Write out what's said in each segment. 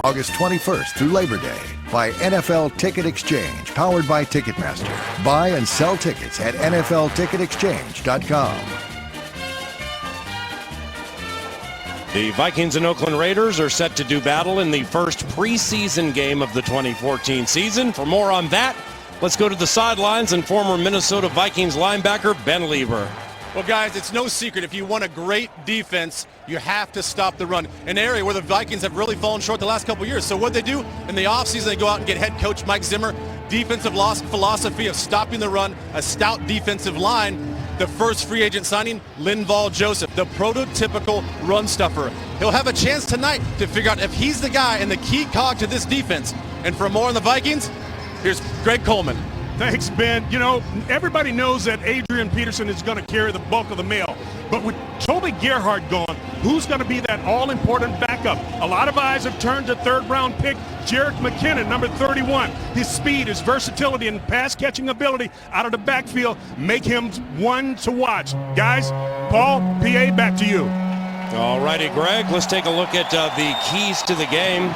August 21st through Labor Day by NFL Ticket Exchange, powered by Ticketmaster. Buy and sell tickets at NFLTicketExchange.com. The Vikings and Oakland Raiders are set to do battle in the first preseason game of the 2014 season. For more on that, let's go to the sidelines and former Minnesota Vikings linebacker Ben Lieber. Well, guys, it's no secret. If you want a great defense, you have to stop the run. An area where the Vikings have really fallen short the last couple of years. So what they do in the offseason, they go out and get head coach Mike Zimmer. Defensive philosophy of stopping the run, a stout defensive line. The first free agent signing, Linval Joseph, the prototypical run stuffer. He'll have a chance tonight to figure out if he's the guy and the key cog to this defense. And for more on the Vikings, here's Greg Coleman. Thanks, Ben. You know, everybody knows that Adrian Peterson is going to carry the bulk of the mail. But with Toby Gerhart gone, who's going to be that all-important backup? A lot of eyes have turned to third-round pick Jerick McKinnon, number 31. His speed, his versatility, and pass-catching ability out of the backfield make him one to watch. Guys, Paul, PA, back to you. All righty, Greg, let's take a look at the keys to the game.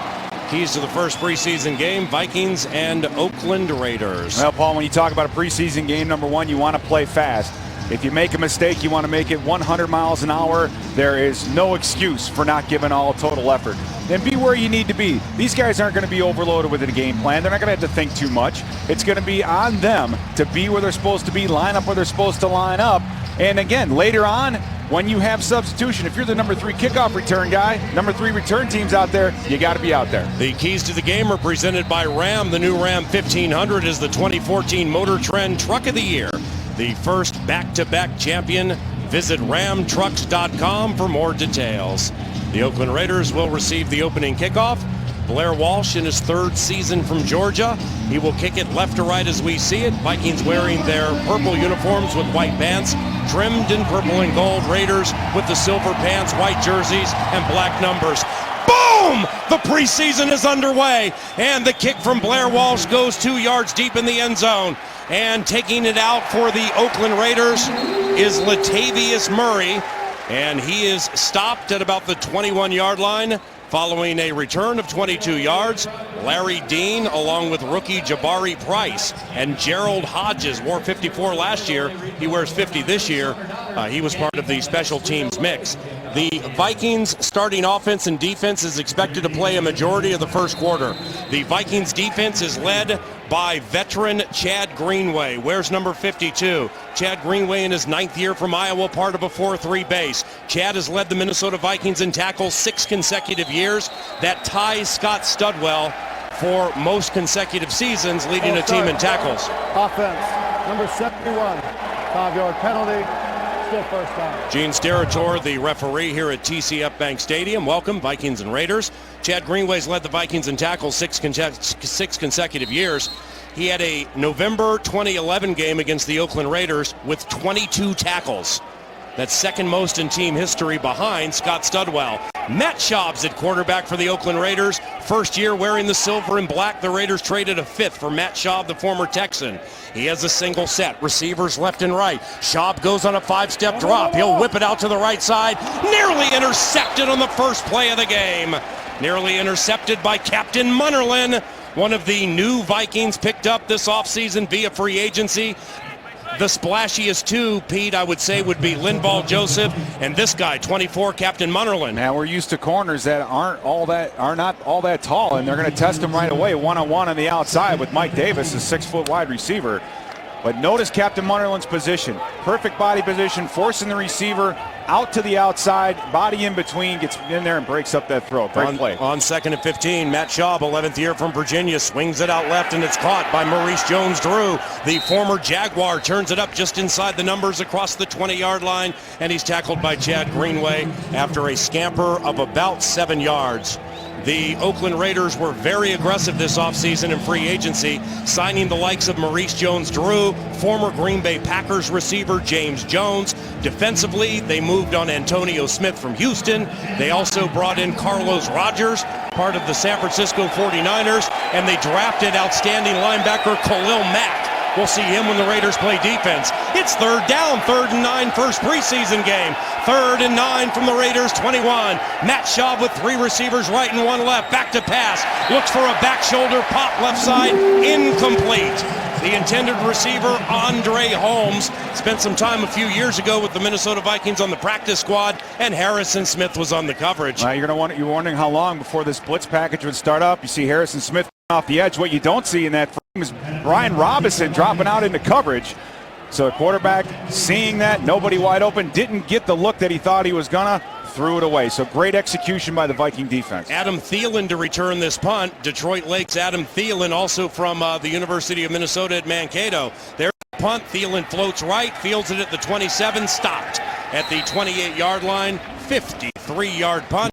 Keys to the first preseason game, Vikings and Oakland Raiders. Well, Paul, when you talk about a preseason game, number one, you want to play fast. If you make a mistake, you want to make it 100 miles an hour. There is no excuse for not giving all total effort. And be where you need to be. These guys aren't going to be overloaded with a game plan. They're not going to have to think too much. It's going to be on them to be where they're supposed to be, line up where they're supposed to line up. And again, later on, when you have substitution, if you're the number 3 kickoff return guy, number 3 return teams out there, you got to be out there. The keys to the game are presented by Ram. The new Ram 1500 is the 2014 Motor Trend Truck of the Year. The first back-to-back champion. Visit ramtrucks.com for more details. The Oakland Raiders will receive the opening kickoff. Blair Walsh in his 3rd season from Georgia. He will kick it left to right as we see it. Vikings wearing their purple uniforms with white pants, trimmed in purple and gold. Raiders with the silver pants, white jerseys, and black numbers. Boom! The preseason is underway, and the kick from Blair Walsh goes 2 yards deep in the end zone. And taking it out for the Oakland Raiders is Latavius Murray, and he is stopped at about the 21-yard line. Following a return of 22 yards, Larry Dean, along with rookie Jabari Price and Gerald Hodges, wore 54 last year. He wears 50 this year. He was part of the special teams mix. The Vikings starting offense and defense is expected to play a majority of the first quarter. The Vikings defense is led by veteran Chad Greenway, wears number 52. Chad Greenway in his 9th year from Iowa, part of a 4-3 base. Chad has led the Minnesota Vikings in tackles 6 consecutive years. That ties Scott Studwell for most consecutive seasons, leading a team in tackles. Offense, number 71, 5-yard penalty. Still first down. Gene Steratore, the referee here at TCF Bank Stadium. Welcome, Vikings and Raiders. Chad Greenway's led the Vikings in tackles 6 consecutive years. He had a November 2011 game against the Oakland Raiders with 22 tackles. That's second most in team history behind Scott Studwell. Matt Schaub's at quarterback for the Oakland Raiders. First year wearing the silver and black. The Raiders traded a 5th for Matt Schaub, the former Texan. He has a single set. Receivers left and right. Schaub goes on a 5-step drop. He'll whip it out to the right side. Nearly intercepted on the first play of the game. Nearly intercepted by Captain Munnerlyn. One of the new Vikings picked up this offseason via free agency. The splashiest two, Pete, I would say, would be Linval Joseph and this guy, 24, Captain Munnerlyn. Now we're used to corners that are not all that tall, and they're going to test him right away, one-on-one on the outside with Mike Davis, a 6-foot wide receiver. But notice Captain Munnerlyn's position. Perfect body position, forcing the receiver out to the outside, body in between, gets in there and breaks up that throw. Great play. On 2nd and 15, Matt Schaub, 11th year from Virginia, swings it out left, and it's caught by Maurice Jones-Drew. The former Jaguar turns it up just inside the numbers across the 20-yard line, and he's tackled by Chad Greenway after a scamper of about 7 yards. The Oakland Raiders were very aggressive this offseason in free agency, signing the likes of Maurice Jones-Drew, former Green Bay Packers receiver James Jones. Defensively, they moved on Antonio Smith from Houston. They also brought in Carlos Rogers, part of the San Francisco 49ers, and they drafted outstanding linebacker Khalil Mack, We'll see him when the Raiders play defense. It's third down, 3rd and 9, first preseason game. 3rd and 9 from the Raiders 21. Matt Schaub with 3 receivers right and 1 left. Back to pass. Looks for a back shoulder pop left side. Incomplete. The intended receiver, Andre Holmes, spent some time a few years ago with the Minnesota Vikings on the practice squad, and Harrison Smith was on the coverage. You're wondering how long before this blitz package would start up. You see Harrison Smith off the edge. What you don't see in that frame is Brian Robinson dropping out into coverage. So the quarterback seeing that, nobody wide open, didn't get the look that he thought he was gonna, threw it away. So great execution by the Viking defense. Adam Thielen to return this punt. Detroit Lakes Adam Thielen, also from the University of Minnesota at Mankato. There's the punt. Thielen floats right, fields it at the 27, stopped at the 28-yard line. 53-yard punt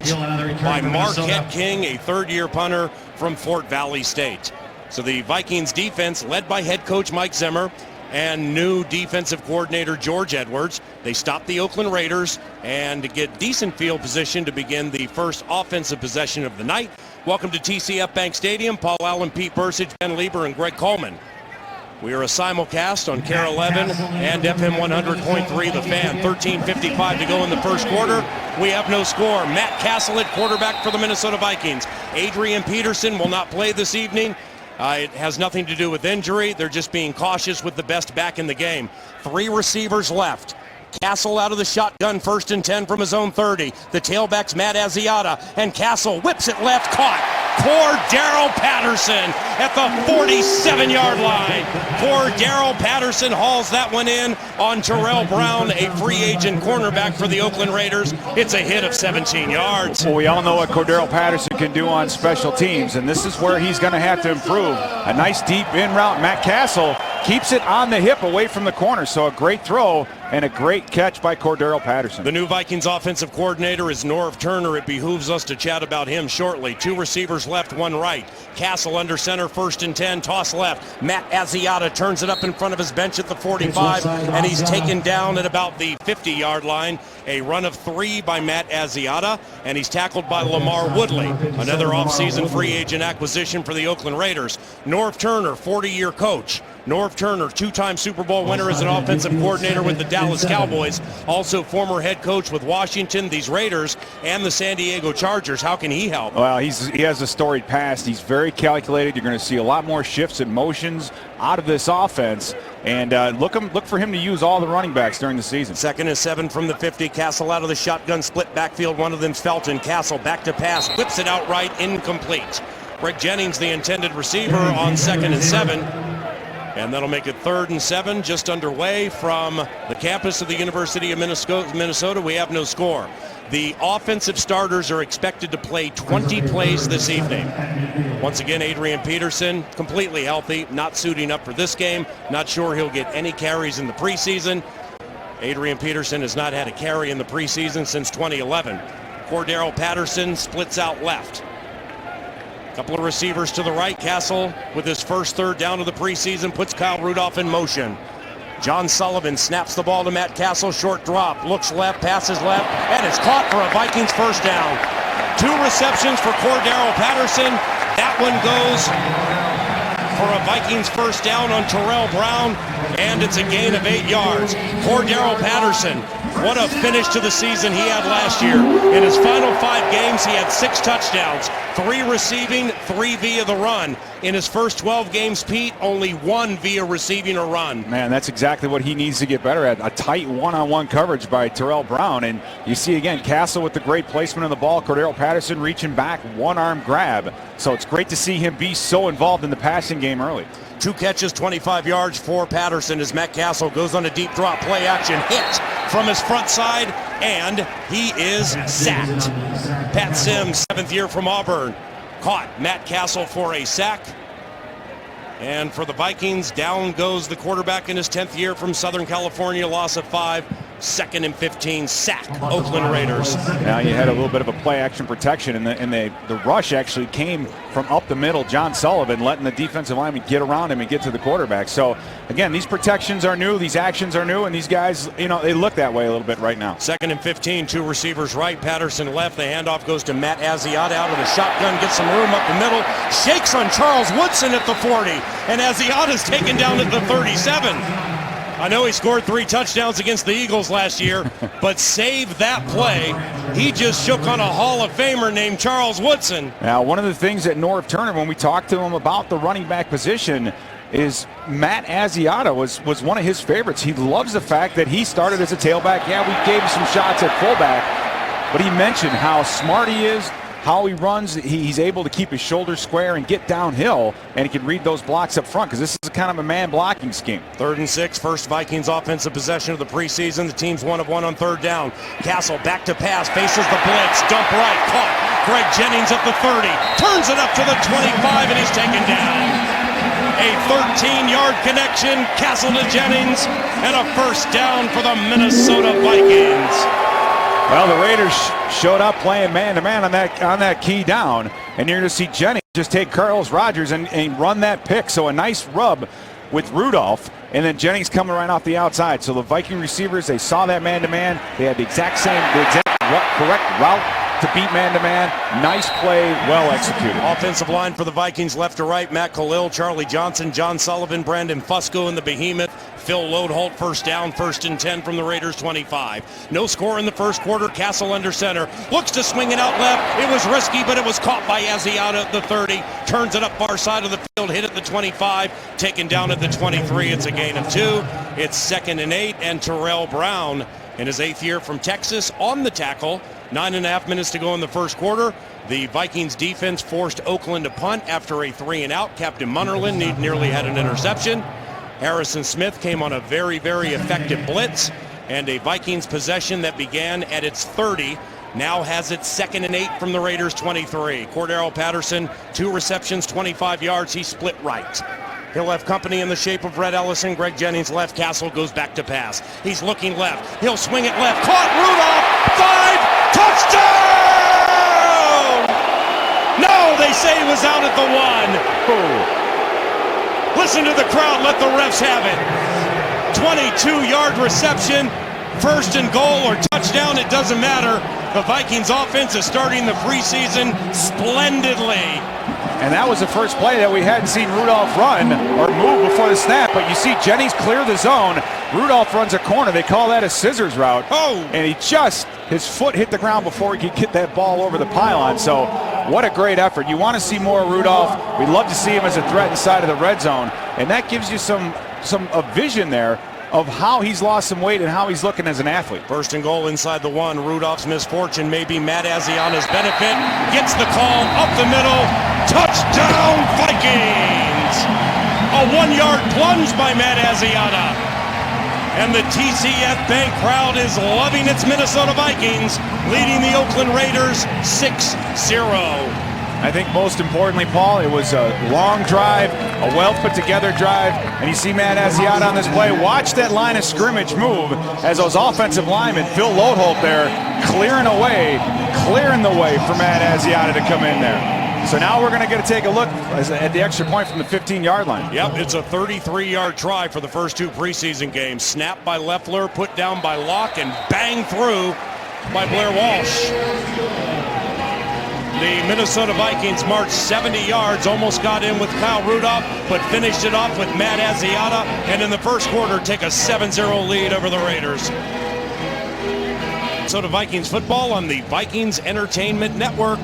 by Marquette King, a third-year punter from Fort Valley State. So the Vikings defense, led by head coach Mike Zimmer and new defensive coordinator George Edwards, they stop the Oakland Raiders and get decent field position to begin the first offensive possession of the night. Welcome to TCF Bank Stadium. Paul Allen, Pete Bursich, Ben Lieber, and Greg Coleman. We are a simulcast on KARE 11 and FM 100.3 The Fan. 13:55 to go in the first quarter. We have no score. Matt Castle at quarterback for the Minnesota Vikings. Adrian Peterson will not play this evening. It has nothing to do with injury. They're just being cautious with the best back in the game. 3 receivers left. Castle out of the shotgun, 1st and 10 from his own 30. The tailback's Matt Asiata, and Castle whips it left, caught. Poor Darrell Patterson at the 47-yard line. Poor Darrell Patterson hauls that one in on Terrell Brown, a free agent cornerback for the Oakland Raiders. It's a hit of 17 yards. Well, we all know what Cordero Patterson can do on special teams, and this is where he's going to have to improve. A nice deep in route. Matt Castle keeps it on the hip away from the corner, so a great throw and a great catch by Cordero Patterson. The new Vikings offensive coordinator is Norv Turner. It behooves us to chat about him shortly. 2 receivers left, 1 right. Castle under center, 1st and 10, toss left. Matt Asiata turns it up in front of his bench at the 45, and he's taken down at about the 50-yard line. A run of 3 by Matt Asiata, and he's tackled by Lamar Woodley, another offseason free agent acquisition for the Oakland Raiders. Norv Turner, 40-year coach. Norv Turner, 2-time Super Bowl winner as an offensive coordinator with the Dallas Cowboys, also former head coach with Washington, these Raiders, and the San Diego Chargers. How can he help? Well, he has a storied past. He's very calculated. You're going to see a lot more shifts and motions out of this offense, and look for him to use all the running backs during the season. 2nd and 7 from the 50. Castle out of the shotgun, split backfield. One of them's Felton. Castle back to pass, whips it outright, incomplete. Greg Jennings, the intended receiver, on 2nd and 7. And that'll make it 3rd and 7, just underway from the campus of the University of Minnesota. We have no score. The offensive starters are expected to play 20 plays this evening. Once again, Adrian Peterson, completely healthy, not suiting up for this game. Not sure he'll get any carries in the preseason. Adrian Peterson has not had a carry in the preseason since 2011. Cordero Patterson splits out left. Couple of receivers to the right. Castle, with his first 3rd down of the preseason, puts Kyle Rudolph in motion. John Sullivan snaps the ball to Matt Castle. Short drop. Looks left, passes left, and it's caught for a Vikings first down. 2 receptions for Cordero Patterson. That one goes for a Vikings first down on Terrell Brown, and it's a gain of 8 yards. Cordero Patterson, what a finish to the season he had last year. In his final 5 games, he had 6 touchdowns, 3 receiving, 3 via the run. In his first 12 games, Pete, only 1 via receiving or run. Man, that's exactly what he needs to get better at. A tight one-on-one coverage by Terrell Brown. And you see, again, Castle with the great placement of the ball. Cordero Patterson reaching back, one-arm grab. So it's great to see him be so involved in the passing game early. 2 catches, 25 yards for Patterson as Matt Castle goes on a deep drop, play action, hit from his front side, and he is sacked. Pat Sims, 7th year from Auburn, caught Matt Castle for a sack. And for the Vikings, down goes the quarterback in his 10th year from Southern California, loss of 5. 2nd and 15, sack, Oakland Raiders. Now you had a little bit of a play action protection, and the rush actually came from up the middle. John Sullivan letting the defensive lineman get around him and get to the quarterback. So again, these protections are new, these actions are new, and these guys, they look that way a little bit right now. 2nd and 15, 2 receivers right, Patterson left. The handoff goes to Matt Asiata out of the shotgun, gets some room up the middle, shakes on Charles Woodson at the 40, and Asiata's taken down at the 37. I know he scored 3 touchdowns against the Eagles last year, but save that play. He just shook on a Hall of Famer named Charles Woodson. Now, one of the things that Norv Turner, when we talked to him about the running back position, is Matt Asiata was one of his favorites. He loves the fact that he started as a tailback. Yeah, we gave him some shots at fullback, but he mentioned how smart he is, how he runs. He's able to keep his shoulders square and get downhill, and he can read those blocks up front because this is kind of a man blocking scheme. 3rd and 6, first Vikings offensive possession of the preseason. The team's 1 of 1 on 3rd down. Castle back to pass, faces the blitz, dump right, caught. Greg Jennings at the 30, turns it up to the 25, and he's taken down. A 13-yard connection, Castle to Jennings, and a first down for the Minnesota Vikings. Well, the Raiders showed up playing man-to-man on that key down, and you're going to see Jennings just take Carlos Rogers and run that pick. So a nice rub with Rudolph, and then Jennings coming right off the outside. So the Viking receivers, they saw that man-to-man. They had the exact correct route to beat man-to-man. Nice play, well executed. Offensive line for the Vikings, left to right, Matt Khalil, Charlie Johnson, John Sullivan, Brandon Fusco in the behemoth. Phil Lodeholt, first down, 1st and 10 from the Raiders 25. No score in the first quarter. Castle under center. Looks to swing it out left. It was risky, but it was caught by Asiata at the 30. Turns it up far side of the field, hit at the 25. Taken down at the 23. It's a gain of 2. It's 2nd and 8, and Terrell Brown in his 8th year from Texas on the tackle. 9.5 minutes to go in the first quarter. The Vikings defense forced Oakland to punt after a 3-and-out. Captain Munnerlyn nearly had an interception. Harrison Smith came on a very, very effective blitz, and a Vikings possession that began at its 30 now has its 2nd and 8 from the Raiders 23. Cordero Patterson, 2 receptions, 25 yards. He split right. He'll have company in the shape of Red Ellison. Greg Jennings left. Castle goes back to pass. He's looking left. He'll swing it left. Caught. Rudolph. 5. Touchdown! No, they say he was out at the 1. Listen to the crowd. Let the refs have it. 22-yard reception. 1st and goal or touchdown. It doesn't matter. The Vikings offense is starting the preseason splendidly. And that was the first play that we hadn't seen Rudolph run or move before the snap, but you see Jennings clear the zone. Rudolph runs a corner. They call that a scissors route. Oh! And his foot hit the ground before he could get that ball over the pylon. So what a great effort. You want to see more Rudolph. We'd love to see him as a threat inside of the red zone. And that gives you some vision there of how he's lost some weight and how he's looking as an athlete. 1st and goal inside the 1. Rudolph's misfortune may be Matt Asiata's benefit. Gets the call up the middle. Touchdown Vikings! A 1-yard plunge by Matt Asiata. And the TCF Bank crowd is loving its Minnesota Vikings, leading the Oakland Raiders 6-0. I think most importantly, Paul, it was a long drive, a well put together drive, and you see Matt Asiata on this play. Watch that line of scrimmage move as those offensive linemen, Phil Lodeholt there, clearing the way for Matt Asiata to come in there. So now we're going to get to take a look at the extra point from the 15-yard line. Yep, it's a 33-yard try for the first 2 preseason games. Snapped by Loeffler, put down by Locke, and banged through by Blair Walsh. The Minnesota Vikings marched 70 yards, almost got in with Kyle Rudolph, but finished it off with Matt Asiata, and in the first quarter take a 7-0 lead over the Raiders. Minnesota Vikings football on the Vikings Entertainment Network.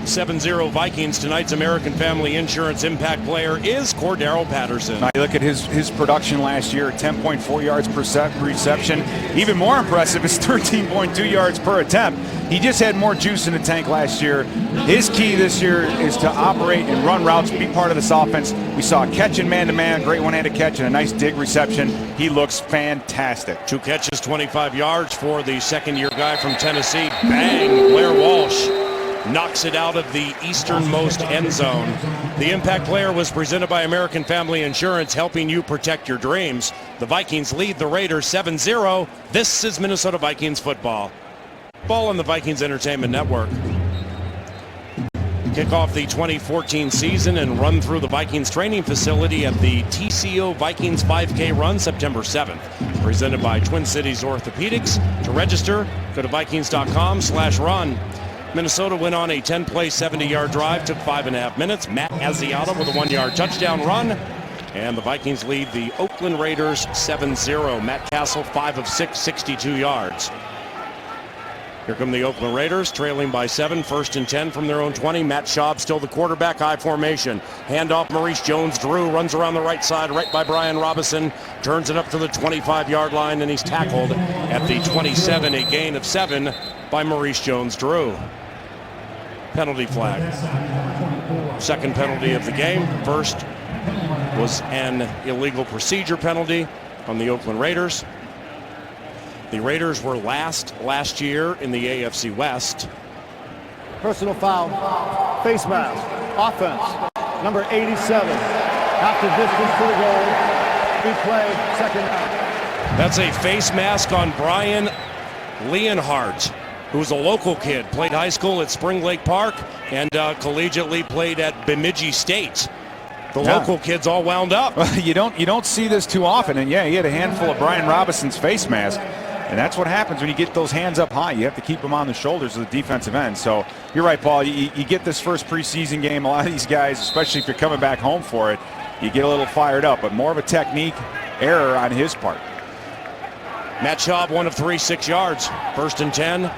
7-0 Vikings. Tonight's American Family Insurance impact player is Cordero Patterson. Now you look at his production last year, 10.4 yards per reception. Even more impressive is 13.2 yards per attempt. He just had more juice in the tank last year. His key this year is to operate and run routes, be part of this offense. We saw a catch in man-to-man, great one-handed catch, and a nice dig reception. He looks fantastic. 2 catches, 25 yards for the second-year guy from Tennessee. Bang, Blair Walsh. knocks it out of the easternmost end zone. The impact player was presented by American Family Insurance, helping you protect your dreams. The Vikings lead the Raiders 7-0. This is Minnesota Vikings football. Ball on the Vikings Entertainment Network. Kick off the 2014 season and run through the Vikings training facility at the TCO Vikings 5K Run September 7th. Presented by Twin Cities Orthopedics. To register, go to Vikings.com/run. Minnesota went on a 10-play, 70-yard drive, took 5.5 minutes. Matt Asiata with a 1-yard touchdown run. And the Vikings lead the Oakland Raiders 7-0. Matt Castle, 5 of 6, 62 yards. Here come the Oakland Raiders, trailing by 7, 1st and 10 from their own 20. Matt Schaub still the quarterback, high formation. Handoff, Maurice Jones-Drew runs around the right side, right by Brian Robinson. Turns it up to the 25-yard line, and he's tackled at the 27, a gain of 7 by Maurice Jones-Drew. Penalty flag. Second penalty of the game. First was an illegal procedure penalty on the Oakland Raiders. The Raiders were last year in the AFC West. Personal foul, face mask, offense, number 87. Half the distance to the goal. Replay, second down. That's a face mask on Brian Leonhardt, who's a local kid, played high school at Spring Lake Park and collegiately played at Bemidji State. The local kids all wound up. You don't see this too often, and yeah, he had a handful of Brian Robinson's face mask. And that's what happens when you get those hands up high. You have to keep them on the shoulders of the defensive end. So you're right, Paul. You get this first preseason game. A lot of these guys, especially if you're coming back home for it, you get a little fired up. But more of a technique error on his part. Matt Schaub, 1 of 3, 6 yards. 1st and 10.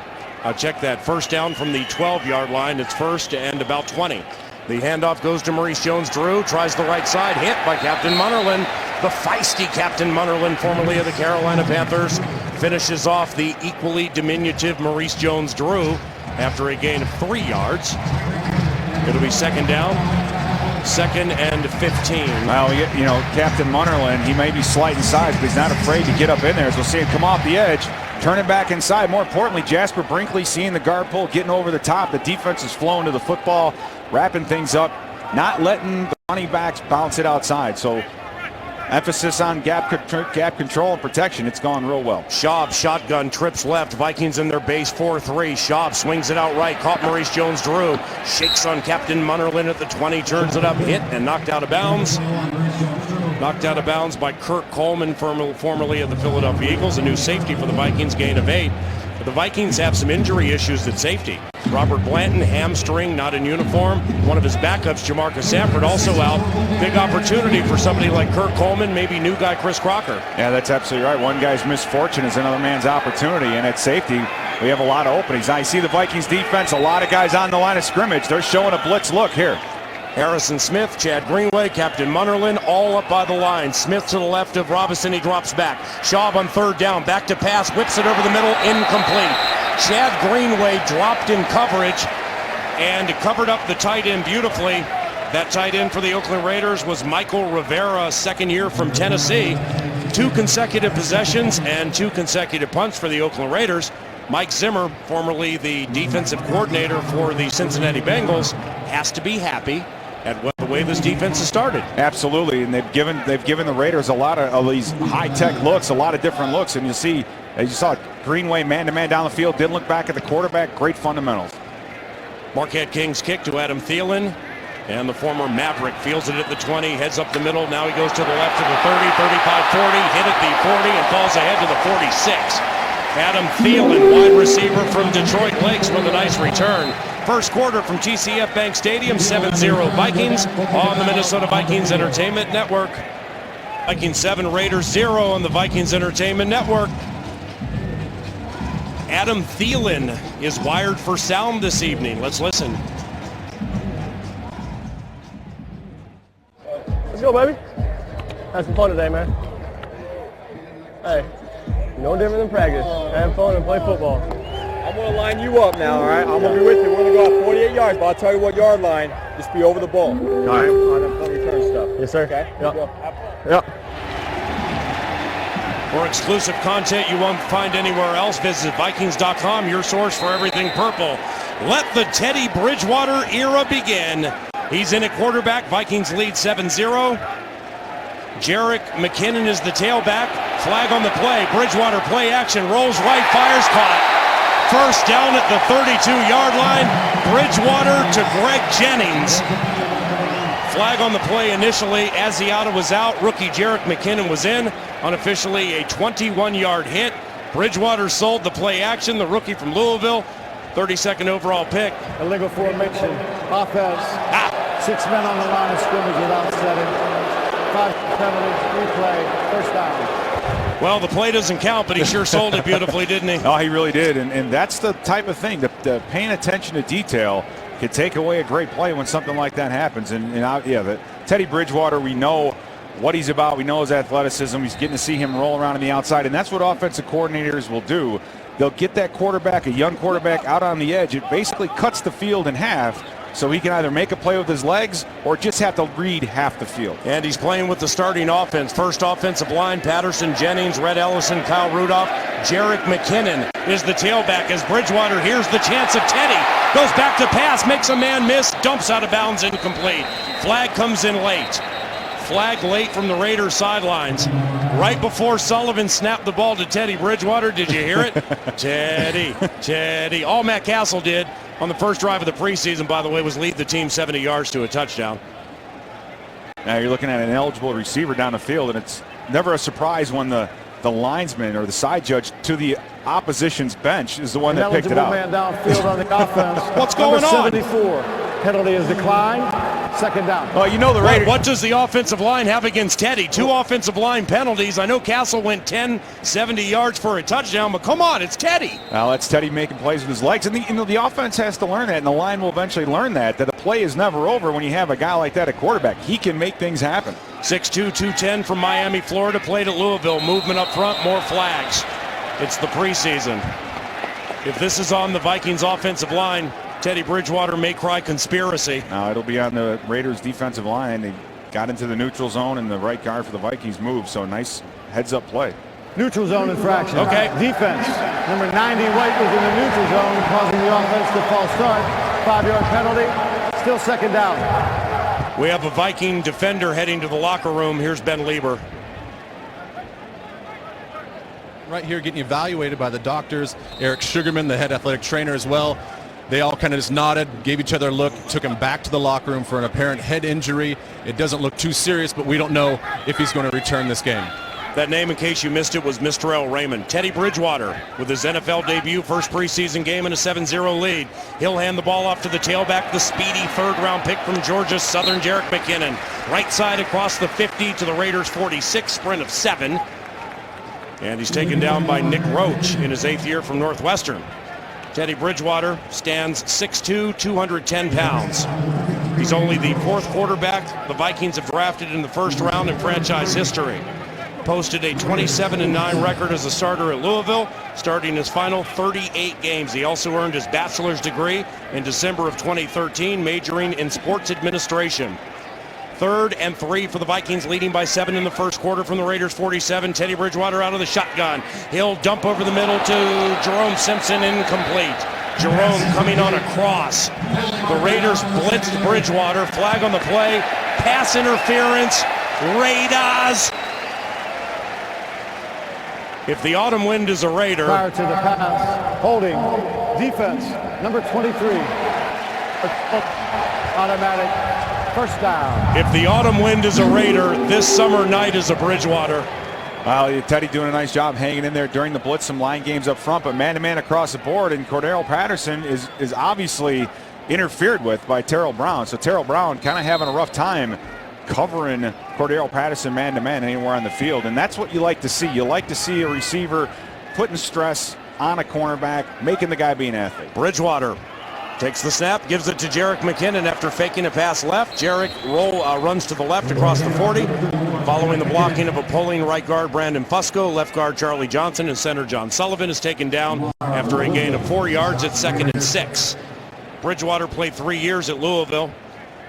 I'll check that. First down from the 12-yard line. It's 1st and about 20. The handoff goes to Maurice Jones-Drew. Tries the right side. Hit by Captain Munnerlyn. The feisty Captain Munnerlyn, formerly of the Carolina Panthers, finishes off the equally diminutive Maurice Jones-Drew after a gain of 3 yards. It'll be second down. 2nd and 15. Well, Captain Munnerlyn, he may be slight in size, but he's not afraid to get up in there. As we'll see him come off the edge, turn it back inside. More importantly, Jasper Brinkley seeing the guard pull, getting over the top. The defense is flowing to the football, wrapping things up, not letting the running backs bounce it outside. So emphasis on gap control and protection. It's gone real well. Schaub, shotgun, trips left. Vikings in their base 4-3. Schaub swings it out right. Caught Maurice Jones-Drew. Shakes on Captain Munnerlyn at the 20. Turns it up. Hit and knocked out of bounds. Knocked out of bounds by Kurt Coleman, formerly of the Philadelphia Eagles. A new safety for the Vikings, gain of 8. But the Vikings have some injury issues at safety. Robert Blanton, hamstring, not in uniform. One of his backups, Jamarcus Sanford, also out. Big opportunity for somebody like Kurt Coleman, maybe new guy Chris Crocker. Yeah, that's absolutely right. One guy's misfortune is another man's opportunity, and at safety, we have a lot of openings. Now, you see the Vikings defense, a lot of guys on the line of scrimmage. They're showing a blitz look here. Harrison Smith, Chad Greenway, Captain Munnerlyn, all up by the line. Smith to the left of Robinson, he drops back. Schaub on 3rd down, back to pass, whips it over the middle, incomplete. Chad Greenway dropped in coverage and covered up the tight end beautifully. That tight end for the Oakland Raiders was Michael Rivera, second year from Tennessee. 2 consecutive possessions and 2 consecutive punts for the Oakland Raiders. Mike Zimmer, formerly the defensive coordinator for the Cincinnati Bengals, has to be happy at the way this defense has started. Absolutely, and they've given the Raiders a lot of these high-tech looks, a lot of different looks, and you see, as you saw, Greenway man-to-man down the field, didn't look back at the quarterback, great fundamentals. Marquette Kings kick to Adam Thielen, and the former Maverick fields it at the 20, heads up the middle, now he goes to the left to the 30, 35, 40, hit at the 40, and falls ahead to the 46. Adam Thielen, wide receiver from Detroit Lakes, with a nice return. First quarter from TCF Bank Stadium, 7-0 Vikings on the Minnesota Vikings Entertainment Network. Vikings 7, Raiders 0 on the Vikings Entertainment Network. Adam Thielen is wired for sound this evening. Let's listen. Let's go, baby. Have some fun today, man. Hey, no different than practice. Have fun and play football. I'm going to line you up now, all right? I'm going to be with you. We're going to go out 48 yards, but I'll tell you what yard line. Just be over the ball. All right? On the return stuff. Yes, sir. Okay? Yep. For exclusive content you won't find anywhere else, visit Vikings.com, your source for everything purple. Let the Teddy Bridgewater era begin. He's in at quarterback. Vikings lead 7-0. Jerick McKinnon is the tailback. Flag on the play. Bridgewater play action. Rolls right. Fires. Caught. First down at the 32-yard line. Bridgewater to Greg Jennings. Flag on the play initially. Asiata was out. Rookie Jerick McKinnon was in. Unofficially a 21-yard hit. Bridgewater sold the play action. The rookie from Louisville. 32nd overall pick. Illegal formation. Offense. 6 men on the line of scrimmage without setting. 5 penalties. Replay. First down. Well, the play doesn't count, but he sure sold it beautifully, didn't he? Oh, he really did. And that's the type of thing. The paying attention to detail can take away a great play when something like that happens. The Teddy Bridgewater, we know what he's about. We know his athleticism. He's getting to see him roll around on the outside, and that's what offensive coordinators will do. They'll get that quarterback, a young quarterback, out on the edge. It basically cuts the field in half, so he can either make a play with his legs or just have to read half the field. And he's playing with the starting offense. First offensive line, Patterson, Jennings, Red Ellison, Kyle Rudolph. Jerick McKinnon is the tailback as Bridgewater hears the chance of Teddy. Goes back to pass, makes a man miss, dumps out of bounds, incomplete. Flag comes in late. Flag late from the Raiders sidelines. Right before Sullivan snapped the ball to Teddy Bridgewater. Did you hear it? Teddy. All Matt Castle did on the first drive of the preseason, by the way, was lead the team 70 yards to a touchdown. Now you're looking at an eligible receiver down the field, and it's never a surprise when the linesman or the side judge to the opposition's bench is the one that picked it out. Man downfield on the offense. What's going on? 74. Penalty is declined. Second down. Well, you know the Raiders. What does the offensive line have against Teddy? 2 offensive line penalties. I know Castle went 70 yards for a touchdown, but come on, it's Teddy. Well, that's Teddy making plays with his legs. And the offense has to learn that, and the line will eventually learn that a play is never over when you have a guy like that at quarterback. He can make things happen. 6'2", 210 from Miami, Florida, played at Louisville. Movement up front, more flags. It's the preseason. If this is on the Vikings offensive line, Teddy Bridgewater may cry conspiracy. Now it'll be on the Raiders defensive line. They got into the neutral zone and the right guard for the Vikings moved. So nice heads-up play. Neutral zone infraction. Okay. Defense. Number 90, White was in the neutral zone, causing the offense to false start. 5-yard penalty. Still second down. We have a Viking defender heading to the locker room. Here's Ben Lieber. Right here getting evaluated by the doctors. Eric Sugarman, the head athletic trainer as well. They all kind of just nodded, gave each other a look, took him back to the locker room for an apparent head injury. It doesn't look too serious, but we don't know if he's going to return this game. That name, in case you missed it, was Mr. L. Raymond. Teddy Bridgewater with his NFL debut, first preseason game in a 7-0 lead. He'll hand the ball off to the tailback, the speedy third-round pick from Georgia Southern, Jerick McKinnon. Right side across the 50 to the Raiders' 46, sprint of 7. And he's taken down by Nick Roach in his 8th year from Northwestern. Teddy Bridgewater stands 6'2", 210 pounds. He's only the 4th quarterback the Vikings have drafted in the first round in franchise history. Posted a 27-9 record as a starter at Louisville, starting his final 38 games. He also earned his bachelor's degree in December of 2013, majoring in sports administration. 3rd and 3 for the Vikings, leading by 7 in the first quarter from the Raiders' 47. Teddy Bridgewater out of the shotgun. He'll dump over the middle to Jerome Simpson, incomplete. Jerome coming on a cross. The Raiders blitzed Bridgewater. Flag on the play. Pass interference. Raiders. If the autumn wind is a Raider. Prior to the pass, holding, defense, number 23. Automatic. First down. If the autumn wind is a Raider, this summer night is a Bridgewater. Well, Teddy doing a nice job hanging in there during the blitz, some line games up front, but man-to-man across the board, and Cordero Patterson is obviously interfered with by Terrell Brown. So Terrell Brown kind of having a rough time covering Cordero Patterson man-to-man anywhere on the field, and that's what you like to see. You like to see a receiver putting stress on a cornerback, making the guy be an athlete. Bridgewater takes the snap, gives it to Jerick McKinnon after faking a pass left. Jerick runs to the left across the 40, following the blocking of a pulling right guard Brandon Fusco. Left guard Charlie Johnson and center John Sullivan is taken down after a gain of 4 yards at 2nd and 6. Bridgewater played 3 years at Louisville.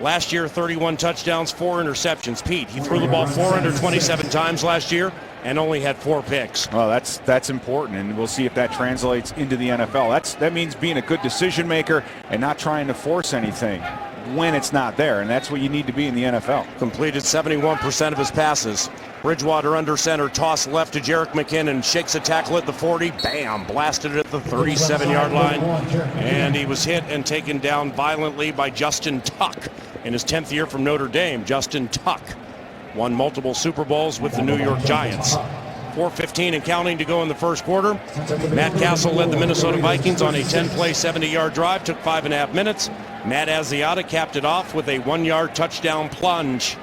Last year, 31 touchdowns, 4 interceptions. Pete, he threw the ball 427 times last year. and only had 4 picks. Well, that's important, and we'll see if that translates into the NFL. That means being a good decision maker and not trying to force anything when it's not there, and that's what you need to be in the NFL. Completed 71% of his passes. Bridgewater under center, toss left to Jerick McKinnon, shakes a tackle at the 40, bam, blasted it at the 37-yard line, and he was hit and taken down violently by Justin Tuck in his 10th year from Notre Dame. Justin Tuck won multiple Super Bowls with the New York Giants. 4:15 and counting to go in the first quarter. Matt Castle led the Minnesota Vikings on a 10-play, 70-yard drive, took 5.5 minutes. Matt Asiata capped it off with a 1-yard touchdown plunge.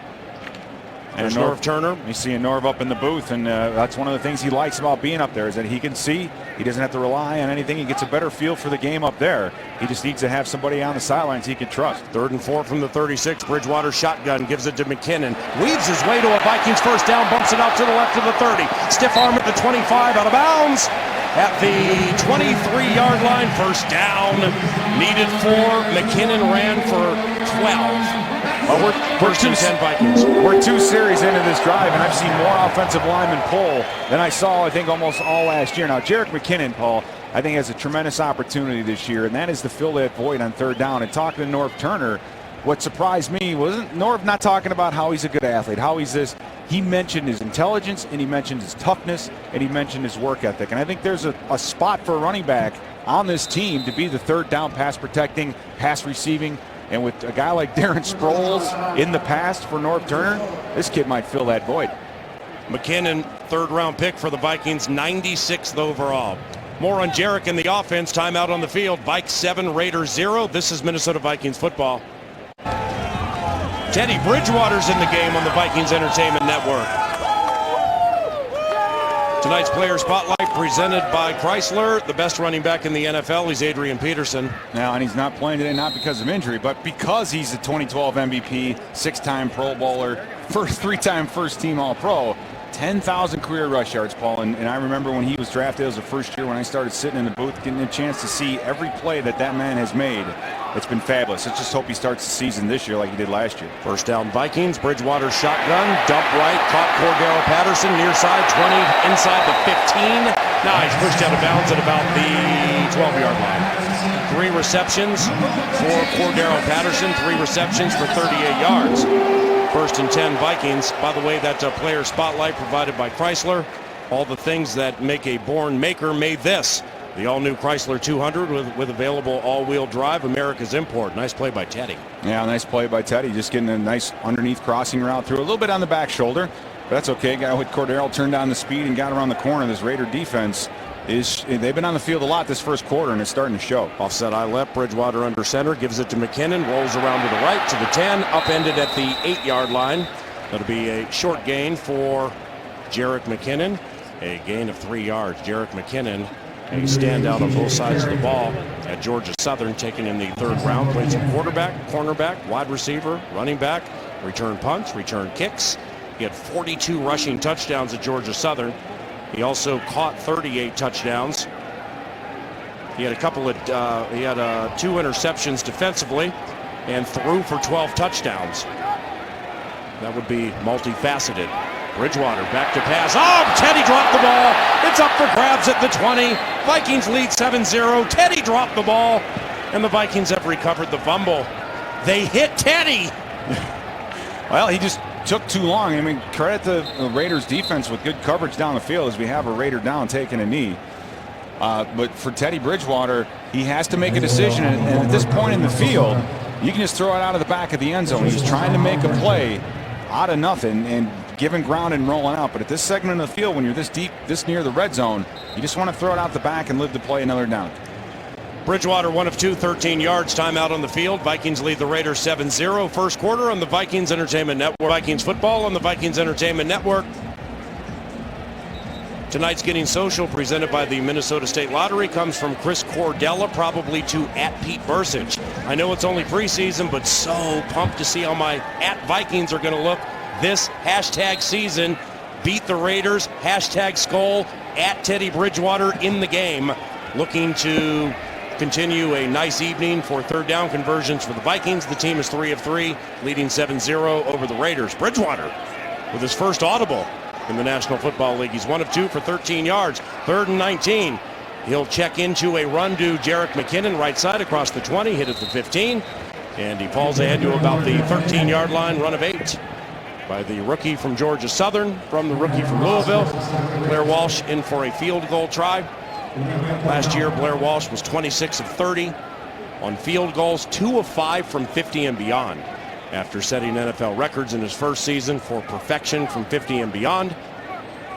There's Norv Turner. You see Norv up in the booth, and that's one of the things he likes about being up there is that he can see. He doesn't have to rely on anything. He gets a better feel for the game up there. He just needs to have somebody on the sidelines he can trust. 3rd and 4 from the 36. Bridgewater shotgun, gives it to McKinnon. Weaves his way to a Vikings first down, bumps it out to the left of the 30. Stiff arm at the 25, out of bounds. At the 23-yard line, first down. Needed 4. McKinnon ran for 12. Well, we're 2 series into this drive, and I've seen more offensive linemen pull than I saw, I think, almost all last year. Now, Jerick McKinnon, Paul, I think has a tremendous opportunity this year, and that is to fill that void on 3rd down. And talking to Norv Turner, what surprised me wasn't Norv not talking about how he's a good athlete, how he's this. He mentioned his intelligence, and he mentioned his toughness, and he mentioned his work ethic. And I think there's a spot for a running back on this team to be the 3rd down pass protecting, pass receiving. And with a guy like Darren Sproles in the past for Norv Turner, this kid might fill that void. McKinnon, 3rd-round pick for the Vikings, 96th overall. More on Jerick and the offense. Timeout on the field. Vikes 7, Raiders 0. This is Minnesota Vikings football. Teddy Bridgewater's in the game on the Vikings Entertainment Network. Tonight's player spotlight presented by Chrysler, the best running back in the NFL. He's Adrian Peterson. Now, and he's not playing today not because of injury, but because he's the 2012 MVP, 6-time Pro Bowler, 3-time first-team All-Pro, 10,000 career rush yards, Paul. And I remember when he was drafted, it was the first year when I started sitting in the booth, getting a chance to see every play that man has made. It's been fabulous. Let's just hope he starts the season this year like he did last year. First down Vikings. Bridgewater shotgun. Dump right. Caught Cordero Patterson. Near side 20. Inside the 15. Now he's pushed out of bounds at about the 12-yard line. 3 receptions for Cordero Patterson. 3 receptions for 38 yards. 1st and 10 Vikings. By the way, that player spotlight provided by Chrysler. All the things that make a born maker made this. The all-new Chrysler 200 with available all-wheel drive, America's import. Nice play by Teddy. Yeah, nice play by Teddy. Just getting a nice underneath crossing route through. A little bit on the back shoulder, but that's okay. Guy with Cordero turned down the speed and got around the corner. This Raider defense they've been on the field a lot this first quarter, and it's starting to show. Offset eye left, Bridgewater under center, gives it to McKinnon, rolls around to the right to the 10, upended at the 8-yard line. That'll be a short gain for Jerick McKinnon. A gain of 3 yards. Jerick McKinnon, a standout on both sides of the ball at Georgia Southern, taken in the 3rd round. Played some quarterback, cornerback, wide receiver, running back, return punts, return kicks. He had 42 rushing touchdowns at Georgia Southern. He also caught 38 touchdowns. He had a couple of 2 interceptions defensively and threw for 12 touchdowns. That would be multifaceted. Bridgewater back to pass. Oh, Teddy dropped the ball. It's up for grabs at the 20. Vikings lead 7-0. Teddy dropped the ball, and the Vikings have recovered the fumble. They hit Teddy. Well, he just took too long. I mean, credit the Raiders defense with good coverage down the field as we have a Raider down taking a knee. But for Teddy Bridgewater, he has to make a decision. And at this point in the field, you can just throw it out of the back of the end zone. He's trying to make a play out of nothing and giving ground and rolling out. But at this segment of the field, when you're this deep, this near the red zone, you just want to throw it out the back and live to play another down. Bridgewater 1 of 2, 13 yards, timeout on the field. Vikings lead the Raiders 7-0. First quarter on the Vikings Entertainment Network. Vikings football on the Vikings Entertainment Network. Tonight's Getting Social, presented by the Minnesota State Lottery, comes from Chris Cordella, probably to @Pete Bursich. I know it's only preseason, but so pumped to see how my @Vikings are going to look this hashtag season. Beat the Raiders, hashtag Skull, @Teddy Bridgewater in the game. Looking to continue a nice evening for 3rd down conversions for the Vikings. The team is 3 of 3, leading 7-0 over the Raiders. Bridgewater with his first audible. in the National Football League. He's 1 of 2 for 13 yards. 3rd and 19. He'll check into a run to Jerick McKinnon, right side across the 20, hit at the 15. And he falls ahead to about the 13-yard line, run of 8 by the rookie from Georgia Southern, from the rookie from Louisville. Blair Walsh in for a field goal try. Last year, Blair Walsh was 26 of 30 on field goals, 2 of 5 from 50 and beyond. After setting NFL records in his first season for perfection from 50 and beyond.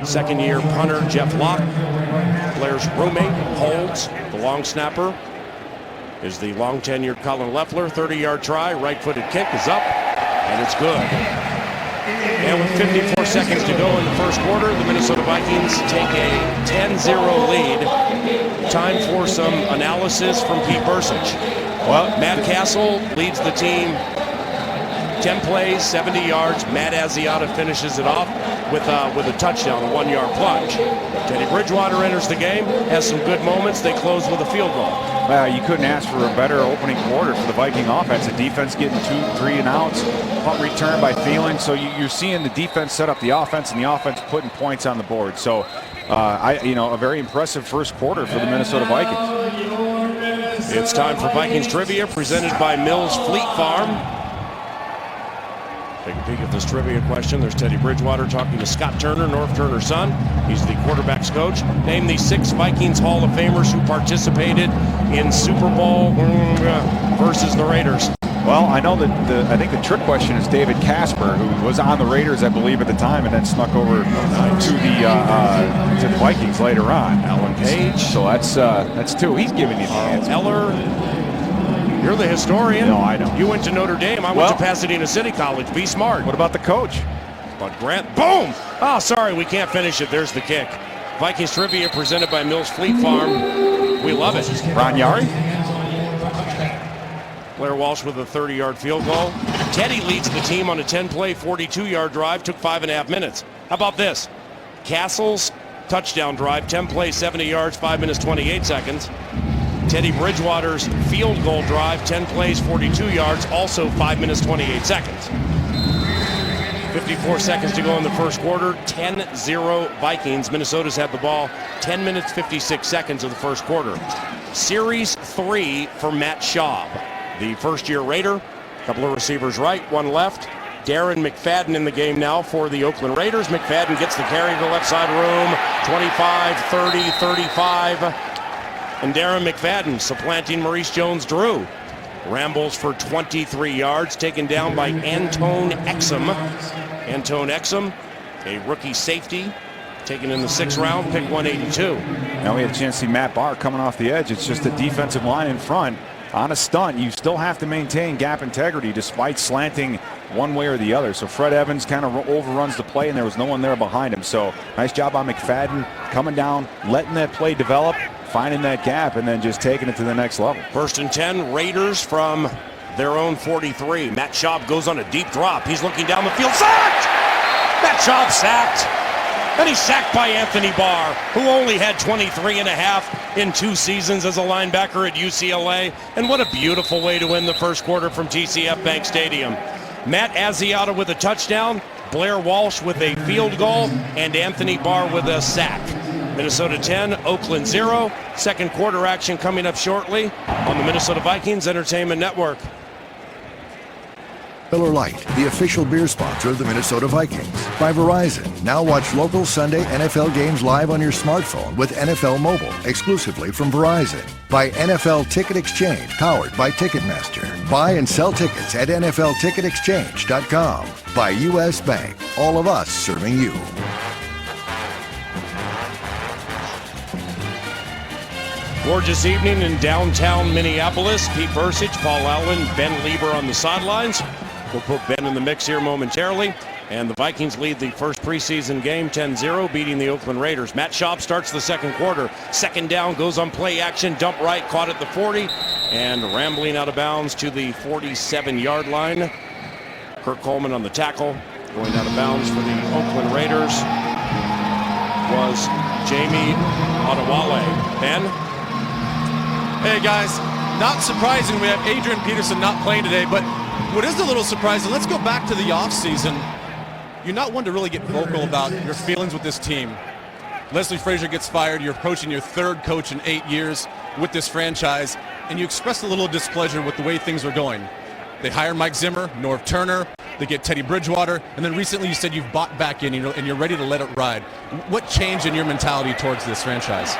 Second-year punter Jeff Locke, Blair's roommate, holds the long snapper, is the long-tenured Colin Leffler. 30-yard try, right-footed kick is up, and it's good. And with 54 seconds to go in the first quarter, the Minnesota Vikings take a 10-0 lead. Time for some analysis from Pete Bursich. Well, Matt Castle leads the team 10 plays, 70 yards. Matt Asiata finishes it off with a touchdown, a 1-yard plunge. Teddy Bridgewater enters the game, has some good moments. They close with a field goal. You couldn't ask for a better opening quarter for the Viking offense. The defense getting 2, 3 and outs, punt return by Thielen. So you're seeing the defense set up the offense, and the offense putting points on the board. So, a very impressive first quarter for the Minnesota Vikings. It's time for Vikings trivia, presented by Mills Fleet Farm. Take a peek at this trivia question. There's Teddy Bridgewater talking to Scott Turner, North Turner's son. He's the quarterback's coach. Name the 6 Vikings Hall of Famers who participated in Super Bowl versus the Raiders. Well, I know that I think the trick question is David Casper, who was on the Raiders, I believe, at the time, and then snuck over to the Vikings later on. Alan Page. So that's 2. He's giving you the answer. Eller. You're the historian. No, I know. You went to Notre Dame. I went to Pasadena City College. Be smart. What about the coach? But Grant, boom! Oh, sorry, we can't finish it. There's the kick. Vikings trivia presented by Mills Fleet Farm. We love it. Ron Yari? Blair Walsh with a 30-yard field goal. Teddy leads the team on a 10-play, 42-yard drive. Took 5.5 minutes. How about this? Castle's touchdown drive, 10 plays, 70 yards, 5 minutes, 28 seconds. Teddy Bridgewater's field goal drive, 10 plays, 42 yards, also 5 minutes, 28 seconds. 54 seconds to go in the first quarter, 10-0 Vikings. Minnesota's had the ball 10 minutes, 56 seconds of the first quarter. Series 3 for Matt Schaub, the first-year Raider. A couple of receivers right, 1 left. Darren McFadden in the game now for the Oakland Raiders. McFadden gets the carry to the left side room, 25, 30, 35. And Darren McFadden supplanting Maurice Jones-Drew. Rambles for 23 yards, taken down by Antone Exum. Antone Exum, a rookie safety, taken in the 6th round, pick 182. Now we had a chance to see Matt Barr coming off the edge. It's just the defensive line in front. On a stunt, you still have to maintain gap integrity despite slanting one way or the other. So Fred Evans kind of overruns the play, and there was no one there behind him. So nice job on McFadden coming down, letting that play develop, finding that gap, and then just taking it to the next level. 1st and 10, Raiders from their own 43. Matt Schaub goes on a deep drop. He's looking down the field. Sacked! Matt Schaub sacked. And he's sacked by Anthony Barr, who only had 23.5 in 2 seasons as a linebacker at UCLA. And what a beautiful way to win the first quarter from TCF Bank Stadium. Matt Asiata with a touchdown, Blair Walsh with a field goal, and Anthony Barr with a sack. Minnesota 10, Oakland 0. Second quarter action coming up shortly on the Minnesota Vikings Entertainment Network. Miller Lite, the official beer sponsor of the Minnesota Vikings. By Verizon, now watch local Sunday NFL games live on your smartphone with NFL Mobile, exclusively from Verizon. By NFL Ticket Exchange, powered by Ticketmaster. Buy and sell tickets at NFLTicketExchange.com. By U.S. Bank, all of us serving you. Gorgeous evening in downtown Minneapolis. Pete Bursich, Paul Allen, Ben Lieber on the sidelines. We'll put Ben in the mix here momentarily. And the Vikings lead the first preseason game 10-0, beating the Oakland Raiders. Matt Schaub starts the second quarter. Second down, goes on play action, dump right, caught at the 40, and rambling out of bounds to the 47-yard line. Kirk Coleman on the tackle. Going out of bounds for the Oakland Raiders was Jamie Adewale. Ben? Hey guys, not surprising we have Adrian Peterson not playing today, but what is a little surprising, let's go back to the offseason. you're not one to really get vocal about your feelings with this team. Leslie Frazier gets fired. You're approaching your third coach in 8 years with this franchise, and you expressed a little displeasure with the way things are going. They hire Mike Zimmer, Norv Turner, they get Teddy Bridgewater, and then recently you said you've bought back in and you're ready to let it ride. What changed in your mentality towards this franchise?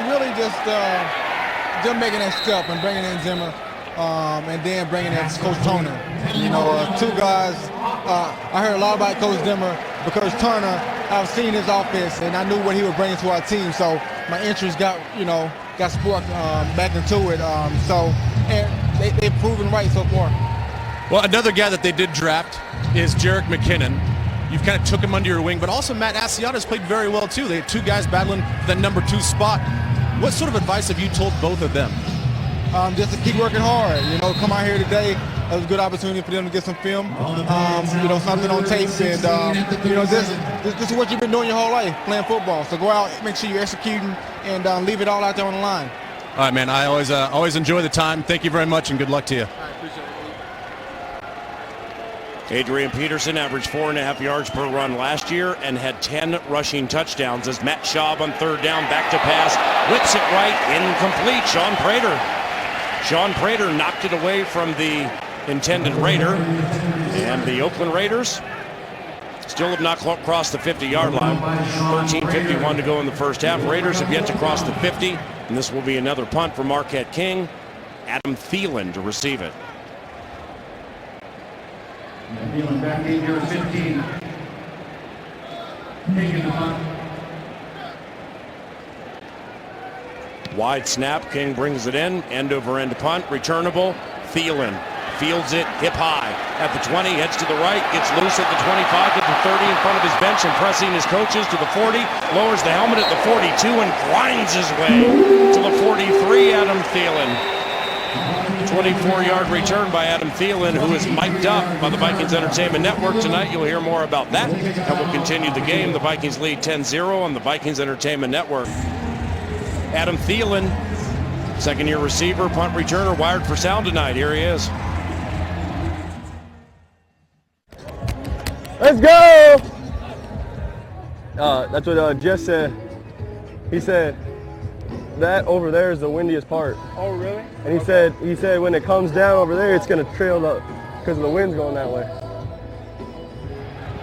Really just them making that step and bringing in Zimmer, and then bringing in Coach Turner. You know, two guys. I heard a lot about Coach Zimmer because Turner. I've seen his offense, and I knew what he was bringing to our team. So my interest got sparked back into it. And they've proven right so far. Well, another guy that they did draft is Jerick McKinnon. You've kind of took him under your wing, but also Matt Asiata's played very well too. They had two guys battling for that number 2 spot. What sort of advice have you told both of them? Just to keep working hard. You know, come out here today. It was a good opportunity for them to get some film, something on tape. And, this is what you've been doing your whole life, playing football. So go out, make sure you're executing, and leave it all out there on the line. All right, man. I always enjoy the time. Thank you very much, and good luck to you. Adrian Peterson averaged 4.5 yards per run last year and had 10 rushing touchdowns as Matt Schaub on third down, back to pass, whips it right, incomplete. Sean Prater knocked it away from the intended Raider, and the Oakland Raiders still have not crossed the 50-yard line. 13:51 to go in the first half. Raiders have yet to cross the 50, and this will be another punt for Marquette King. Adam Thielen to receive it. Thielen back in here, 15. Taking the punt. Wide snap, King brings it in, end over end punt, returnable. Thielen fields it hip high at the 20, heads to the right, gets loose at the 25 to the 30 in front of his bench, impressing his coaches to the 40, lowers the helmet at the 42 and grinds his way to the 43. Adam Thielen. 24-yard return by Adam Thielen, who is mic'd up by the Vikings Entertainment Network tonight. You'll hear more about that, and we'll continue the game. The Vikings lead 10-0 on the Vikings Entertainment Network. Adam Thielen, second-year receiver, punt returner, wired for sound tonight. Here he is. Let's go! That's what Jeff said. He said, that over there is the windiest part. Oh, really? And he said when it comes down over there, it's going to trail up because the wind's going that way.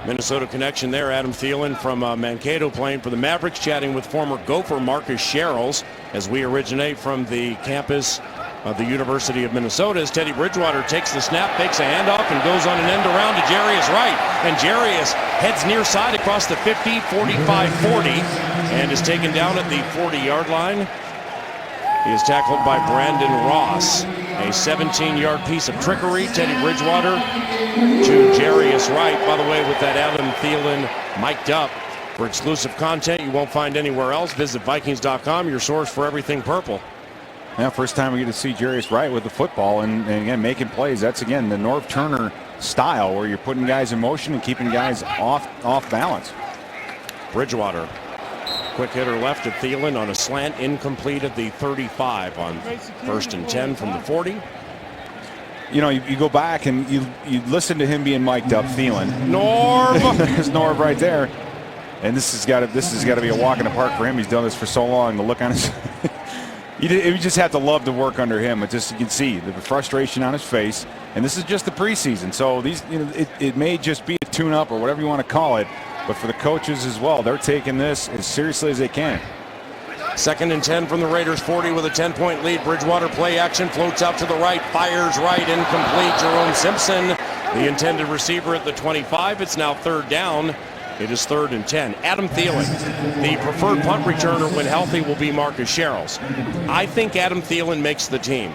Minnesota connection there. Adam Thielen from Mankato playing for the Mavericks, chatting with former Gopher Marcus Sherrills as we originate from the campus of the University of Minnesota. As Teddy Bridgewater takes the snap, fakes a handoff, and goes on an end around to Jarius Wright. And Jarius heads near side across the 50, 45, 40, and is taken down at the 40-yard line. He is tackled by Brandon Ross. A 17-yard piece of trickery. Teddy Bridgewater to Jarius Wright. By the way, with that Adam Thielen mic'd up. For exclusive content you won't find anywhere else, visit Vikings.com, your source for everything purple. Yeah, first time we get to see Jarius Wright with the football and again, making plays. That's, again, the Norv Turner style where you're putting guys in motion and keeping guys off balance. Bridgewater. Quick hitter left of Thielen on a slant, incomplete at the 35 on 1st and 10 from the 40. You know, you go back and you listen to him being mic'd up, Thielen. Norv! There's Norv right there. And this has got to be a walk in the park for him. He's done this for so long. The look on his you just have to love to work under him. It just, you can see the frustration on his face. And this is just the preseason. So these, it may just be a tune-up or whatever you want to call it. But for the coaches as well, they're taking this as seriously as they can. 2nd and 10 from the Raiders 40 with a 10-point lead. Bridgewater play action, floats out to the right, fires right, incomplete. Jerome Simpson, the intended receiver at the 25. It's now 3rd down. It is 3rd and 10. Adam Thielen, the preferred punt returner when healthy, will be Marcus Sherrills. I think Adam Thielen makes the team.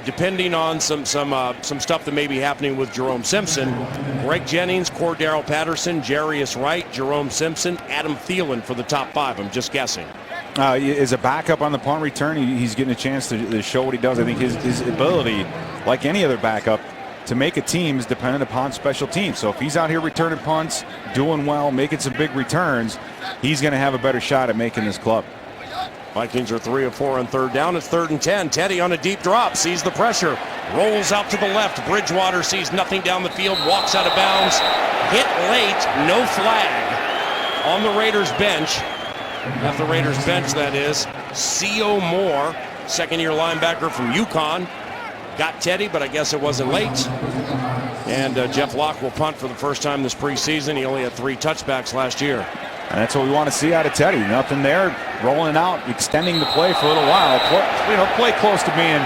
Depending on some stuff that may be happening with Jerome Simpson. Greg Jennings, Cordero Patterson, Jarius Wright, Jerome Simpson, Adam Thielen for the top 5. I'm just guessing. As a backup on the punt return, he's getting a chance to show what he does. I think his ability, like any other backup, to make a team is dependent upon special teams. So if he's out here returning punts, doing well, making some big returns, he's going to have a better shot at making this club. Vikings are 3 of 4 on 3rd down. It's 3rd and 10. Teddy on a deep drop, sees the pressure, Rolls out to the left. Bridgewater sees nothing down the field, walks out of bounds. Hit late, no flag on the Raiders bench. At the Raiders bench, that is. C.O. Moore, second-year linebacker from UConn. Got Teddy, but I guess it wasn't late. And Jeff Locke will punt for the first time this preseason. He only had 3 touchbacks last year. And that's what we want to see out of Teddy. Nothing there, rolling out, extending the play for a little while. Play close to being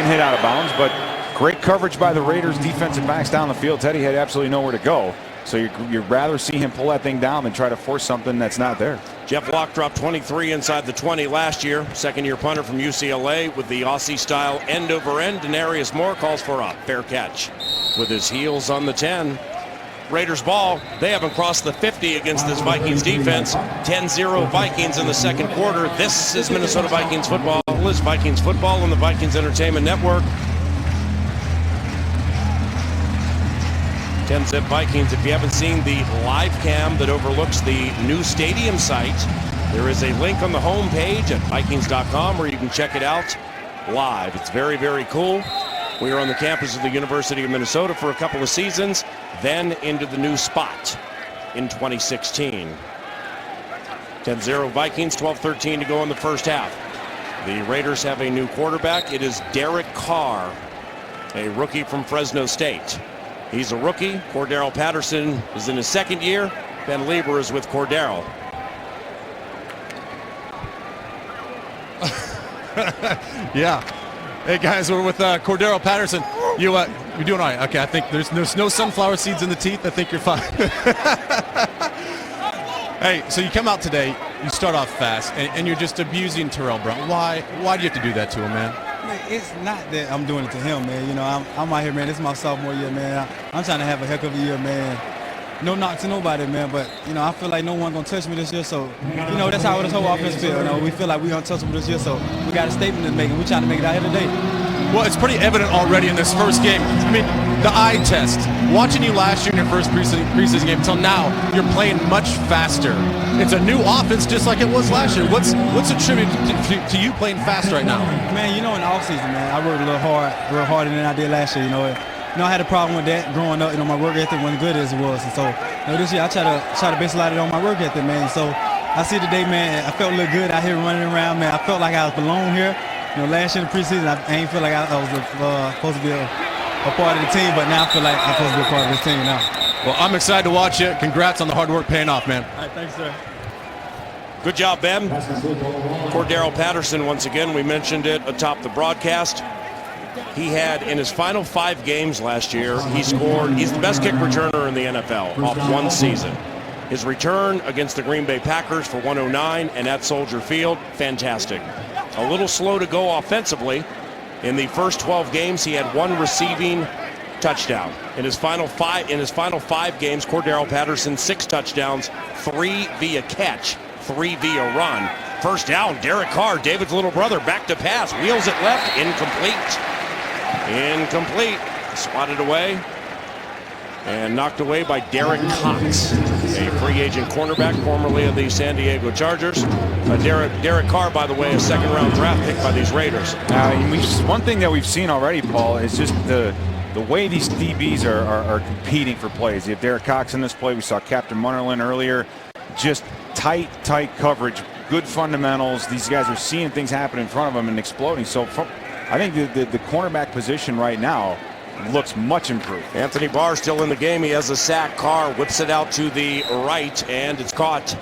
hit out of bounds, but great coverage by the Raiders defensive backs down the field. Teddy had absolutely nowhere to go. So you'd rather see him pull that thing down than try to force something that's not there. Jeff Locke dropped 23 inside the 20 last year. Second-year punter from UCLA with the Aussie-style end-over-end. Denarius Moore calls for a fair catch with his heels on the 10. Raiders ball. They haven't crossed the 50 against this Vikings defense. 10-0 Vikings in the second quarter. This is Minnesota Vikings football. It's Vikings football on the Vikings Entertainment Network. 10-zip Vikings. If you haven't seen the live cam that overlooks the new stadium site, there is a link on the home page at Vikings.com where you can check it out live. It's very, very cool. We are on the campus of the University of Minnesota for a couple of seasons, then into the new spot in 2016. 10-0 Vikings, 12-13 to go in the first half. The Raiders have a new quarterback. It is Derek Carr, a rookie from Fresno State. He's a rookie. Cordero Patterson is in his second year. Ben Lieber is with Cordero. Yeah. Hey guys, we're with Cordero Patterson. You're doing all right. Okay, I think there's no sunflower seeds in the teeth. I think you're fine. Hey, so you come out today, you start off fast, and you're just abusing Terrell Brown. Why do you have to do that to him, man? It's not that I'm doing it to him, man. You know, I'm out here, man. This is my sophomore year, man. I'm trying to have a heck of a year, man. No knock to nobody, man. But, you know, I feel like no one going to touch me this year. So, you know, that's how this whole offense feels. You know, we feel like we're untouchable this year. So we got a statement to make, and we're trying to make it out here today. Well, it's pretty evident already in this first game. I mean, the eye test. Watching you last year in your first preseason game until now, you're playing much faster. It's a new offense just like it was last year. What's attributed to you playing fast right now? Man, you know, in the offseason, man, I worked real harder than I did last year, you know. I had a problem with that growing up. You know, my work ethic wasn't good as it was. And so, you know, this year I try to base a lot of it on my work ethic, man. So I see today, man, I felt a little good out here running around, man. I felt like I was belong here. You know, last year in the preseason, I ain't feel like I was supposed to be a part of the team, but now I feel like I'm supposed to be a part of this team now. Well, I'm excited to watch you. Congrats on the hard work paying off, man. All right, thanks, sir. Good job, Ben. Cordero Patterson, once again, we mentioned it atop the broadcast. He had, in his final 5 games last year, he's the best kick returner in the NFL off one season. His return against the Green Bay Packers for 109 and at Soldier Field, fantastic. A little slow to go offensively. In the first 12 games, he had 1 receiving touchdown. In his final 5 games, Cordero Patterson 6 touchdowns, 3 via catch, 3 via run. First down, Derek Carr, David's little brother, back to pass, wheels it left, incomplete, swatted away and knocked away by Derek Cox, a free agent cornerback formerly of the San Diego Chargers. Derek Carr, by the way, a second-round draft pick by these Raiders. One thing that we've seen already, Paul, is just the way these DBs are competing for plays. You have Derek Cox in this play. We saw Captain Munnerlyn earlier. Just tight coverage, good fundamentals. These guys are seeing things happen in front of them and exploding. So I think the cornerback position right now looks much improved. Anthony Barr still in the game. He has a sack. Carr whips it out to the right, and it's caught.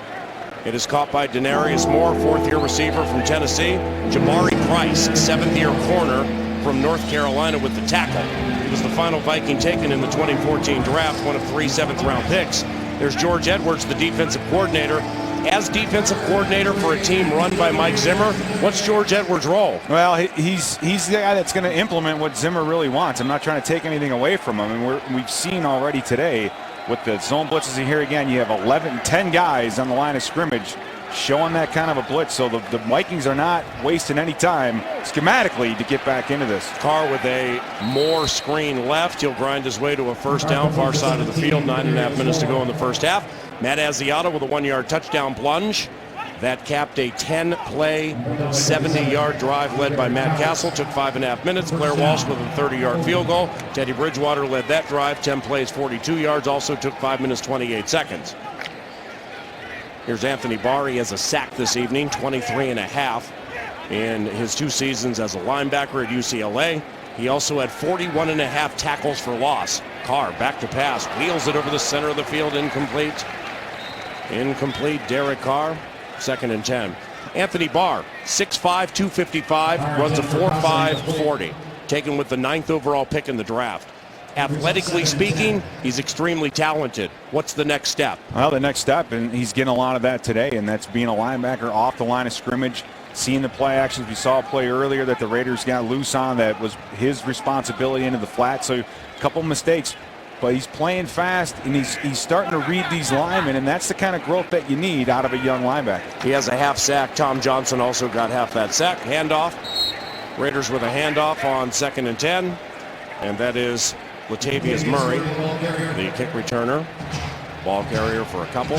It is caught by Denarius Moore, 4th-year receiver from Tennessee. Jabari Price, 7th-year corner from North Carolina with the tackle. He was the final Viking taken in the 2014 draft, one of 3 7th-round picks. There's George Edwards, the defensive coordinator. As defensive coordinator for a team run by Mike Zimmer, what's George Edwards' role? Well, he's the guy that's going to implement what Zimmer really wants. I'm not trying to take anything away from him. And we've seen already today with the zone blitzes here again, you have 10 guys on the line of scrimmage showing that kind of a blitz. So the Vikings are not wasting any time schematically to get back into this. Carr with a Moore screen left. He'll grind his way to a first down, far side of the field. 9.5 minutes to go in the first half. Matt Asiata with a 1-yard touchdown plunge. That capped a 10-play, 70-yard drive led by Matt Castle. Took 5.5 minutes. Blair Walsh with a 30-yard field goal. Teddy Bridgewater led that drive. 10 plays, 42 yards. Also took 5 minutes, 28 seconds. Here's Anthony Barr. He has a sack this evening, 23.5 in his 2 seasons as a linebacker at UCLA. He also had 41.5 tackles for loss. Carr back to pass. Wheels it over the center of the field. Incomplete. Incomplete. Derek Carr. 2nd and 10. Anthony Barr, 6'5", 255, runs a 4.5 40. Taken with the 9th overall pick in the draft. Athletically speaking, he's extremely talented. What's the next step? Well, the next step, and he's getting a lot of that today, and that's being a linebacker off the line of scrimmage, seeing the play actions. We saw a play earlier that the Raiders got loose on that was his responsibility into the flat. So a couple mistakes. But he's playing fast, and he's starting to read these linemen, and that's the kind of growth that you need out of a young linebacker. He has a half sack. Tom Johnson also got half that sack. Handoff. Raiders with a handoff on 2nd and 10. And that is Latavius Murray, the kick returner. Ball carrier for a couple.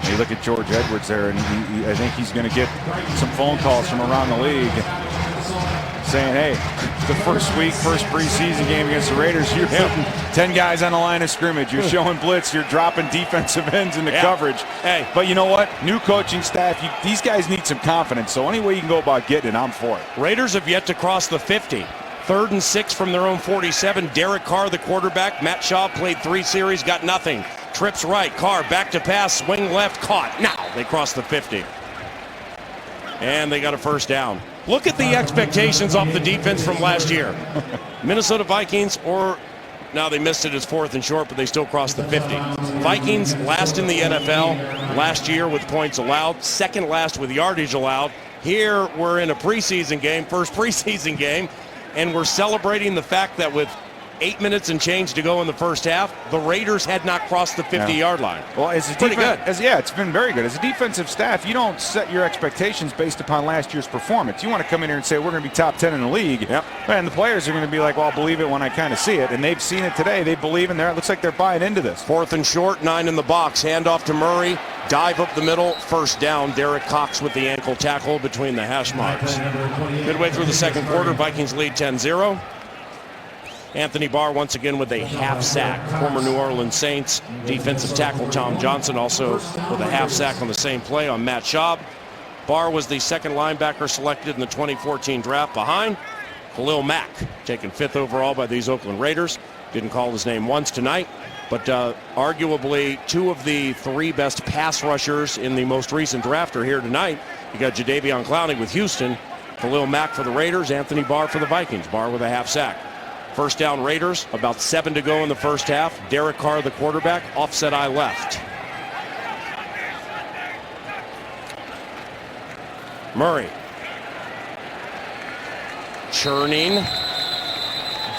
You look at George Edwards there, and I think he's going to get some phone calls from around the league saying, hey, the first preseason game against the Raiders, you're putting 10 guys on the line of scrimmage. You're showing blitz. You're dropping defensive ends into coverage. Hey. But you know what? New coaching staff, these guys need some confidence. So any way you can go about getting it, I'm for it. Raiders have yet to cross the 50. 3rd and 6 from their own 47. Derek Carr, the quarterback. Matt Shaw played 3 series, got nothing. Trips right. Carr back to pass. Swing left. Caught. Now they cross the 50. And they got a first down. Look at the expectations off the defense from last year. Minnesota Vikings, now they missed it as 4th and short, but they still crossed the 50. Vikings last in the NFL last year with points allowed, 2nd last with yardage allowed. Here we're in a preseason game, first preseason game, and we're celebrating the fact that with 8 minutes and change to go in the first half, the Raiders had not crossed the 50-yard line. Well, it's pretty good. It's been very good. As a defensive staff, you don't set your expectations based upon last year's performance. You want to come in here and say, we're going to be top 10 in the league. Yep. And the players are going to be like, well, I'll believe it when I kind of see it. And they've seen it today. They believe in there. It looks like they're buying into this. 4th and short, 9 in the box. Handoff to Murray. Dive up the middle. First down. Derek Cox with the ankle tackle between the hash marks. Midway through the 2nd quarter, Vikings lead 10-0. Anthony Barr once again with a half sack. Former New Orleans Saints defensive tackle Tom Johnson also with a half sack on the same play on Matt Schaub. Barr was the 2nd linebacker selected in the 2014 draft behind Khalil Mack, taken 5th overall by these Oakland Raiders. Didn't call his name once tonight, but arguably 2 of the 3 best pass rushers in the most recent draft are here tonight. You got Jadeveon Clowney with Houston, Khalil Mack for the Raiders, Anthony Barr for the Vikings. Barr with a half sack. First down Raiders, about 7 to go in the first half. Derek Carr, the quarterback, offset eye left. Murray. Churning.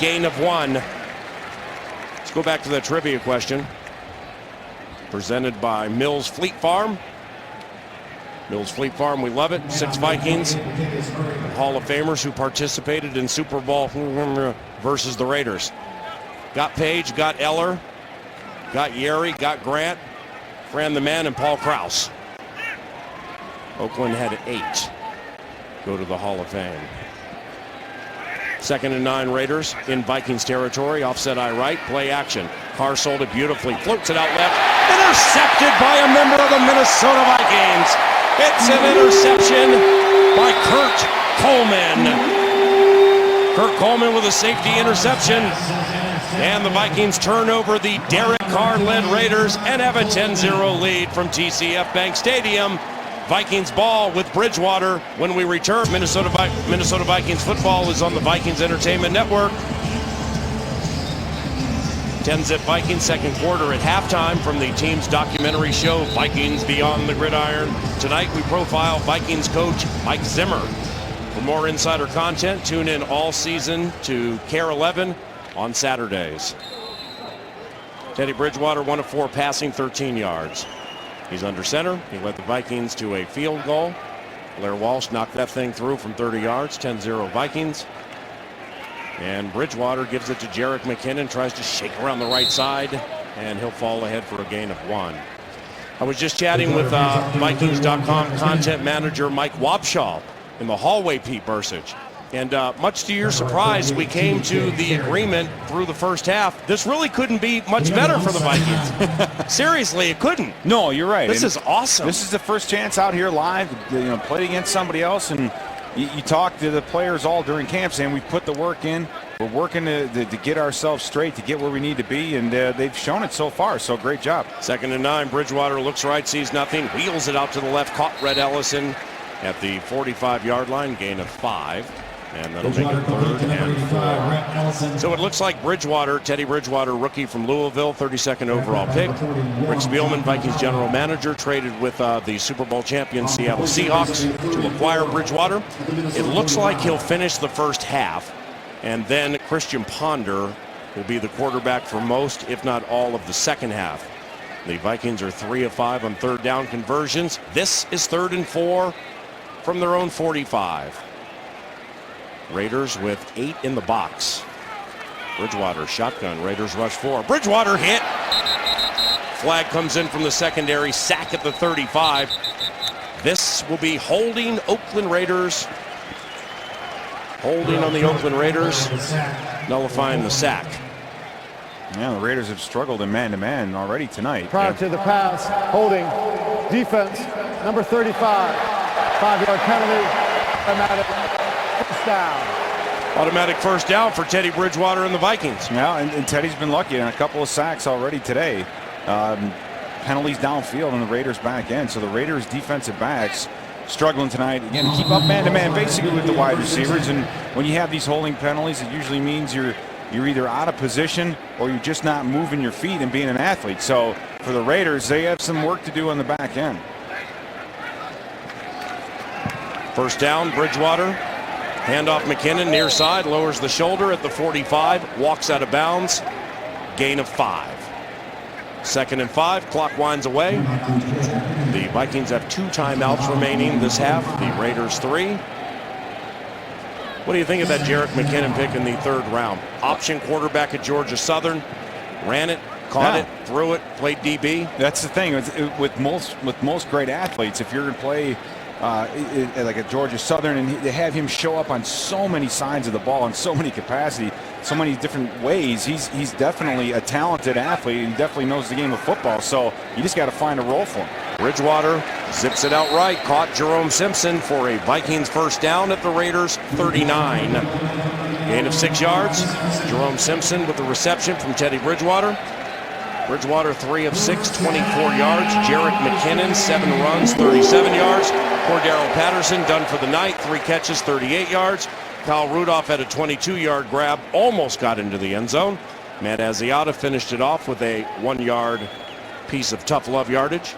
Gain of 1. Let's go back to the trivia question. Presented by Mills Fleet Farm. Mills Fleet Farm, we love it. 6 Vikings, Hall of Famers who participated in Super Bowl versus the Raiders. Got Page, got Eller, got Yeri, got Grant, Fran the Man, and Paul Krause. Oakland had 8 go to the Hall of Fame. 2nd and 9 Raiders in Vikings territory. Offset eye right, play action. Carr sold it beautifully, floats it out left. Intercepted by a member of the Minnesota Vikings. It's an interception by Kurt Coleman. Kurt Coleman with a safety interception. And the Vikings turn over the Derek Carr-led Raiders and have a 10-0 lead from TCF Bank Stadium. Vikings ball with Bridgewater. When we return, Minnesota Vikings football is on the Vikings Entertainment Network. 10-zip Vikings, 2nd quarter at halftime from the team's documentary show, Vikings Beyond the Gridiron. Tonight we profile Vikings coach Mike Zimmer. For more insider content, tune in all season to KARE 11 on Saturdays. Teddy Bridgewater, 1 of 4 passing, 13 yards. He's under center. He led the Vikings to a field goal. Blair Walsh knocked that thing through from 30 yards, 10-0 Vikings. And Bridgewater gives it to Jerick McKinnon, tries to shake around the right side, and he'll fall ahead for a gain of 1. I was just chatting with Vikings.com content manager Mike Wobschall in the hallway, Pete Bursich. And much to your surprise, we came to the agreement through the first half. This really couldn't be much better for the Vikings. Seriously, it couldn't. No, you're right. This is awesome. This is the first chance out here live, played against somebody else. And you talk to the players all during camp saying we put the work in. We're working to get ourselves straight, to get where we need to be, and they've shown it so far, so great job. 2nd and 9, Bridgewater looks right, sees nothing, wheels it out to the left, caught Red Ellison at the 45-yard line, gain of 5. And that'll make it 3rd and 4. So it looks like Teddy Bridgewater, rookie from Louisville, 32nd overall pick. Rick Spielman, Vikings general manager, traded with the Super Bowl champion Seattle Seahawks to acquire Bridgewater. It looks like he'll finish the first half, and then Christian Ponder will be the quarterback for most, if not all, of the second half. The Vikings are 3 of 5 on 3rd down conversions. This is 3rd and 4 from their own 45. Raiders with 8 in the box. Bridgewater shotgun. Raiders rush 4. Bridgewater hit. Flag comes in from the secondary. Sack at the 35. This will be holding Oakland Raiders. Holding on the Oakland Raiders. Nullifying the sack. Yeah, the Raiders have struggled in man-to-man already tonight. Prior to the pass, holding, defense, number 35. 5-yard penalty. Automatic first down. Automatic first down for Teddy Bridgewater and the Vikings. Yeah, and Teddy's been lucky in a couple of sacks already today. Penalties downfield and the Raiders back end. So the Raiders defensive backs struggling tonight. Again, keep up man-to-man basically with the wide receivers. And when you have these holding penalties, it usually means you're either out of position or you're just not moving your feet and being an athlete. So for the Raiders, they have some work to do on the back end. First down, Bridgewater. Handoff McKinnon, near side, lowers the shoulder at the 45, walks out of bounds, gain of 5. 2nd and 5, clock winds away. The Vikings have 2 timeouts remaining this half, the Raiders 3. What do you think of that Jerick McKinnon pick in the 3rd round? Option quarterback at Georgia Southern, ran it, caught it, threw it, played DB. That's the thing with most great athletes. If you're going to play like at Georgia Southern, and they have him show up on so many sides of the ball in so many capacity, so many different ways. He's definitely a talented athlete. He definitely knows the game of football. So you just got to find a role for him. Bridgewater zips it out right, caught Jerome Simpson for a Vikings first down at the Raiders 39. Gain of 6 yards. Jerome Simpson with the reception from Teddy Bridgewater. Bridgewater 3 of 6, 24 yards. Jerick McKinnon 7 runs, 37 yards. Cordero Patterson done for the night, 3 catches, 38 yards. Kyle Rudolph had a 22-yard grab, almost got into the end zone. Matt Asiata finished it off with a 1-yard piece of tough love yardage.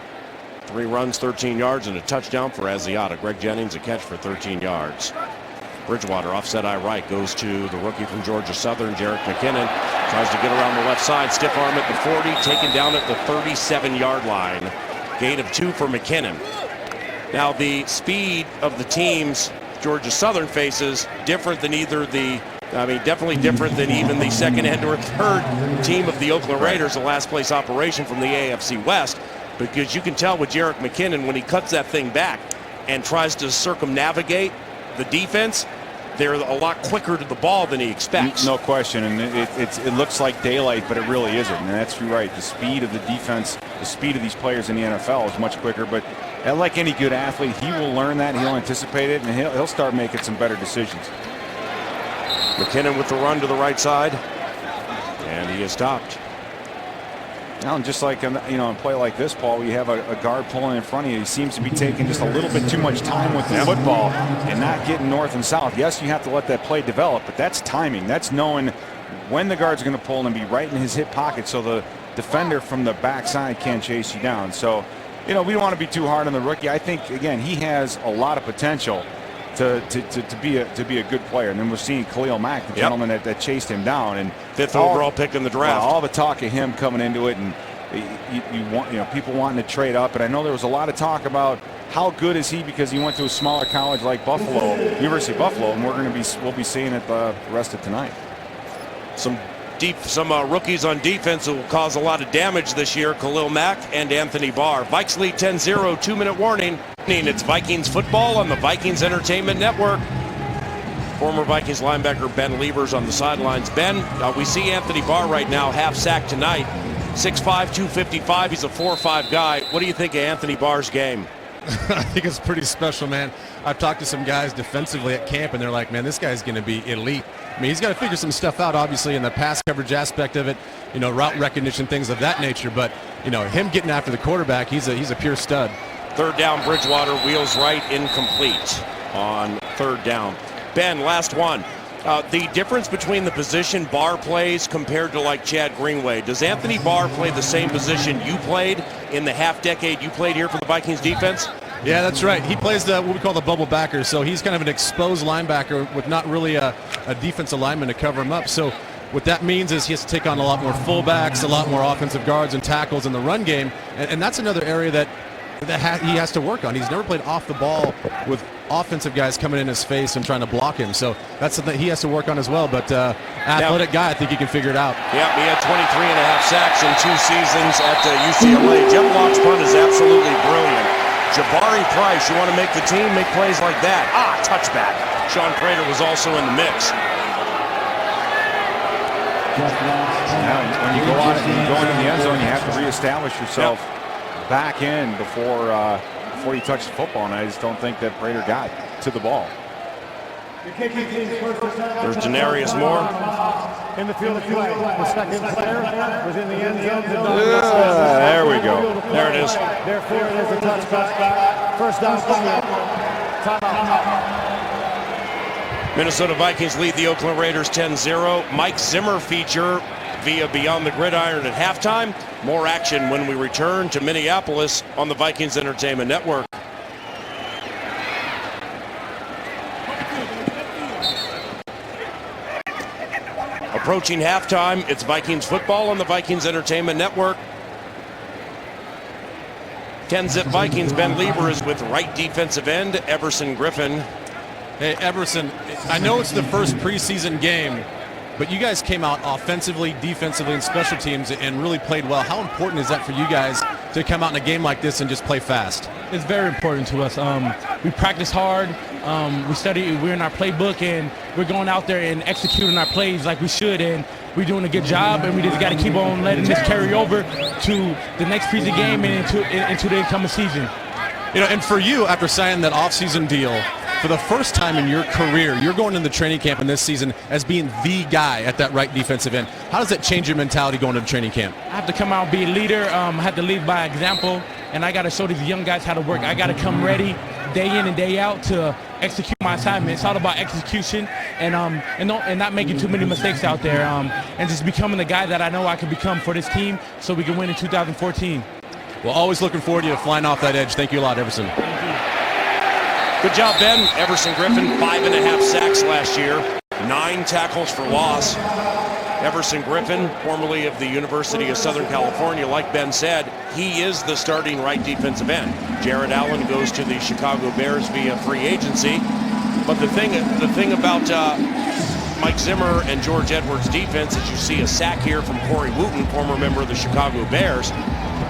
3 runs, 13 yards, and a touchdown for Asiata. Greg Jennings a catch for 13 yards. Bridgewater offset eye right, goes to the rookie from Georgia Southern, Jerick McKinnon. Tries to get around the left side, stiff arm at the 40, taken down at the 37-yard line. Gain of 2 for McKinnon. Now the speed of the teams Georgia Southern faces different than definitely different than even the 2nd and or 3rd team of the Oakland Raiders, the last place operation from the AFC West, because you can tell with Jerick McKinnon when he cuts that thing back and tries to circumnavigate the defense, they're a lot quicker to the ball than he expects. No question, and it looks like daylight, but it really isn't. And that's right. The speed of the defense, the speed of these players in the NFL is much quicker. But like any good athlete, he will learn that, he'll anticipate it, and he'll start making some better decisions. McKinnon with the run to the right side, and he is stopped. Now, just like in a play like this, Paul, you have a guard pulling in front of you. He seems to be taking just a little bit too much time with the football and not getting north and south. Yes, you have to let that play develop, but that's timing. That's knowing when the guard's going to pull and be right in his hip pocket so the defender from the backside can't chase you down. So, we don't want to be too hard on the rookie. I think, again, he has a lot of potential to be a good player. And then we're seeing Khalil Mack, the gentleman that chased him down, and 5th overall pick in the draft. All the talk of him coming into it, and you want people wanting to trade up. And I know there was a lot of talk about how good is he because he went to a smaller college like Buffalo, University of Buffalo, and we'll be seeing it the rest of tonight. Some Some rookies on defense who will cause a lot of damage this year, Khalil Mack and Anthony Barr. Vikes lead 10-0, 2-minute warning. It's Vikings football on the Vikings Entertainment Network. Former Vikings linebacker Ben Lieber's on the sidelines. Ben, we see Anthony Barr right now, half sack tonight. 6'5", 255. He's a 4-5 guy. What do you think of Anthony Barr's game? I think it's pretty special, man. I've talked to some guys defensively at camp, and they're like, man, this guy's going to be elite. I mean, he's got to figure some stuff out, obviously, in the pass coverage aspect of it, route recognition, things of that nature. But, him getting after the quarterback, he's a pure stud. Third down, Bridgewater, wheels right, incomplete on third down. Ben, last one. The difference between the position Barr plays compared to like Chad Greenway. Does Anthony Barr play the same position you played in the half decade you played here for the Vikings defense? Yeah, that's right. He plays what we call the bubble backer. So he's kind of an exposed linebacker with not really a defensive lineman to cover him up. So what that means is he has to take on a lot more fullbacks, a lot more offensive guards and tackles in the run game. And that's another area that he has to work on. He's never played off the ball with offensive guys coming in his face and trying to block him. So that's something he has to work on as well. But athletic guy, I think he can figure it out. Yeah, he had 23.5 sacks in 2 seasons at UCLA. Jeff Locke's punt is absolutely brilliant. Jabari Price, you want to make the team, make plays like that. Touchback. Sean Prater was also in the mix. When you go out and you go into the end zone, you have to reestablish yourself back in before you touch the football, and I just don't think that Prater got to the ball. There's Denarius Moore. In the field of play, the second player was in the end zone. There we go. There it is. Therefore, it is a touchback. First down. Timeout. Minnesota Vikings lead the Oakland Raiders 10-0. Mike Zimmer feature via Beyond the Gridiron at halftime. More action when we return to Minneapolis on the Vikings Entertainment Network. Approaching halftime, it's Vikings football on the Vikings Entertainment Network. 10-zip Vikings. Ben Lieber is with right defensive end Everson Griffin. Hey, Everson, I know it's the first preseason game, but you guys came out offensively, defensively, and special teams and really played well. How important is that for you guys to come out in a game like this and just play fast? It's very important to us. We practice hard. We study. We're in our playbook, and we're going out there and executing our plays like we should. And we're doing a good job, and we just got to keep on letting this carry over to the next preseason game and into the incoming season. And for you, after signing that offseason deal, for the first time in your career, you're going into training camp in this season as being the guy at that right defensive end. How does that change your mentality going into training camp? I have to come out and be a leader. I have to lead by example, and I got to show these young guys how to work. I got to come ready day in and day out to execute my assignment. It's all about execution and not making too many mistakes out there, and just becoming the guy that I know I can become for this team so we can win in 2014. Well, always looking forward to you flying off that edge. Thank you a lot, Everson. Good job, Ben. Everson Griffin, 5.5 sacks last year, 9 tackles for loss. Everson Griffin, formerly of the University of Southern California, like Ben said, he is the starting right defensive end. Jared Allen goes to the Chicago Bears via free agency. But the thing about Mike Zimmer and George Edwards' defense, as you see a sack here from Corey Wooten, former member of the Chicago Bears,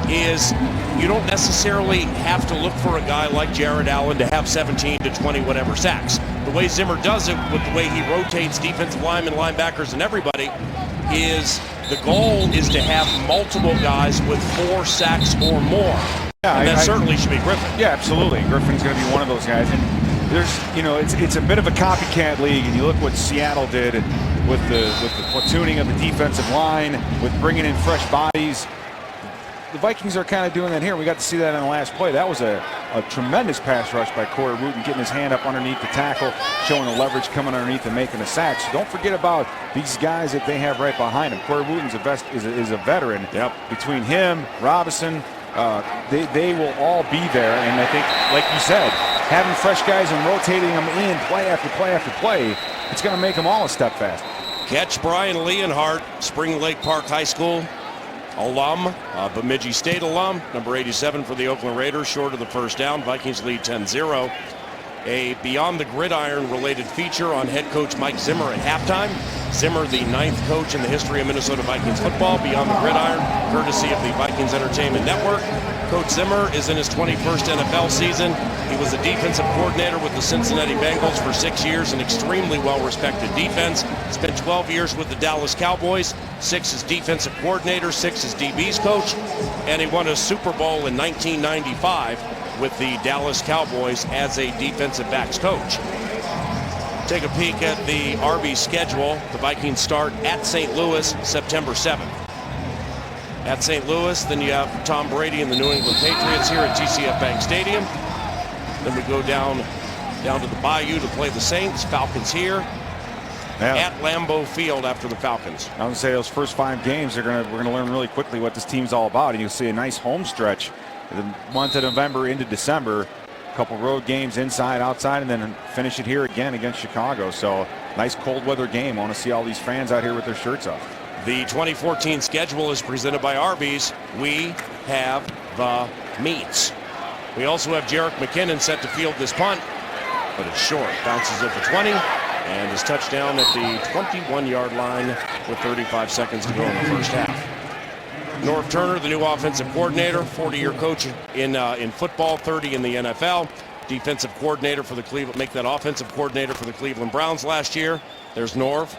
is you don't necessarily have to look for a guy like Jared Allen to have 17 to 20 whatever sacks. The way Zimmer does it, with the way he rotates defensive linemen, linebackers, and everybody, is the goal is to have multiple guys with 4 sacks or more. Yeah, and that certainly should be Griffin. Yeah, absolutely. Griffin's going to be one of those guys. And there's, it's a bit of a copycat league, and you look what Seattle did with the platooning of the defensive line, with bringing in fresh bodies. The Vikings are kind of doing that here. We got to see that in the last play. That was a tremendous pass rush by Corey Wooten, getting his hand up underneath the tackle, showing the leverage coming underneath and making a sack. So don't forget about these guys that they have right behind him. Corey Wooten's is a veteran. Yep. Between him, Robinson, they will all be there. And I think, like you said, having fresh guys and rotating them in play after play after play, it's going to make them all a step fast. Catch Brian Leonhardt, Spring Lake Park High School alum, Bemidji State alum, number 87 for the Oakland Raiders, short of the first down. Vikings lead 10-0. A Beyond the Gridiron related feature on head coach Mike Zimmer at halftime. Zimmer, the 9th coach in the history of Minnesota Vikings football, beyond the gridiron, courtesy of the Vikings Entertainment Network. Coach Zimmer is in his 21st NFL season. He was a defensive coordinator with the Cincinnati Bengals for 6 years, an extremely well-respected defense. Spent 12 years with the Dallas Cowboys, 6 as defensive coordinator, 6 as DB's coach, and he won a Super Bowl in 1995 with the Dallas Cowboys as a defensive backs coach. Take a peek at the Arby's schedule. The Vikings start at St. Louis September 7th. At St. Louis, then you have Tom Brady and the New England Patriots here at TCF Bank Stadium. Then we go down to the Bayou to play the Saints. Falcons here at Lambeau Field after the Falcons. I would say those first 5 games, we're gonna learn really quickly what this team's all about, and you'll see a nice home stretch the month of November into December. Couple road games inside, outside, and then finish it here again against Chicago. So nice cold weather game. I want to see all these fans out here with their shirts off. The 2014 schedule is presented by Arby's. We have the meats. We also have Jerick McKinnon set to field this punt, but it's short. Bounces at the 20 and is touchdown at the 21-yard line with 35 seconds to go in the first half. Norv Turner, the new offensive coordinator, 40-year coach in football, 30 in the NFL. Defensive coordinator for the offensive coordinator for the Cleveland Browns last year. There's Norv.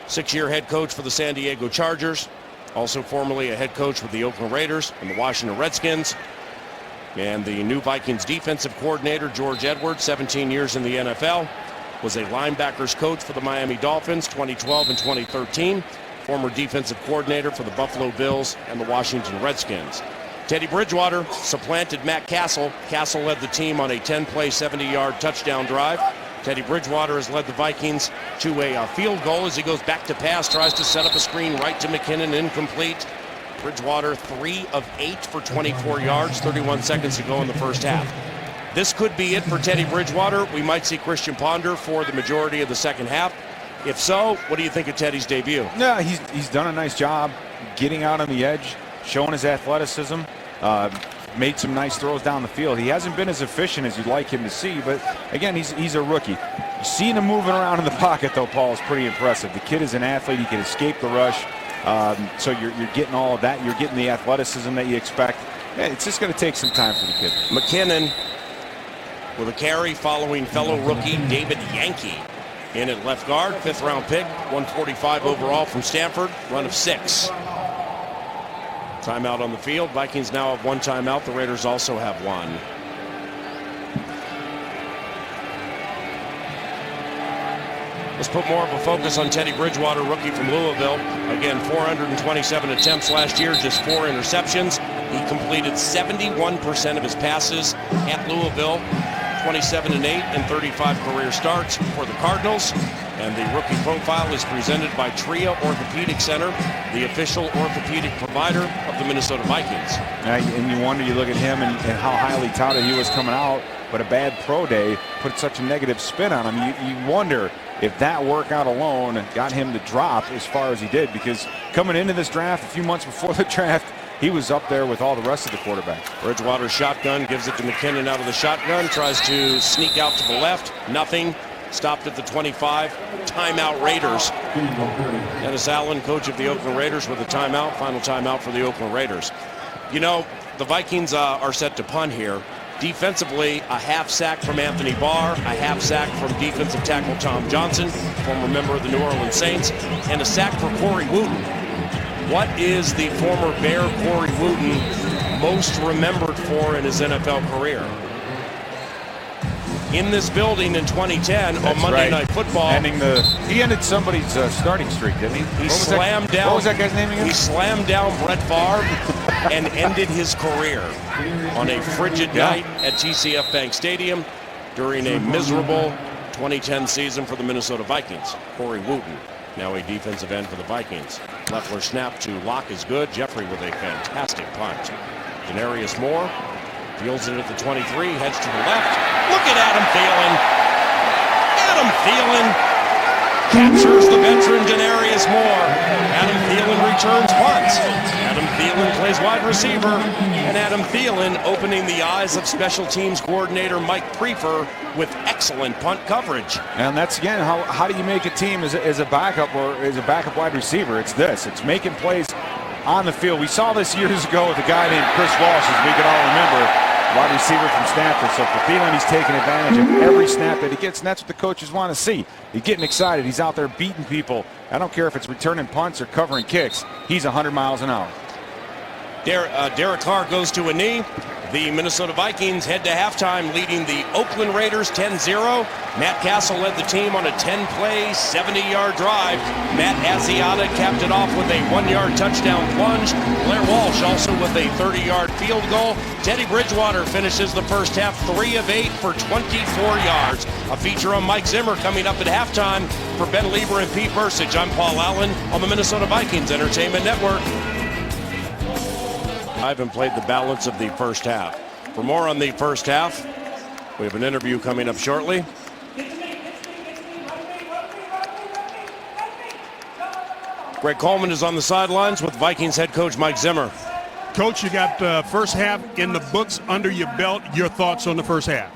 6-year head coach for the San Diego Chargers. Also formerly a head coach with the Oakland Raiders and the Washington Redskins. And the new Vikings defensive coordinator, George Edwards, 17 years in the NFL. Was a linebackers coach for the Miami Dolphins, 2012 and 2013. Former defensive coordinator for the Buffalo Bills and the Washington Redskins. Teddy Bridgewater supplanted Matt Castle. Castle led the team on a 10-play, 70-yard touchdown drive. Teddy Bridgewater has led the Vikings to a field goal as he goes back to pass, tries to set up a screen right to McKinnon, incomplete. Bridgewater 3 of 8 for 24 yards, 31 seconds to go in the first half. This could be it for Teddy Bridgewater. We might see Christian Ponder for the majority of the second half. If so, what do you think of Teddy's debut? Yeah, he's done a nice job getting out on the edge, showing his athleticism, made some nice throws down the field. He hasn't been as efficient as you'd like him to see, but again, he's a rookie. Seeing him moving around in the pocket, though, Paul, is pretty impressive. The kid is an athlete. He can escape the rush. So you're getting all of that. You're getting the athleticism that you expect. Yeah, it's just going to take some time for the kid. McKinnon with a carry following fellow rookie David Yankee in at left guard. 5th-round pick, 145 overall from Stanford, run of 6. Timeout on the field. Vikings now have 1 timeout. The Raiders also have 1. Let's put more of a focus on Teddy Bridgewater, rookie from Louisville. Again, 427 attempts last year, just 4 interceptions. He completed 71% of his passes at Louisville. 27-8 and 35 career starts for the Cardinals. And the rookie profile is presented by Tria Orthopedic Center, the official orthopedic provider of the Minnesota Vikings. And you wonder, you look at him and how highly touted he was coming out, but a bad pro day put such a negative spin on him. You wonder if that workout alone got him to drop as far as he did, because coming into this draft a few months before the draft, he was up there with all the rest of the quarterbacks. Bridgewater shotgun, gives it to McKinnon out of the shotgun, tries to sneak out to the left, nothing. Stopped at the 25. Timeout Raiders. Dennis Allen, coach of the Oakland Raiders, with a timeout. Final timeout for the Oakland Raiders. You know, the Vikings are set to punt here. Defensively, a half sack from Anthony Barr, a half sack from defensive tackle Tom Johnson, former member of the New Orleans Saints, and a sack for Corey Wooten. What is the former Bear Corey Wooten most remembered for in his NFL career? In this building in 2010 on Monday Night Football. He ended somebody's starting streak, didn't he? He slammed down. What was that guy's name again? He slammed down Brett Favre and ended his career on a frigid night at TCF Bank Stadium during a miserable 2010 season for the Minnesota Vikings. Corey Wooten, now a defensive end for the Vikings. Leffler snap to Locke is good. Jeffrey with a fantastic punt. Denarius Moore fields it at the 23, heads to the left. Look at Adam Thielen. Adam Thielen captures the veteran Denarius Moore. Adam Thielen returns punts. Adam Thielen plays wide receiver, and Adam Thielen opening the eyes of special teams coordinator Mike Prefer with excellent punt coverage. And that's, again, how do you make a team as a backup or as a backup wide receiver? It's this. It's making plays on the field. We saw this years ago with a guy named Chris Walsh, as we can all remember, wide receiver from Stanford. So for Thielen, he's taking advantage of every snap that he gets, and that's what the coaches want to see. He's getting excited. He's out there beating people. I don't care if it's returning punts or covering kicks. He's 100 miles an hour. Derek Carr goes to a knee. The Minnesota Vikings head to halftime leading the Oakland Raiders 10-0. Matt Castle led the team on a 10-play, 70-yard drive. Matt Asiata capped it off with a 1-yard touchdown plunge. Blair Walsh also with a 30-yard field goal. Teddy Bridgewater finishes the first half 3 of 8 for 24 yards. A feature on Mike Zimmer coming up at halftime. For Ben Lieber and Pete Bursich, I'm Paul Allen on the Minnesota Vikings Entertainment Network. I haven't played the balance of the first half. For more on the first half, we have an interview coming up shortly. Greg Coleman is on the sidelines with Vikings head coach Mike Zimmer. Coach, you got the first half in the books under your belt. Your thoughts on the first half?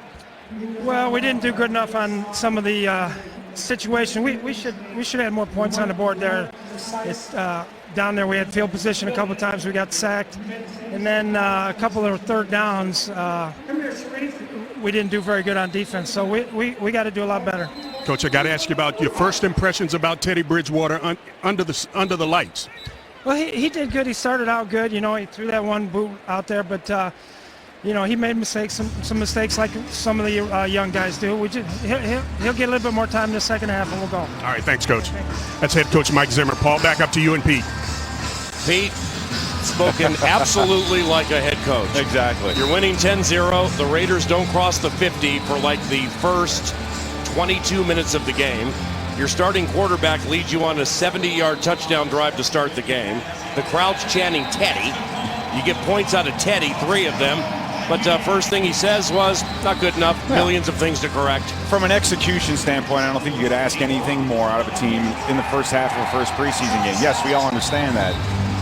Well, we didn't do good enough on some of the situation. We should have more points on the board there. It's down there. We had field position a couple of times. We got sacked, and then a couple of third downs. We didn't do very good on defense. So we got to do a lot better. Coach, I got to ask you about your first impressions about Teddy Bridgewater under the lights. Well, he did good. He started out good. You know, he threw that one boot out there, but you know, he made mistakes, some mistakes like some of the young guys do. He'll get a little bit more time in the second half, and we'll go. All right, thanks, Coach. That's head coach Mike Zimmer. Paul, back up to you and Pete. Pete, spoken absolutely like a head coach. Exactly. You're winning 10-0. The Raiders don't cross the 50 for like the first 22 minutes of the game. Your starting quarterback leads you on a 70-yard touchdown drive to start the game. The crowd's chanting Teddy. You get points out of Teddy, 3 of them. But first thing he says was, not good enough, millions of things to correct. From an execution standpoint, I don't think you could ask anything more out of a team in the first half of a first preseason game. Yes, we all understand that.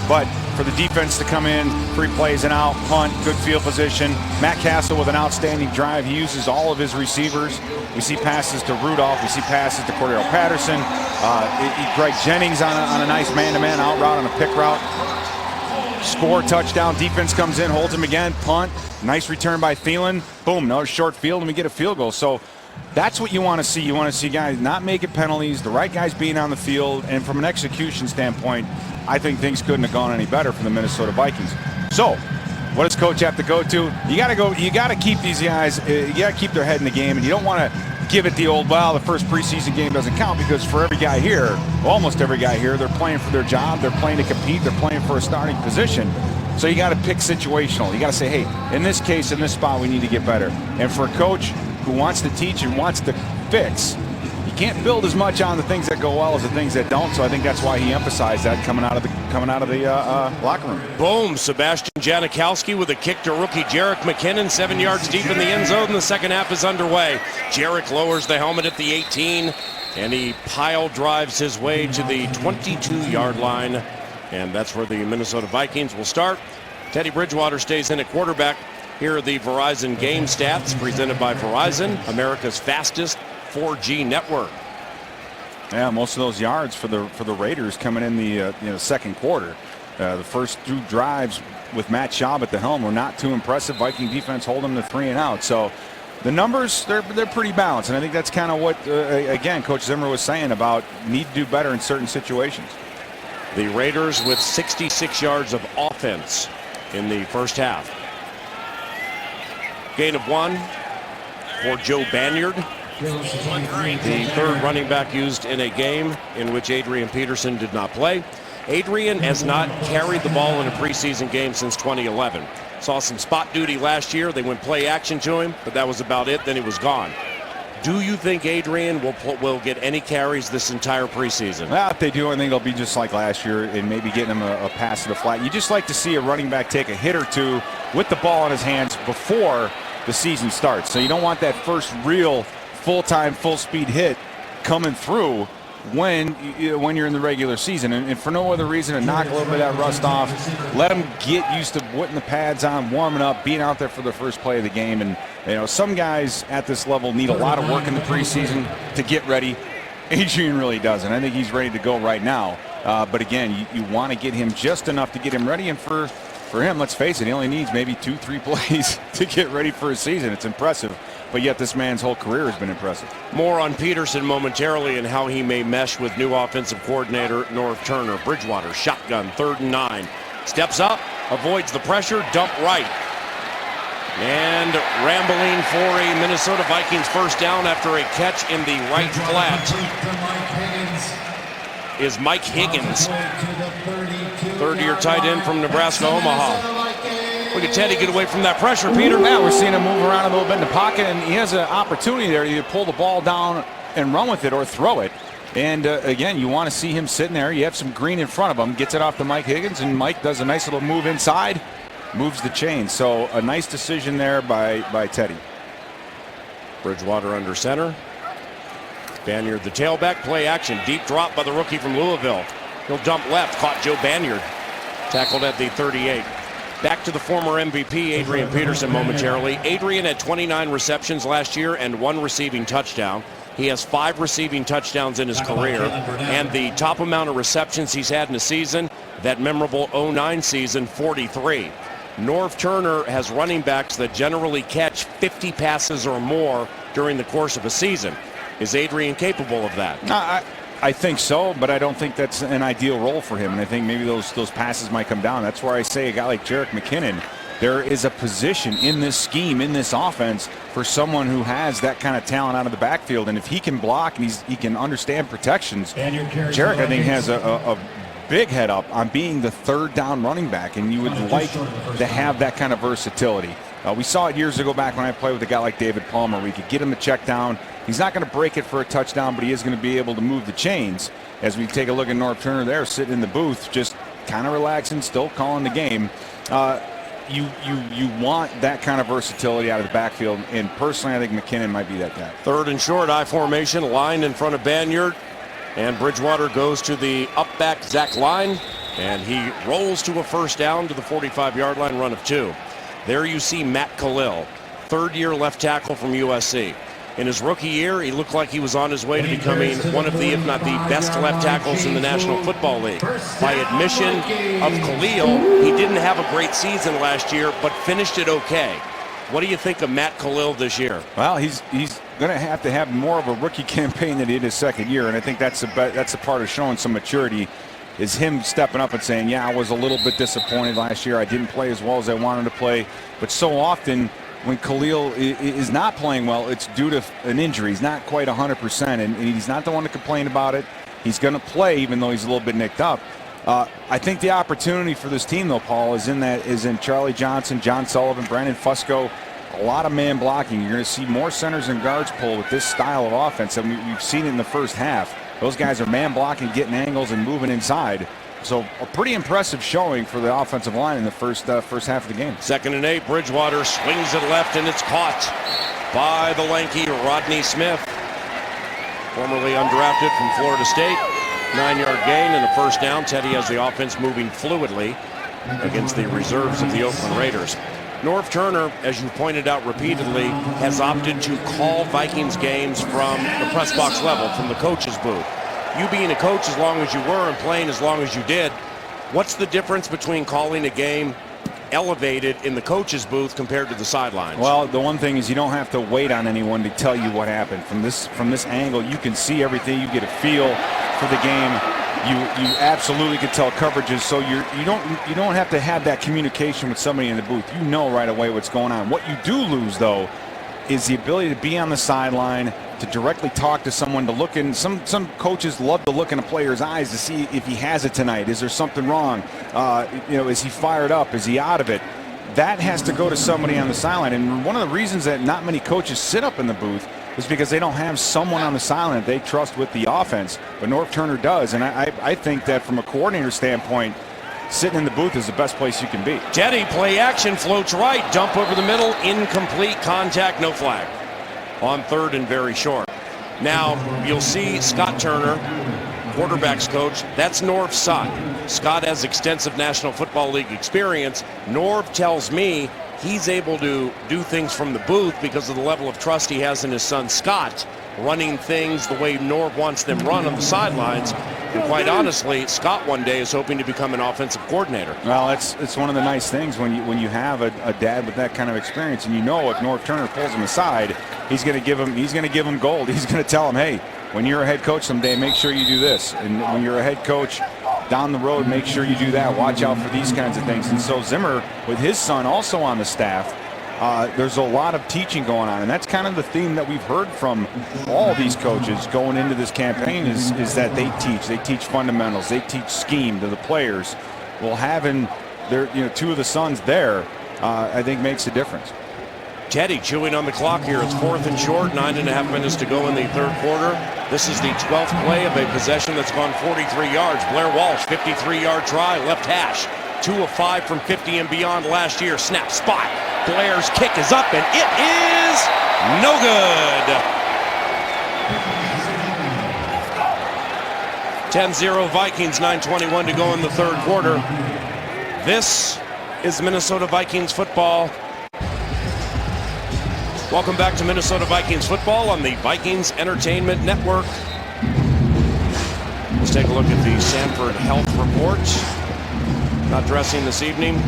But for the defense to come in, 3 plays and out, punt, good field position. Matt Castle with an outstanding drive. He uses all of his receivers. We see passes to Rudolph. We see passes to Cordero Patterson. Greg Jennings on a nice man-to-man out route on a pick route. Score, touchdown, defense comes in, holds him again, punt, nice return by Thielen, boom, another short field, and we get a field goal. So that's what you want to see. You want to see guys not making penalties, the right guys being on the field, and from an execution standpoint, I think things couldn't have gone any better for the Minnesota Vikings. So what does coach have to go to? You got to keep these guys, you got to keep their head in the game, and you don't want to give it the old, well, the first preseason game doesn't count, because for every guy here, almost every guy here, they're playing for their job, they're playing to compete, they're playing for a starting position. So you got to pick situational. You got to say, hey, in this case, in this spot, we need to get better. And for a coach who wants to teach and wants to fix, you can't build as much on the things that go well as the things that don't. So I think that's why he emphasized that coming out of the locker room. Boom, Sebastian Janikowski with a kick to rookie Jerick McKinnon, 7 yards deep in the end zone, and the second half is underway. Jerick lowers the helmet at the 18, and he pile drives his way to the 22-yard line, and that's where the Minnesota Vikings will start. Teddy Bridgewater stays in at quarterback. Here are the Verizon game stats presented by Verizon, America's fastest 4G network. Yeah, most of those yards for the Raiders coming in the second quarter. The first 2 drives with Matt Schaub at the helm were not too impressive. Viking defense hold them to 3 and out. So the numbers, they're pretty balanced, and I think that's kind of what again Coach Zimmer was saying about need to do better in certain situations. The Raiders with 66 yards of offense in the first half. Gain of 1 for Joe Banyard, the third running back used in a game in which Adrian Peterson did not play. Adrian has not carried the ball in a preseason game since 2011. Saw some spot duty last year. They went play action to him, but that was about it. Then he was gone. Do you think Adrian will get any carries this entire preseason? Well, if they do, I think it'll be just like last year and maybe getting him a pass to the flat. You just like to see a running back take a hit or 2 with the ball in his hands before the season starts. So you don't want that first real full-time, full-speed hit coming through when you're in the regular season, and for no other reason to knock a little bit of that rust off, let them get used to putting the pads on, warming up, being out there for the first play of the game. And some guys at this level need a lot of work in the preseason to get ready. Adrian really doesn't. I think he's ready to go right now. But again, you want to get him just enough to get him ready, and for him, let's face it, he only needs maybe 2-3 plays to get ready for a season. It's impressive, but yet this man's whole career has been impressive. More on Peterson momentarily and how he may mesh with new offensive coordinator Norv Turner. Bridgewater, shotgun, 3rd and 9. Steps up, avoids the pressure, dump right. And rambling for a Minnesota Vikings first down after a catch in the right flat is Mike Higgins, third-year tight end from Nebraska, Omaha. Look at Teddy get away from that pressure, Peter. Yeah, we're seeing him move around a little bit in the pocket, and he has an opportunity there to either pull the ball down and run with it or throw it. And again, you want to see him sitting there. You have some green in front of him, gets it off to Mike Higgins, and Mike does a nice little move inside, moves the chain. So a nice decision there by Teddy. Bridgewater under center. Banyard the tailback, play action, deep drop by the rookie from Louisville. He'll dump left, caught Joe Banyard. Tackled at the 38. Back to the former MVP, Adrian Peterson, momentarily. Adrian had 29 receptions last year and 1 receiving touchdown. He has 5 receiving touchdowns in his career, and the top amount of receptions he's had in a season, that memorable 09 season, 43. Norv Turner has running backs that generally catch 50 passes or more during the course of a season. Is Adrian capable of that? I think so, but I don't think that's an ideal role for him. And I think maybe those passes might come down. That's where I say a guy like Jerick McKinnon, there is a position in this scheme, in this offense, for someone who has that kind of talent out of the backfield. And if he can block and he can understand protections, Jerick, I think, has a big head up on being the 3rd down running back. And you would like to have that kind of versatility. We saw it years ago back when I played with a guy like David Palmer. We could get him to check down. He's not going to break it for a touchdown, but he is going to be able to move the chains. As we take a look at Norv Turner there, sitting in the booth, just kind of relaxing, still calling the game. You want that kind of versatility out of the backfield, and personally, I think McKinnon might be that guy. 3rd and short, I formation, line in front of Banyard, and Bridgewater goes to the up back Zach line, and he rolls to a first down to the 45-yard line, run of 2. There you see Matt Khalil, 3rd-year left tackle from USC. In his rookie year, he looked like he was on his way to becoming one of the, if not the best left tackles in the National Football League. By admission of Khalil, he didn't have a great season last year, but finished it okay. What do you think of Matt Khalil this year? Well, he's going to have more of a rookie campaign than he did his 2nd year, and I think that's a part of showing some maturity, is him stepping up and saying, yeah, I was a little bit disappointed last year. I didn't play as well as I wanted to play. But so often when Khalil is not playing well, it's due to an injury. He's not quite 100%, and he's not the one to complain about it. He's going to play even though he's a little bit nicked up. I think the opportunity for this team, though, Paul, is in Charlie Johnson, John Sullivan, Brandon Fusco. A lot of man blocking. You're going to see more centers and guards pull with this style of offense, and we've seen it in the first half. Those guys are man blocking, getting angles, and moving inside. So a pretty impressive showing for the offensive line in the first half of the game. 2nd and 8, Bridgewater swings it left, and it's caught by the lanky Rodney Smith, formerly undrafted from Florida State. 9-yard gain and a first down. Teddy has the offense moving fluidly against the reserves of the Oakland Raiders. Norv Turner, as you pointed out repeatedly, has opted to call Vikings games from the press box level, from the coach's booth. You being a coach as long as you were and playing as long as you did, what's the difference between calling a game elevated in the coach's booth compared to the sidelines? Well, the one thing is you don't have to wait on anyone to tell you what happened. From this angle, you can see everything. You get a feel for the game. You absolutely can tell coverages, so you don't have to have that communication with somebody in the booth. You know right away what's going on. What you do lose, though, is the ability to be on the sideline, to directly talk to someone, to look in. Some coaches love to look in a player's eyes to see if he has it tonight. Is there something wrong? Is he fired up? Is he out of it? That has to go to somebody on the sideline. And one of the reasons that not many coaches sit up in the booth is because they don't have someone on the sideline that they trust with the offense. But Norv Turner does, and I think that from a coordinator standpoint, sitting in the booth is the best place you can be. Teddy, play action, floats right, dump over the middle, incomplete, contact, no flag. On 3rd and very short. Now, you'll see Scott Turner quarterback's coach. That's Norv's son. Scott has extensive National Football League experience. Norv tells me he's able to do things from the booth because of the level of trust he has in his son Scott, running things the way Norv wants them run on the sidelines. And quite honestly, Scott one day is hoping to become an offensive coordinator. Well, it's one of the nice things when you have a dad with that kind of experience, and you know if Norv Turner pulls him aside, he's going to give him gold. He's going to tell him, hey, when you're a head coach someday, make sure you do this, and when you're a head coach down the road, make sure you do that. Watch out for these kinds of things. And so Zimmer, with his son also on the staff, there's a lot of teaching going on, and that's kind of the theme that we've heard from all these coaches going into this campaign is that they teach fundamentals, they teach scheme to the players. Well, having their two of the sons there, I think makes a difference. Teddy chewing on the clock here. It's 4th and short, 9.5 minutes to go in the third quarter. This is the 12th play of a possession that's gone 43 yards. Blair Walsh, 53-yard try, left hash. 2 of 5 from 50 and beyond last year. Snap, spot. Blair's kick is up, and it is no good. 10-0 Vikings, 9:21 to go in the third quarter. This is Minnesota Vikings football. Welcome back to Minnesota Vikings football on the Vikings Entertainment Network. Let's take a look at the Sanford Health Report. Not dressing this evening.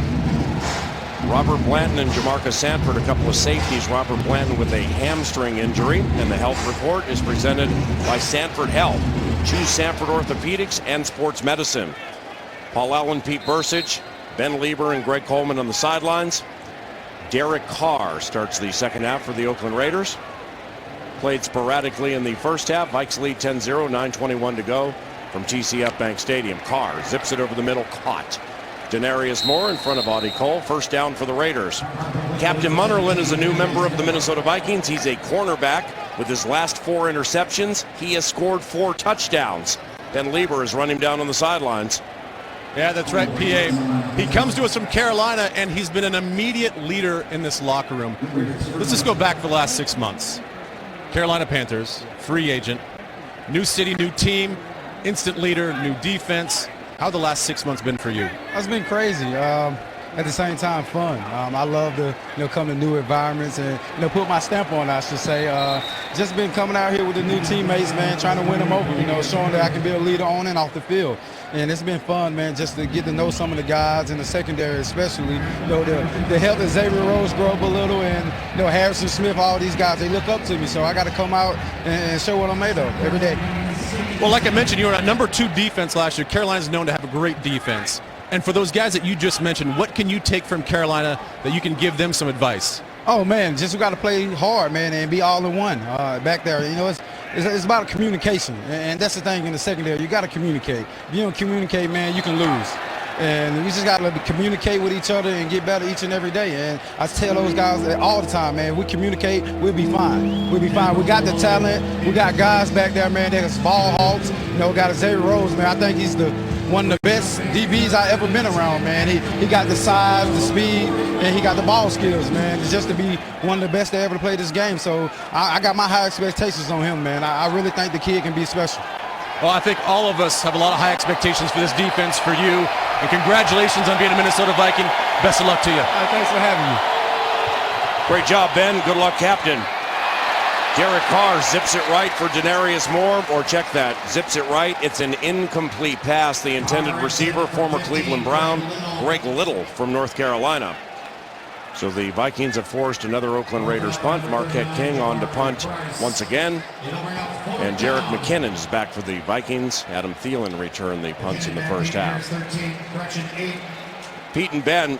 Robert Blanton and Jamarcus Sanford, a couple of safeties. Robert Blanton with a hamstring injury, and the health report is presented by Sanford Health. Choose Sanford Orthopedics and Sports Medicine. Paul Allen, Pete Bursich, Ben Lieber, and Greg Coleman on the sidelines. Derek Carr starts the second half for the Oakland Raiders. Played sporadically in the first half. Vikes lead 10-0, 9:21 to go from TCF Bank Stadium. Carr zips it over the middle, caught. Denarius Moore in front of Audie Cole. First down for the Raiders. Captain Munnerlyn is a new member of the Minnesota Vikings. He's a cornerback. With his last 4 interceptions, he has scored 4 touchdowns. Ben Lieber has run him down on the sidelines. Yeah, that's right, PA. He comes to us from Carolina, and he's been an immediate leader in this locker room. Let's just go back for the last 6 months. Carolina Panthers, free agent, new city, new team, instant leader, new defense. How the last 6 months been for you? It's been crazy. At the same time, fun. I love to come to new environments and put my stamp on it, I should say. Just been coming out here with the new teammates, man, trying to win them over. Showing that I can be a leader on and off the field. And it's been fun, man, just to get to know some of the guys in the secondary, especially. To help Xavier Rose grow up a little, and Harrison Smith, all these guys, they look up to me. So I got to come out and show what I'm made of every day. Well, like I mentioned, you were at number 2 defense last year. Carolina's known to have a great defense. And for those guys that you just mentioned, what can you take from Carolina that you can give them some advice? Oh, man, just we got to play hard, man, and be all in one back there. It's about communication, and that's the thing in the secondary. You got to communicate. If you don't communicate, man, you can lose. And we just got to communicate with each other and get better each and every day. And I tell those guys all the time, man, if we communicate, we'll be fine. We'll be fine. We got the talent. We got guys back there, man, that's ball hawks. We got Xavier Rose, man. I think he's one of the best DBs I ever been around, man. He got the size, the speed, and he got the ball skills, man, just to be one of the best to ever play this game. So I got my high expectations on him, man. I really think the kid can be special. Well, I think all of us have a lot of high expectations for this defense, for you. And congratulations on being a Minnesota Viking. Best of luck to you. Thanks for having me. Great job, Ben. Good luck, Captain. Derek Carr zips it right for Denarius Moore, or check that, zips it right. It's an incomplete pass. The intended receiver, former Cleveland Brown, Greg Little from North Carolina. So the Vikings have forced another Oakland Raiders punt. Marquette King on to punt once again. And Jerick McKinnon is back for the Vikings. Adam Thielen returned the punts in the first half. Pete and Ben,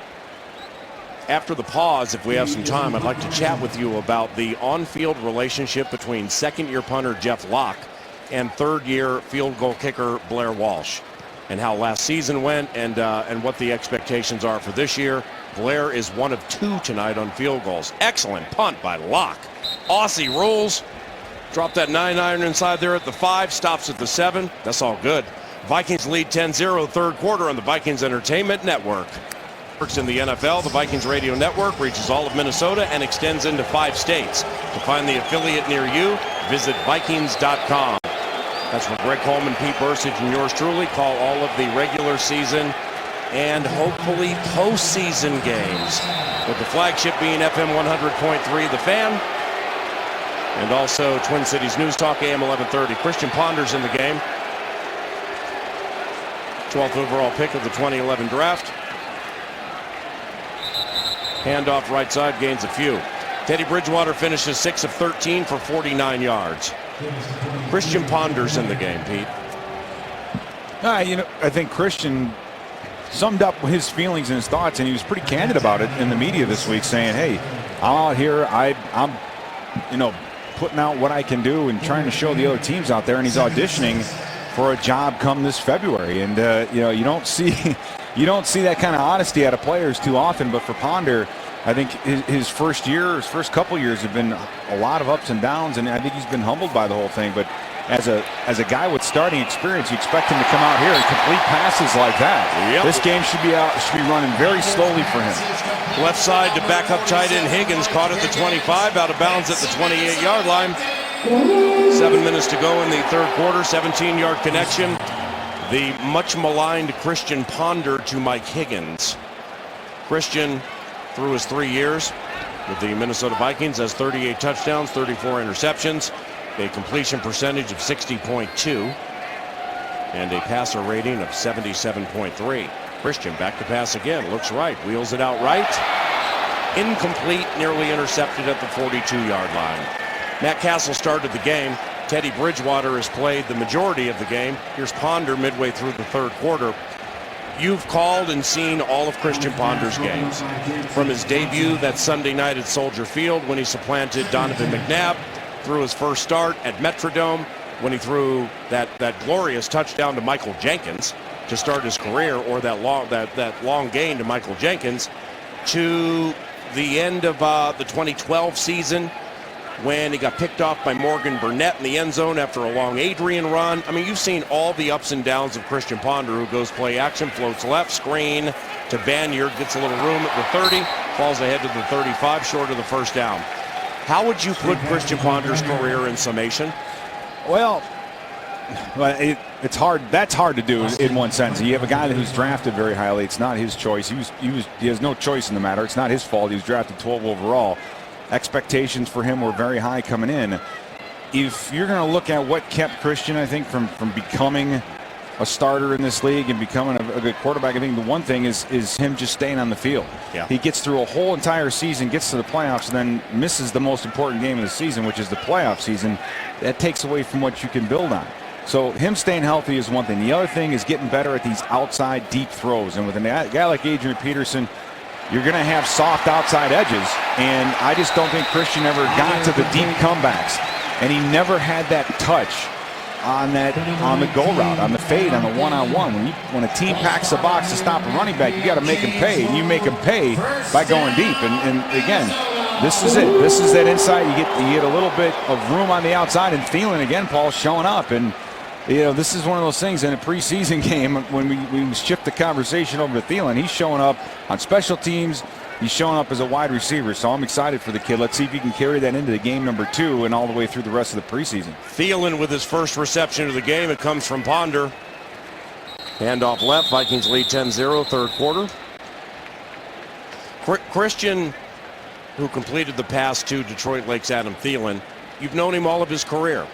after the pause, if we have some time, I'd like to chat with you about the on-field relationship between second-year punter Jeff Locke and third-year field goal kicker Blair Walsh, and how last season went, and what the expectations are for this year. Blair is 1 of 2 tonight on field goals. Excellent punt by Locke. Aussie rolls. Drop that 9-iron inside there at the 5. Stops at the 7. That's all good. Vikings lead 10-0 third quarter on the Vikings Entertainment Network. Works in the NFL. The Vikings Radio Network reaches all of Minnesota and extends into 5 states. To find the affiliate near you, visit Vikings.com. That's where Greg Coleman, Pete Burstich, and yours truly call all of the regular season and hopefully postseason games, with the flagship being FM 100.3 The Fan, and also Twin Cities News Talk AM 1130. Christian Ponder's in the game. 12th overall pick of the 2011 draft. Handoff right side, gains a few. Teddy Bridgewater finishes 6 of 13 for 49 yards. Christian Ponder's in the game, Pete. I think Christian summed up his feelings and his thoughts, and he was pretty candid about it in the media this week, saying, hey, I'm out here, I'm putting out what I can do and trying to show the other teams out there, and he's auditioning for a job come this February. And you don't see that kind of honesty out of players too often, but for Ponder, I think his first couple years have been a lot of ups and downs, and I think he's been humbled by the whole thing. But as a guy with starting experience, you expect him to come out here and complete passes like that. Yep. This game should be running very slowly for him. Left side to backup tight end Higgins, caught at the 25, out of bounds at the 28-yard line. 7 minutes to go in the third quarter. 17-yard connection. The much maligned Christian Ponder to Mike Higgins. Christian, through his 3 years with the Minnesota Vikings, has 38 touchdowns, 34 interceptions, a completion percentage of 60.2, and a passer rating of 77.3. Christian back to pass again, looks right, wheels it out right. Incomplete, nearly intercepted at the 42-yard line. Matt Castle started the game. Teddy Bridgewater has played the majority of the game. Here's Ponder midway through the third quarter. You've called and seen all of Christian Ponder's games. From his debut that Sunday night at Soldier Field when he supplanted Donovan McNabb, through his first start at Metrodome when he threw that glorious touchdown to Michael Jenkins to start his career, or that long gain to Michael Jenkins, to the end of the 2012 season when he got picked off by Morgan Burnett in the end zone after a long Adrian run. I mean, you've seen all the ups and downs of Christian Ponder, who goes play action, floats left, screen to Banyard, gets a little room at the 30, falls ahead to the 35, short of the first down. How would you put Christian Ponder's career in summation? Well, it's hard. That's hard to do in one sense. You have a guy who's drafted very highly. It's not his choice. He has no choice in the matter. It's not his fault. He was drafted 12 overall. Expectations for him were very high coming in. If you're going to look at what kept Christian, I think, from becoming a starter in this league and becoming a good quarterback, I think the one thing is him just staying on the field. Yeah. He gets through a whole entire season, gets to the playoffs, and then misses the most important game of the season, which is the playoff season. That takes away from what you can build on. So him staying healthy is one thing. The other thing is getting better at these outside deep throws. And with a guy like Adrian Peterson, you're going to have soft outside edges, and I just don't think Christian ever got to the deep comebacks, and he never had that touch on the go route, on the fade, on the one-on-one. When a team packs the box to stop a running back, you got to make him pay, and you make him pay by going deep. And again, this is it. This is that inside. You get a little bit of room on the outside, and Thielen again, Paul, showing up. And this is one of those things in a preseason game when we shift the conversation over to Thielen. He's showing up on special teams. He's showing up as a wide receiver, so I'm excited for the kid. Let's see if he can carry that into the game number 2 and all the way through the rest of the preseason. Thielen with his first reception of the game. It comes from Ponder. Handoff left. Vikings lead 10-0, third quarter. Christian, who completed the pass to Detroit Lake's Adam Thielen, you've known him all of his career.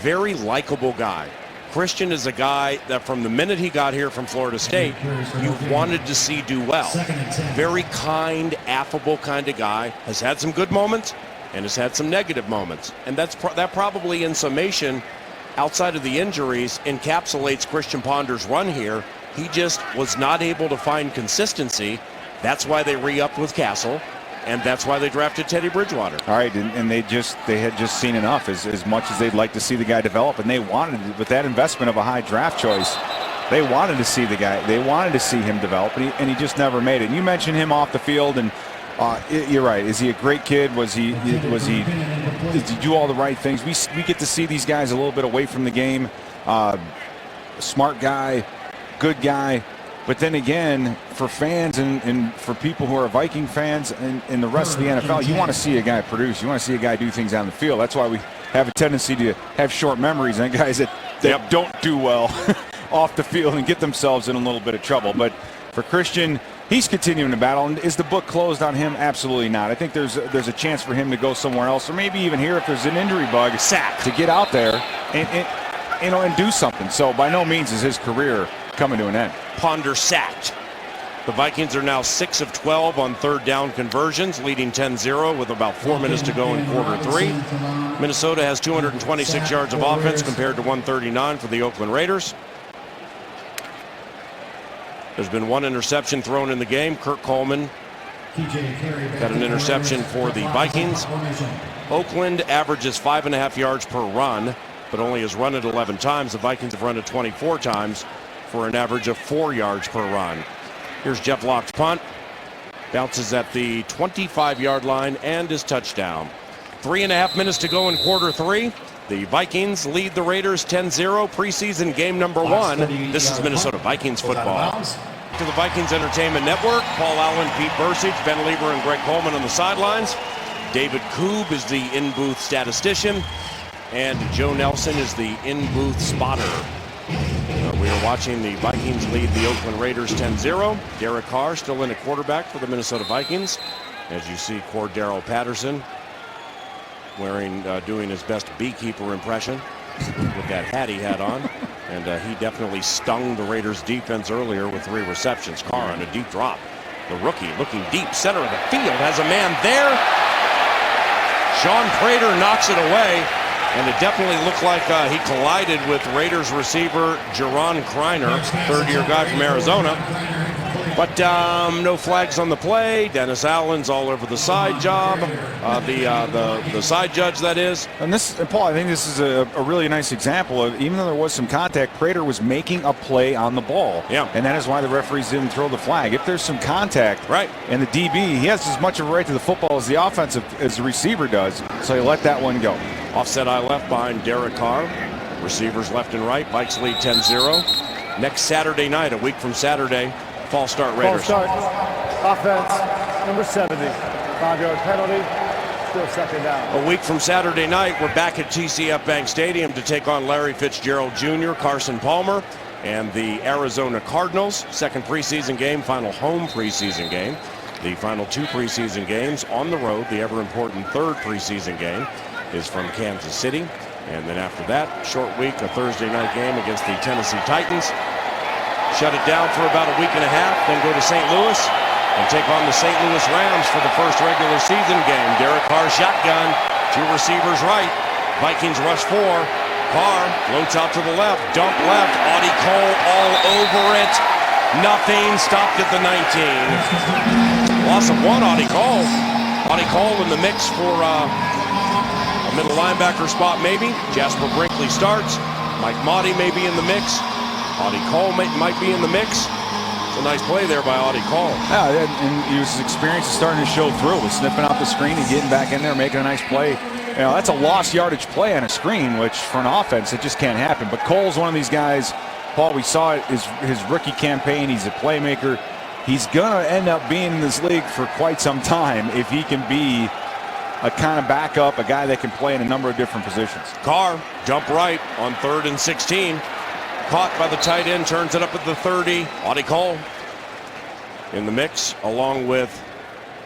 Very likable guy. Christian is a guy that from the minute he got here from Florida State, you've wanted to see do well. Very kind, affable kind of guy. Has had some good moments and has had some negative moments. And that probably in summation, outside of the injuries, encapsulates Christian Ponder's run here. He just was not able to find consistency. That's why they re-upped with Castle. And that's why they drafted Teddy Bridgewater. All right, and they had just seen enough as much as they'd like to see the guy develop, and they wanted, with that investment of a high draft choice, they wanted to see the guy. They wanted to see him develop, and he just never made it. And you mentioned him off the field, and you're right. Is he a great kid? Did he do all the right things? We get to see these guys a little bit away from the game. Smart guy, good guy. But then again, for fans and for people who are Viking fans and the rest of the NFL, you want to see a guy produce. You want to see a guy do things on the field. That's why we have a tendency to have short memories on guys that that don't do well off the field and get themselves in a little bit of trouble. But for Christian, he's continuing to battle. And is the book closed on him? Absolutely not. I think there's a chance for him to go somewhere else, or maybe even here if there's an injury bug, to get out there and do something. So by no means is his career coming to an end. Ponder sacked. The Vikings are now 6 of 12 on third down conversions, leading 10-0 with about 4 minutes to go in quarter 3. Minnesota has 226 yards of offense compared to 139 for the Oakland Raiders. There's been one interception thrown in the game. Kurt Coleman got an interception for the Vikings. Oakland averages 5.5 yards per run, but only has run it 11 times. The Vikings have run it 24 times for an average of 4 yards per run. Here's Jeff Locke's punt. Bounces at the 25-yard line and is touchdown. 3.5 minutes to go in quarter 3. The Vikings lead the Raiders 10-0, preseason game number 1. This is Minnesota Vikings football. To the Vikings Entertainment Network, Paul Allen, Pete Bursich, Ben Lieber, and Greg Coleman on the sidelines. David Koob is the in-booth statistician, and Joe Nelson is the in-booth spotter. We are watching the Vikings lead the Oakland Raiders 10-0. Derek Carr still in at quarterback for the Minnesota Vikings. As you see, Cordero Patterson doing his best beekeeper impression with that hat he had on. And he definitely stung the Raiders defense earlier with 3 receptions. Carr on a deep drop. The rookie looking deep, center of the field, has a man there. Sean Prater knocks it away. And it definitely looked like he collided with Raiders receiver Jerron Kreiner, third-year guy from Arizona. But no flags on the play. Dennis Allen's all over the side job, the side judge, that is. And Paul, I think this is a really nice example of, even though there was some contact, Prater was making a play on the ball. Yeah. And that is why the referees didn't throw the flag. If there's some contact, right, and the DB, he has as much of a right to the football as the offensive as the receiver does. So you let that one go. Offset eye left behind Derek Carr. Receivers left and right. Vikes lead 10-0. Next Saturday night, a week from Saturday, false start Raiders. False start. Offense, number 70. 5-yard penalty. Still second down. A week from Saturday night, we're back at TCF Bank Stadium to take on Larry Fitzgerald Jr., Carson Palmer, and the Arizona Cardinals. Second preseason game, final home preseason game. The final 2 preseason games on the road. The ever-important third preseason game is from Kansas City. And then after that, short week, a Thursday night game against the Tennessee Titans. Shut it down for about a week and a half, then go to St. Louis and take on the St. Louis Rams for the first regular season game. Derek Carr shotgun, 2 receivers right. Vikings rush 4. Carr floats out to the left, dump left. Audie Cole all over it. Nothing, stopped at the 19. Loss of 1, Audie Cole. Audie Cole in the mix for a middle linebacker spot maybe. Jasper Brinkley starts. Mike Motti may be in the mix. Audie Cole might be in the mix. It's a nice play there by Audie Cole. Yeah, and his experience is starting to show through with sniffing out the screen and getting back in there, making a nice play. You know, that's a lost yardage play on a screen, which for an offense, it just can't happen. But Cole's one of these guys, Paul, we saw it his rookie campaign. He's a playmaker. He's going to end up being in this league for quite some time if he can be a kind of backup, a guy that can play in a number of different positions. Carr, jump right on 3rd and 16. Caught by the tight end, turns it up at the 30. Audie Cole in the mix, along with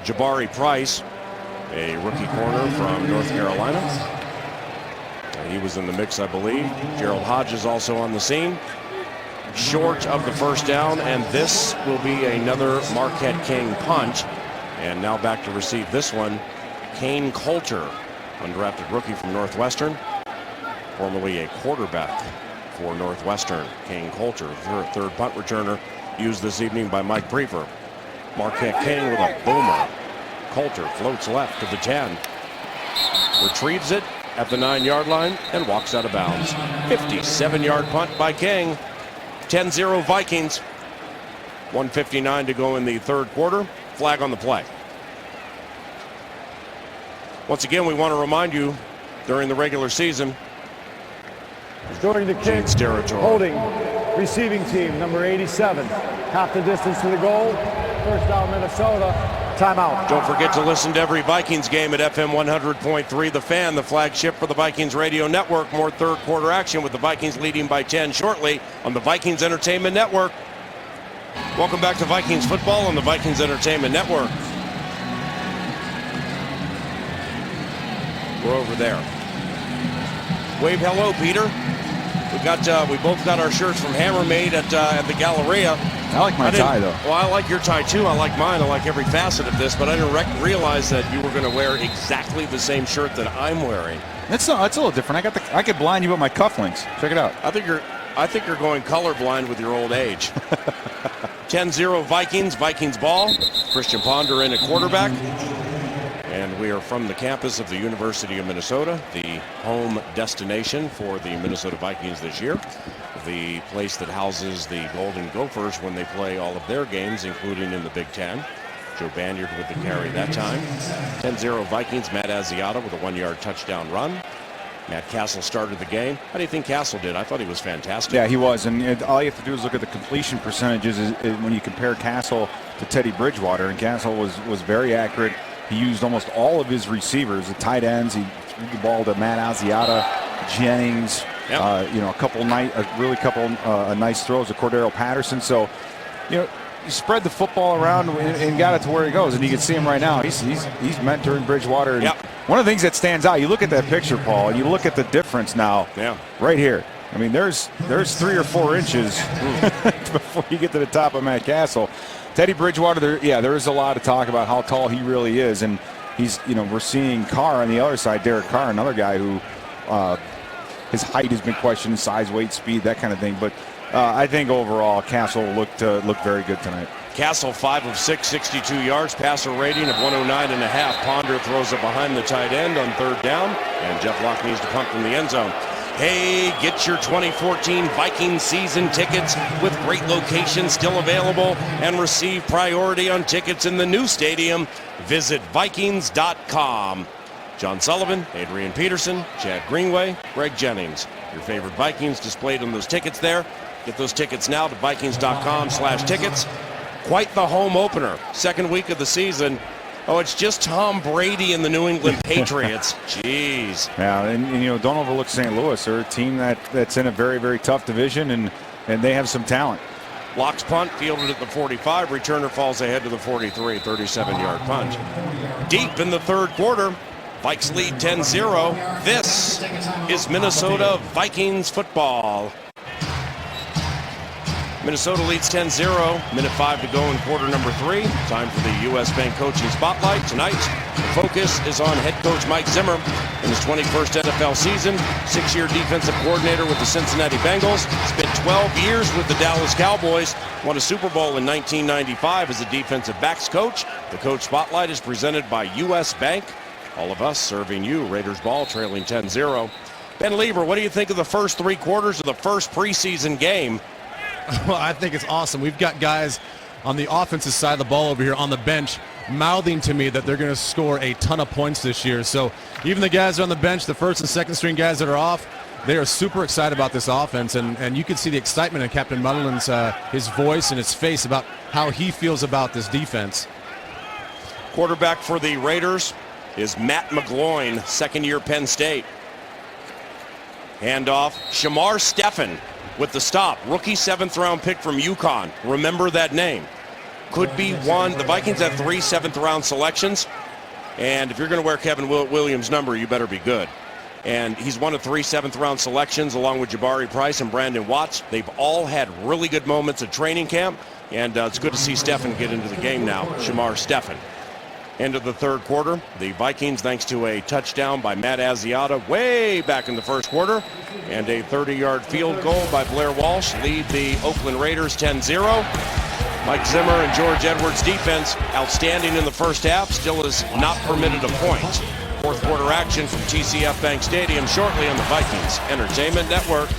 Jabari Price, a rookie corner from North Carolina. He was in the mix, I believe. Gerald Hodges also on the scene. Short of the first down, and this will be another Marquette King punt. And now back to receive this one, Kane Coulter, undrafted rookie from Northwestern, formerly a quarterback for Northwestern. Kane Coulter, third punt returner, used this evening by Mike Prefer. Marquette King with a boomer. Coulter floats left to the 10. Retrieves it at the 9-yard line and walks out of bounds. 57-yard punt by King. 10-0 Vikings. 1:59 to go in the third quarter. Flag on the play. Once again, we want to remind you, during the regular season, during the kick, territory. holding receiving team number 87, half the distance to the goal, First down, Minnesota. Timeout. Don't forget to listen to every Vikings game at FM 100.3 The Fan, the flagship for the Vikings radio network. More third quarter action with the Vikings leading by 10 shortly on the Vikings Entertainment Network. Welcome back to Vikings football on the Vikings Entertainment Network. We're over there. Wave hello, Peter. We both got our shirts from Hammer made at the Galleria. I like my tie, though. Well, I like your tie, too. I like mine. I like every facet of this, but I didn't realize that you were going to wear exactly the same shirt that I'm wearing. It's a little different. I could blind you with my cufflinks. Check it out. I think you're going colorblind with your old age. 10-0 Vikings. Vikings ball. Christian Ponder in at quarterback. And we are from the campus of the University of Minnesota, the home destination for the Minnesota Vikings this year. The place that houses the Golden Gophers when they play all of their games, including in the Big Ten. Joe Banyard with the carry that time. 10-0 Vikings. Matt Asiata with a 1-yard touchdown run. Matt Castle started the game. How do you think Castle did? I thought he was fantastic. Yeah, he was. And all you have to do is look at the completion percentages when you compare Castle to Teddy Bridgewater. And Castle was very accurate. He used almost all of his receivers, the tight ends. He threw the ball to Matt Asiata, Jennings, yep. A couple nice throws to Cordero Patterson. So, you spread the football around and got it to where he goes. And you can see him right now. He's mentoring Bridgewater. And yep. One of the things that stands out, you look at that picture, Paul, and you look at the difference now. Yeah. Right here. I mean, there's 3 or 4 inches before you get to the top of Matt Castle. Teddy Bridgewater, there is a lot of talk about how tall he really is, and we're seeing Carr on the other side, Derek Carr, another guy who his height has been questioned, size, weight, speed, that kind of thing. But I think overall, Castle looked very good tonight. Castle 5 of 6, 62 yards, passer rating of 109.5. Ponder throws it behind the tight end on third down, and Jeff Locke needs to punt from the end zone. Hey, get your 2014 Vikings season tickets with great locations still available and receive priority on tickets in the new stadium. Visit Vikings.com. John Sullivan, Adrian Peterson, Chad Greenway, Greg Jennings. Your favorite Vikings displayed on those tickets there. Get those tickets now to Vikings.com/tickets. Quite the home opener. Second week of the season. Oh, it's just Tom Brady and the New England Patriots. Jeez. Yeah, and don't overlook St. Louis. They're a team that's in a very, very tough division, and they have some talent. Locke's punt fielded at the 45. Returner falls ahead to the 43. 37-yard punt. Deep in the third quarter, Vikes lead 10-0. This is Minnesota Vikings football. Minnesota leads 10-0. Minute 5 to go in quarter number 3. Time for the U.S. Bank coaching spotlight. Tonight, the focus is on head coach Mike Zimmer in his 21st NFL season. 6-year defensive coordinator with the Cincinnati Bengals. Spent 12 years with the Dallas Cowboys. Won a Super Bowl in 1995 as a defensive backs coach. The coach spotlight is presented by U.S. Bank. All of us serving you. Raiders ball trailing 10-0. Ben Lieber, what do you think of the first 3 quarters of the first preseason game? Well, I think it's awesome. We've got guys on the offensive side of the ball over here on the bench mouthing to me that they're going to score a ton of points this year. So even the guys on the bench, the first and second string guys that are off, they are super excited about this offense. And you can see the excitement in Captain Munderland's his voice and his face about how he feels about this defense. Quarterback for the Raiders is Matt McGloin, second-year Penn State. Handoff, Shamar Stephen with the stop. Rookie 7th-round pick from UConn. Remember that name. Could be one. The Vikings have 3 7th-round selections. And if you're going to wear Kevin Williams' number, you better be good. And he's one of 3 7th-round selections along with Jabari Price and Brandon Watts. They've all had really good moments at training camp. And it's good to see Stephen get into the game now. Shamar Stephen. End of the third quarter. The Vikings, thanks to a touchdown by Matt Asiata way back in the first quarter, and a 30-yard field goal by Blair Walsh, lead the Oakland Raiders 10-0. Mike Zimmer and George Edwards' defense, outstanding in the first half, still has not permitted a point. Fourth quarter action from TCF Bank Stadium shortly on the Vikings Entertainment Network.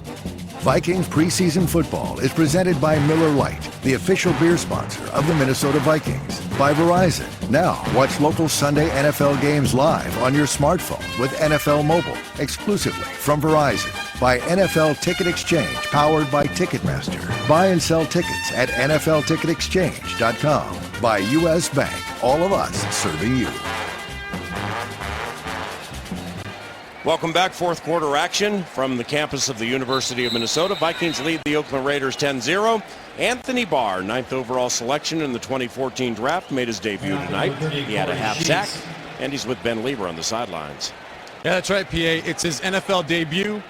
Vikings preseason football is presented by Miller Lite, the official beer sponsor of the Minnesota Vikings. By Verizon. Now, watch local Sunday NFL games live on your smartphone with NFL Mobile, exclusively from Verizon. By NFL Ticket Exchange, powered by Ticketmaster. Buy and sell tickets at NFLTicketExchange.com. By U.S. Bank, all of us serving you. Welcome back. Fourth quarter action from the campus of the University of Minnesota. Vikings lead the Oakland Raiders 10-0. Anthony Barr, 9th overall selection in the 2014 draft, made his debut tonight. He had a half sack, and he's with Ben Lieber on the sidelines. Yeah, that's right, PA. It's his NFL debut.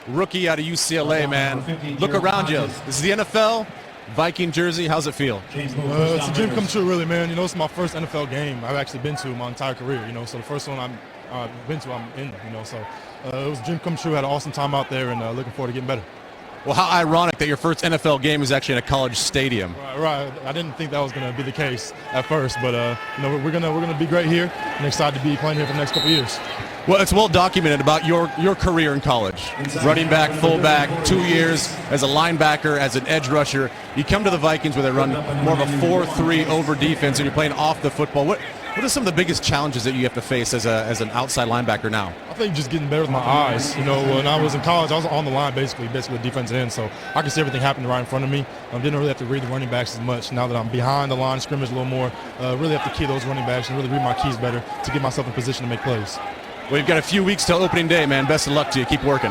Rookie out of UCLA, man. Look around you. This is the NFL. Viking jersey. How's it feel? It's a dream come true, really, man. You know, it's my first NFL game I've actually been to my entire career. You know, so the first one I've been to, I'm in. You know, so it was a dream come true. Had an awesome time out there, and looking forward to getting better. Well, how ironic that your first NFL game is actually in a college stadium. Right. I didn't think that was going to be the case at first, but you know, we're gonna be great here, and excited to be playing here for the next couple of years. Well, it's well documented about your career in college. Running back, fullback, 2 years as a linebacker, as an edge rusher. You come to the Vikings where they run more of a 4-3 over defense, and you're playing off the football. What are some of the biggest challenges that you have to face as an outside linebacker now? I think just getting better with my eyes. You know, when I was in college, I was on the line basically the defensive end, so I could see everything happening right in front of me. Didn't really have to read the running backs as much. Now that I'm behind the line of scrimmage a little more, really have to key those running backs and really read my keys better to get myself in position to make plays. Well, you've got a few weeks till opening day, man. Best of luck to you. Keep working.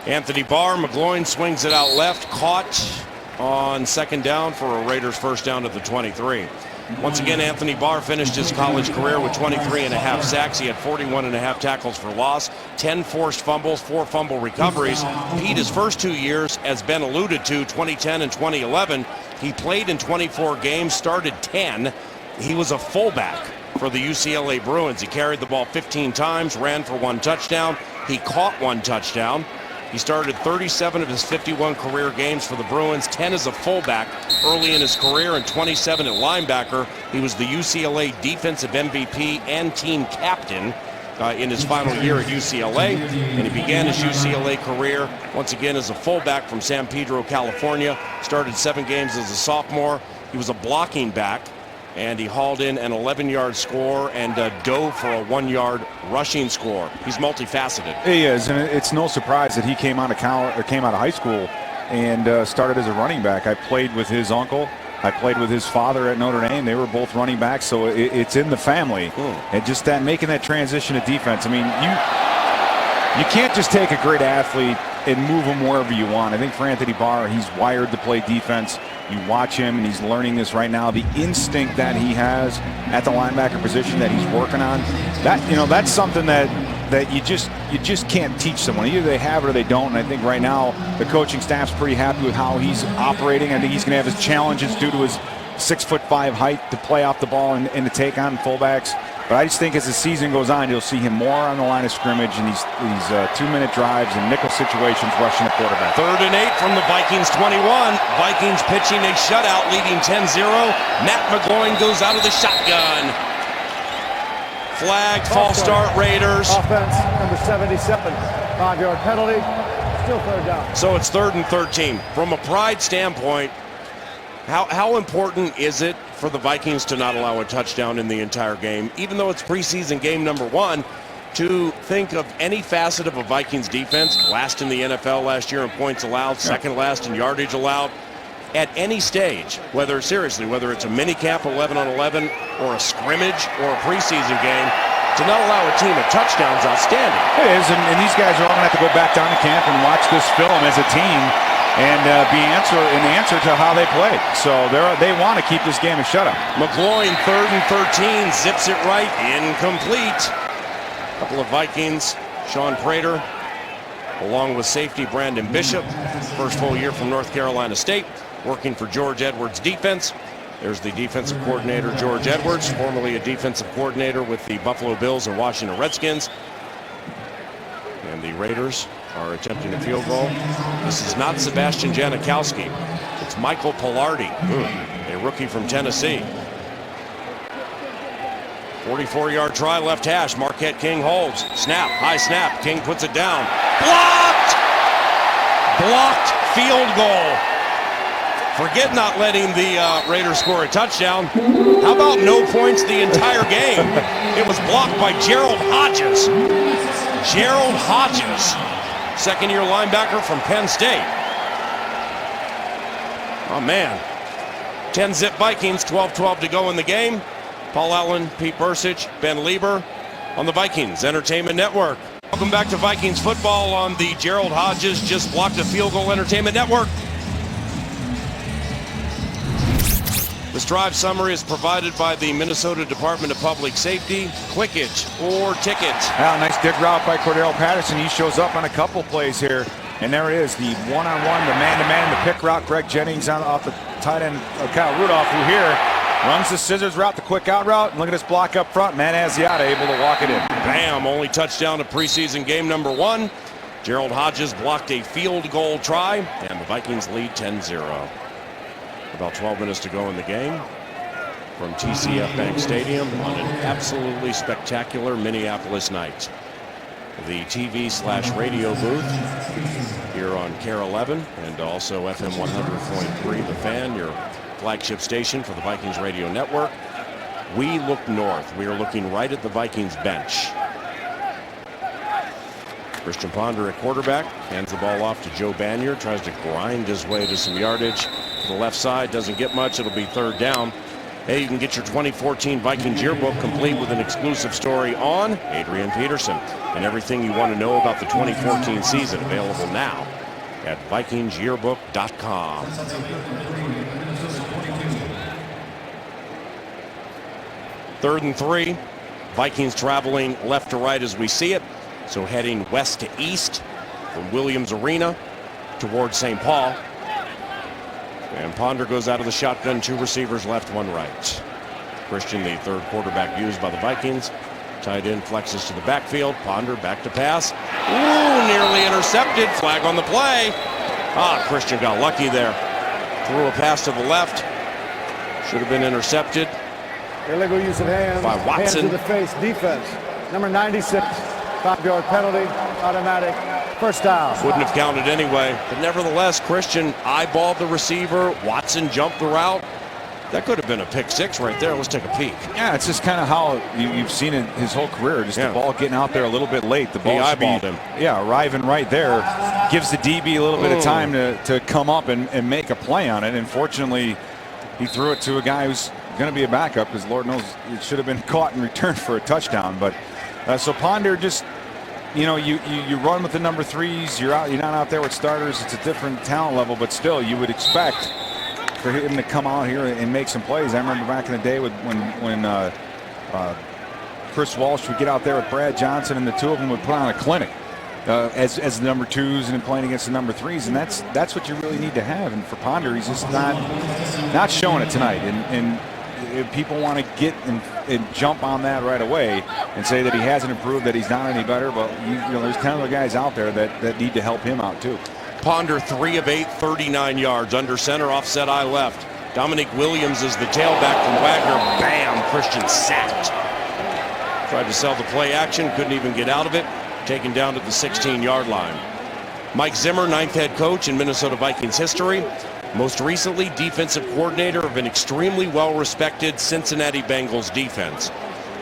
Anthony Barr, McGloin swings it out left, caught on second down for a Raiders first down at the 23. Once again, Anthony Barr finished his college career with 23.5 sacks. He had 41.5 tackles for loss, 10 forced fumbles, 4 fumble recoveries. Pete, his first 2 years, as Ben alluded to, 2010 and 2011, he played in 24 games, started 10. He was a fullback for the UCLA Bruins. He carried the ball 15 times, ran for 1 touchdown. He caught 1 touchdown. He started 37 of his 51 career games for the Bruins, 10 as a fullback early in his career, and 27 at linebacker. He was the UCLA defensive MVP and team captain in his final year at UCLA, and he began his UCLA career once again as a fullback from San Pedro, California. Started 7 games as a sophomore. He was a blocking back, and he hauled in an 11-yard score and dove for a 1-yard rushing score. He's multifaceted. He is, and it's no surprise that he came out of high school and started as a running back. I played with his uncle. I played with his father at Notre Dame. They were both running backs, so it's in the family. And just making that transition to defense. I mean, you can't just take a great athlete and move him wherever you want. I think for Anthony Barr, he's wired to play defense. You watch him, and he's learning this right now. The instinct that he has at the linebacker position that he's working on, that's something that you just can't teach someone. Either they have it or they don't. And I think right now the coaching staff's pretty happy with how he's operating. I think he's going to have his challenges due to his 6'5" height to play off the ball and to take on fullbacks. But I just think as the season goes on, you'll see him more on the line of scrimmage in these 2-minute drives and nickel situations rushing the quarterback. 3rd and 8 from the Vikings 21. Vikings pitching a shutout, leading 10-0. Matt McGloin goes out of the shotgun. Flagged, false start, Raiders. Offense, number 77. 5-yard penalty. Still 3rd down. So it's 3rd and 13. From a pride standpoint, how important is it for the Vikings to not allow a touchdown in the entire game, even though it's preseason game number 1, to think of any facet of a Vikings defense, last in the NFL last year in points allowed, second last in yardage allowed, at any stage, whether it's a mini camp 11 on 11 or a scrimmage or a preseason game, to not allow a team a touchdown is outstanding. It is, and these guys are all going to have to go back down to camp and watch this film as a team and be answer to how they play. So they want to keep this game a shutout. McGloin, 3rd and 13, zips it right, incomplete. A couple of Vikings, Sean Prater, along with safety Brandon Bishop, first full year from North Carolina State, working for George Edwards' defense. There's the defensive coordinator, George Edwards, formerly a defensive coordinator with the Buffalo Bills and Washington Redskins. And the Raiders are attempting a field goal. This is not Sebastian Janikowski. It's Michael Pilardi, a rookie from Tennessee. 44-yard try, left hash. Marquette King holds. Snap, high snap. King puts it down. Blocked! Blocked field goal. Forget not letting the Raiders score a touchdown. How about no points the entire game? It was blocked by Gerald Hodges. Gerald Hodges, second-year linebacker from Penn State. Oh, man. 10-zip Vikings, 12-12 to go in the game. Paul Allen, Pete Bursich, Ben Lieber on the Vikings Entertainment Network. Welcome back to Vikings football on the Gerald Hodges Just Blocked a Field Goal Entertainment Network. This drive summary is provided by the Minnesota Department of Public Safety. Click it or ticket. Well, nice dig route by Cordell Patterson. He shows up on a couple plays here. And there it is, the one-on-one, the man-to-man, the pick route. Greg Jennings off the tight end of Kyle Rudolph, who here runs the scissors route, the quick out route. And look at this block up front. Man Asiata able to walk it in. Bam, only touchdown of preseason game number 1. Gerald Hodges blocked a field goal try, and the Vikings lead 10-0. About 12 minutes to go in the game from TCF Bank Stadium on an absolutely spectacular Minneapolis night. The TV/radio booth here on KARE 11 and also FM 100.3 The Fan, your flagship station for the Vikings radio network. We look north. We are looking right at the Vikings bench. Christian Ponder at quarterback, hands the ball off to Joe Banyard, tries to grind his way to some yardage. To the left side, doesn't get much. It'll be third down. Hey, you can get your 2014 Vikings yearbook complete with an exclusive story on Adrian Peterson and everything you want to know about the 2014 season, available now at VikingsYearbook.com. Third and 3. Vikings traveling left to right as we see it. So heading west to east from Williams Arena towards St. Paul. And Ponder goes out of the shotgun, 2 receivers left, 1 right. Christian, the third quarterback used by the Vikings. Tight end flexes to the backfield. Ponder back to pass. Ooh, nearly intercepted. Flag on the play. Christian got lucky there. Threw a pass to the left. Should have been intercepted. Illegal use of hands. By Watson. Hands to the face. Defense. Number 96. 5-yard penalty. Automatic. First down. Wouldn't have counted anyway. But nevertheless, Christian eyeballed the receiver. Watson jumped the route. That could have been a pick 6 right there. Let's take a peek. Yeah, it's just kind of how you've seen it his whole career. Just the ball getting out there a little bit late. The ball eyeballed him. Yeah, arriving right there. Gives the DB a little bit of time to come up and make a play on it. And fortunately, he threw it to a guy who's going to be a backup because Lord knows it should have been caught and returned for a touchdown. But so Ponder just... You know, you run with the number 3s. You're not out there with starters. It's a different talent level, but still, you would expect for him to come out here and make some plays. I remember back in the day when Chris Walsh would get out there with Brad Johnson, and the two of them would put on a clinic as the number 2s and playing against the number 3s, and that's what you really need to have. And for Ponder, he's just not showing it tonight. And if people want to get and jump on that right away and say that he hasn't improved, that he's not any better, but there's 10 other guys out there that need to help him out too. Ponder 3 of 8, 39 yards under center, offset eye left. Dominic Williams is the tailback from Wagner. Bam! Christian sacked. Tried to sell the play action, couldn't even get out of it. Taken down at the 16-yard line. Mike Zimmer, 9th head coach in Minnesota Vikings history. Most recently, defensive coordinator of an extremely well-respected Cincinnati Bengals defense.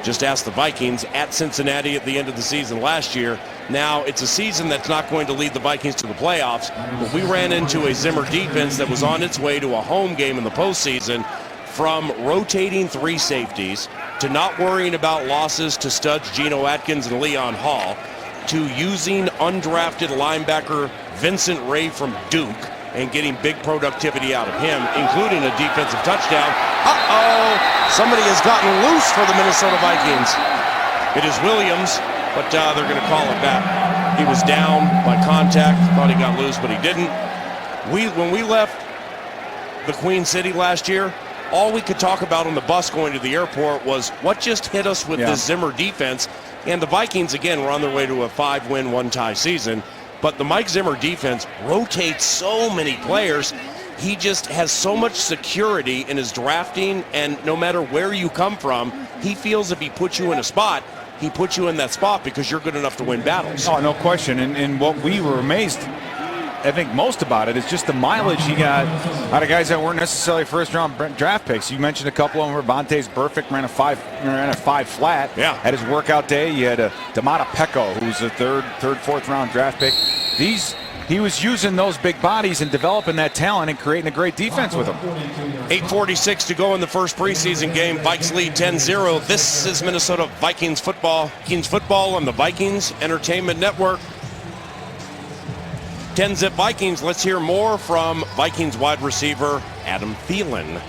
Just ask the Vikings at Cincinnati at the end of the season last year. Now, it's a season that's not going to lead the Vikings to the playoffs, but we ran into a Zimmer defense that was on its way to a home game in the postseason, from rotating 3 safeties to not worrying about losses to studs Geno Atkins and Leon Hall, to using undrafted linebacker Vincent Ray from Duke and getting big productivity out of him, including a defensive touchdown. Somebody has gotten loose for the Minnesota Vikings. It is Williams, but they're going to call it back. He was down by contact, thought he got loose, but he didn't. When we left the Queen City last year, all we could talk about on the bus going to the airport was what just hit us with this Zimmer defense. And the Vikings, again, were on their way to a 5-win, 1-tie season. But the Mike Zimmer defense rotates so many players. He just has so much security in his drafting, and no matter where you come from, he feels if he puts you in a spot, he puts you in that spot because you're good enough to win battles. Oh, no question. And what we were amazed, I think, most about it is just the mileage he got out of guys that weren't necessarily first-round draft picks. You mentioned a couple of them. Vontae's perfect, ran a 5 flat. Yeah. At his workout day, you had Damata Pecco, who's a third, 4th round draft pick. These he was using those big bodies and developing that talent and creating a great defense with them. 8:46 to go in the first preseason game. Vikes lead 10-0. This is Minnesota Vikings football. Vikings football on the Vikings Entertainment Network. 10-zip Vikings. Let's hear more from Vikings wide receiver Adam Thielen.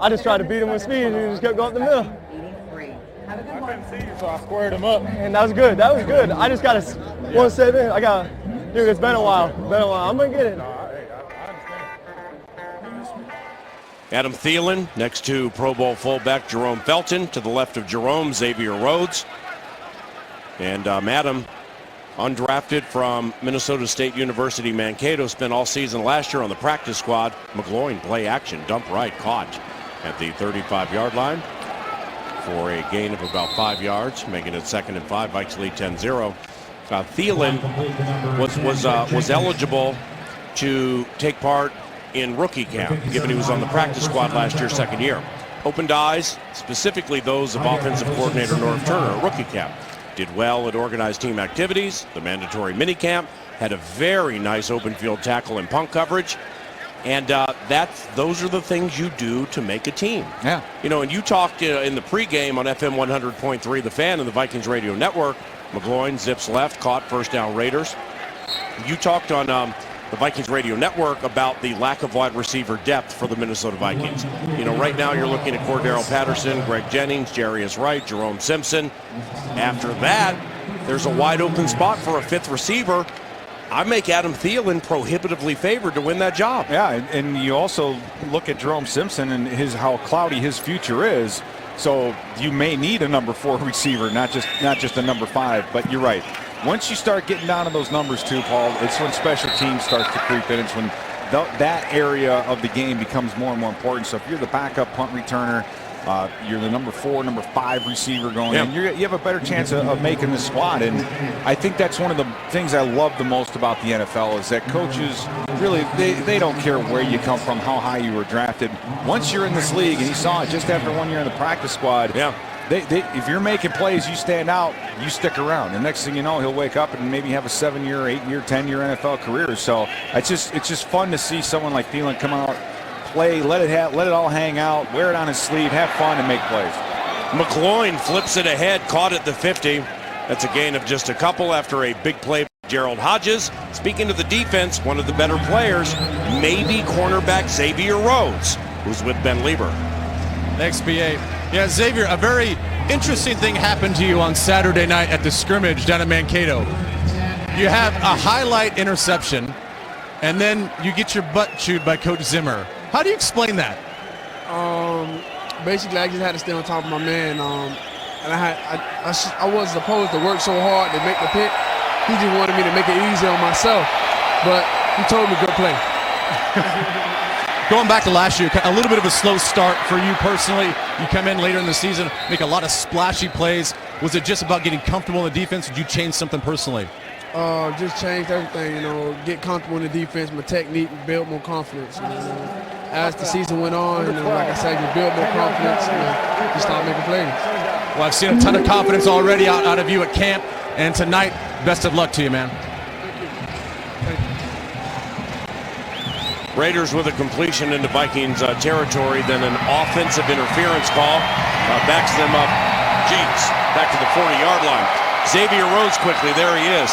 I just tried to beat him with speed, and he just kept going up the middle. I couldn't see you, so I squared him up. And that was good. That was good. I just got to one step in. Dude, it's been a while. I'm going to get it. Adam Thielen next to Pro Bowl fullback Jerome Felton. To the left of Jerome, Xavier Rhodes. And Adam, undrafted from Minnesota State University Mankato, spent all season last year on the practice squad. McGloin play action, dump right, caught at the 35-yard line for a gain of about 5 yards, making it 2nd and 5. Vikes lead 10-0. Thielen was eligible to take part in rookie camp, given he was on the practice squad last year, second year. Opened eyes, specifically those of offensive coordinator Norv Turner at rookie camp. Did well at organized team activities, the mandatory minicamp, had a very nice open field tackle and punt coverage. And those are the things you do to make a team. Yeah. You know, and you talked in the pregame on FM 100.3, The Fan and the Vikings radio network. McGloin zips left, caught, first down Raiders. You talked on the Vikings radio network about the lack of wide receiver depth for the Minnesota Vikings. You know, right now you're looking at Cordero Patterson, Greg Jennings, Jarius Wright, Jerome Simpson. After that, there's a wide open spot for a fifth receiver. I make Adam Thielen prohibitively favored to win that job. Yeah, and you also look at Jerome Simpson and how cloudy his future is. So you may need a number 4 receiver, not just a number 5. But you're right. Once you start getting down to those numbers too, Paul, it's when special teams starts to creep in. It's when that area of the game becomes more and more important. So if you're the backup punt returner, you're the number 4, number 5 receiver going in, you have a better chance of making the squad. And I think that's one of the things I love the most about the NFL is that coaches really, they don't care where you come from, how high you were drafted. Once you're in this league, and you saw it just after 1 year in the practice squad, if you're making plays, you stand out, you stick around. And next thing you know, he'll wake up and maybe have a 7-year, 8-year, 10-year NFL career. So it's just fun to see someone like Thielen come out, play, let it all hang out, wear it on his sleeve, have fun, and make plays. McGloin flips it ahead, caught at the 50. That's a gain of just a couple after a big play by Gerald Hodges. Speaking of the defense, one of the better players, maybe cornerback Xavier Rhodes, who's with Ben Lieber. Thanks, BA. Yeah, Xavier, a very interesting thing happened to you on Saturday night at the scrimmage down at Mankato. You have a highlight interception, and then you get your butt chewed by Coach Zimmer. How do you explain that? Basically, I just had to stay on top of my man, and I wasn't supposed to work so hard to make the pick. He just wanted me to make it easy on myself, but he told me good play. Going back to last year, a little bit of a slow start for you personally. You come in later in the season, make a lot of splashy plays. Was it just about getting comfortable in the defense? Or did you change something personally? Just changed everything, get comfortable in the defense, my technique, and build more confidence. As the season went on, like I said, you build more confidence and you start making plays. Well, I've seen a ton of confidence already out of you at camp, and tonight, best of luck to you, man. Raiders with a completion into Vikings territory, then an offensive interference call backs them up. Back to the 40-yard line. Xavier Rhodes quickly, there he is.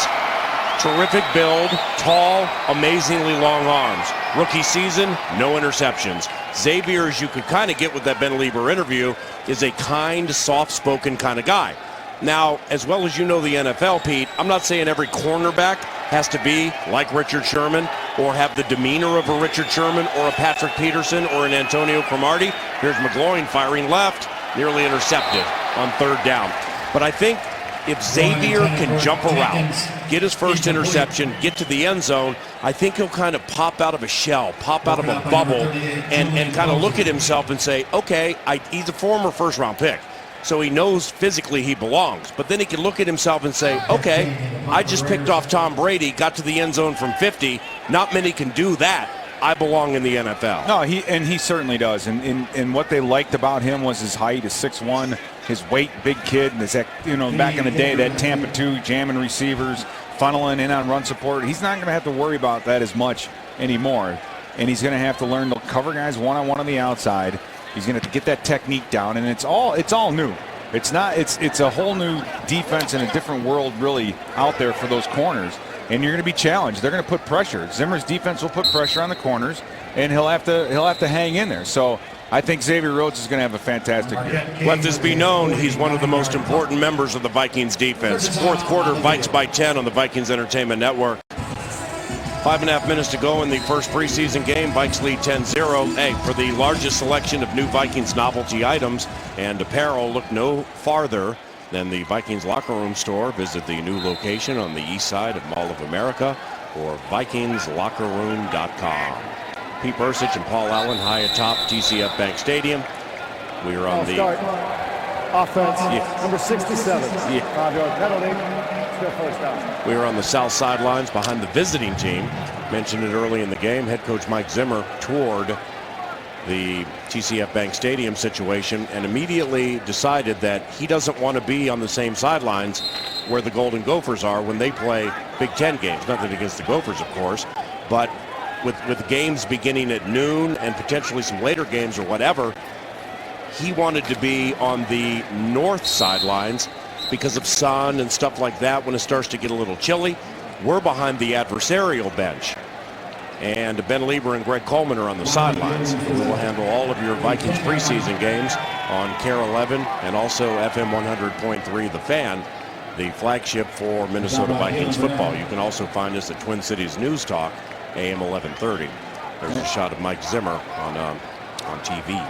Terrific build, tall, amazingly long arms. Rookie season, no interceptions. Xavier, as you could kind of get with that Ben Lieber interview, is a kind, soft-spoken kind of guy. Now, as well as you know the NFL, Pete, I'm not saying every cornerback has to be like Richard Sherman or have the demeanor of a Richard Sherman or a Patrick Peterson or an Antonio Cromartie. Here's McGloin firing left, nearly intercepted on 3rd down. But I think if Xavier can jump around, get his first interception, get to the end zone, I think he'll kind of pop out of a shell, pop out of a bubble, and kind of look at himself and say, okay, he's a former first-round pick. So he knows physically he belongs. But then he can look at himself and say, okay, I just picked off Tom Brady, got to the end zone from 50. Not many can do that. I belong in the NFL. No, he certainly does. And what they liked about him was his height, is 6'1", his weight, big kid, and back in the day, that Tampa 2 jamming receivers, funneling in on run support. He's not going to have to worry about that as much anymore, and he's going to have to learn to cover guys one-on-one on the outside. He's going to have to get that technique down, and it's all new. It's a whole new defense and a different world really out there for those corners, and you're going to be challenged. They're going to put pressure. Zimmer's defense will put pressure on the corners, and he'll have to hang in there. So I think Xavier Rhodes is going to have a fantastic year. Let this be known, he's one of the most important members of the Vikings defense. Fourth quarter, Vikes by 10 on the Vikings Entertainment Network. 5.5 minutes to go in the first preseason game. Vikes lead 10-0. Hey, for the largest selection of new Vikings novelty items and apparel, look no farther than the Vikings locker room store. Visit the new location on the east side of Mall of America or VikingsLockerRoom.com. Pete Bursich and Paul Allen high atop TCF Bank Stadium. We are on the offense. Number 67. 5-yard penalty. Still first down. We are on the south sidelines behind the visiting team. Mentioned it early in the game. Head coach Mike Zimmer toured the TCF Bank Stadium situation and immediately decided that he doesn't want to be on the same sidelines where the Golden Gophers are when they play Big Ten games. Nothing against the Gophers, of course, but with games beginning at noon and potentially some later games or whatever, he wanted to be on the north sidelines because of sun and stuff like that when it starts to get a little chilly. We're behind the adversarial bench. And Ben Lieber and Greg Coleman are on the sidelines. We will handle all of your Vikings preseason games on KARE 11 and also FM 100.3 The Fan, the flagship for Minnesota Vikings football. You can also find us at Twin Cities News Talk, AM 1130. There's a shot of Mike Zimmer on TV.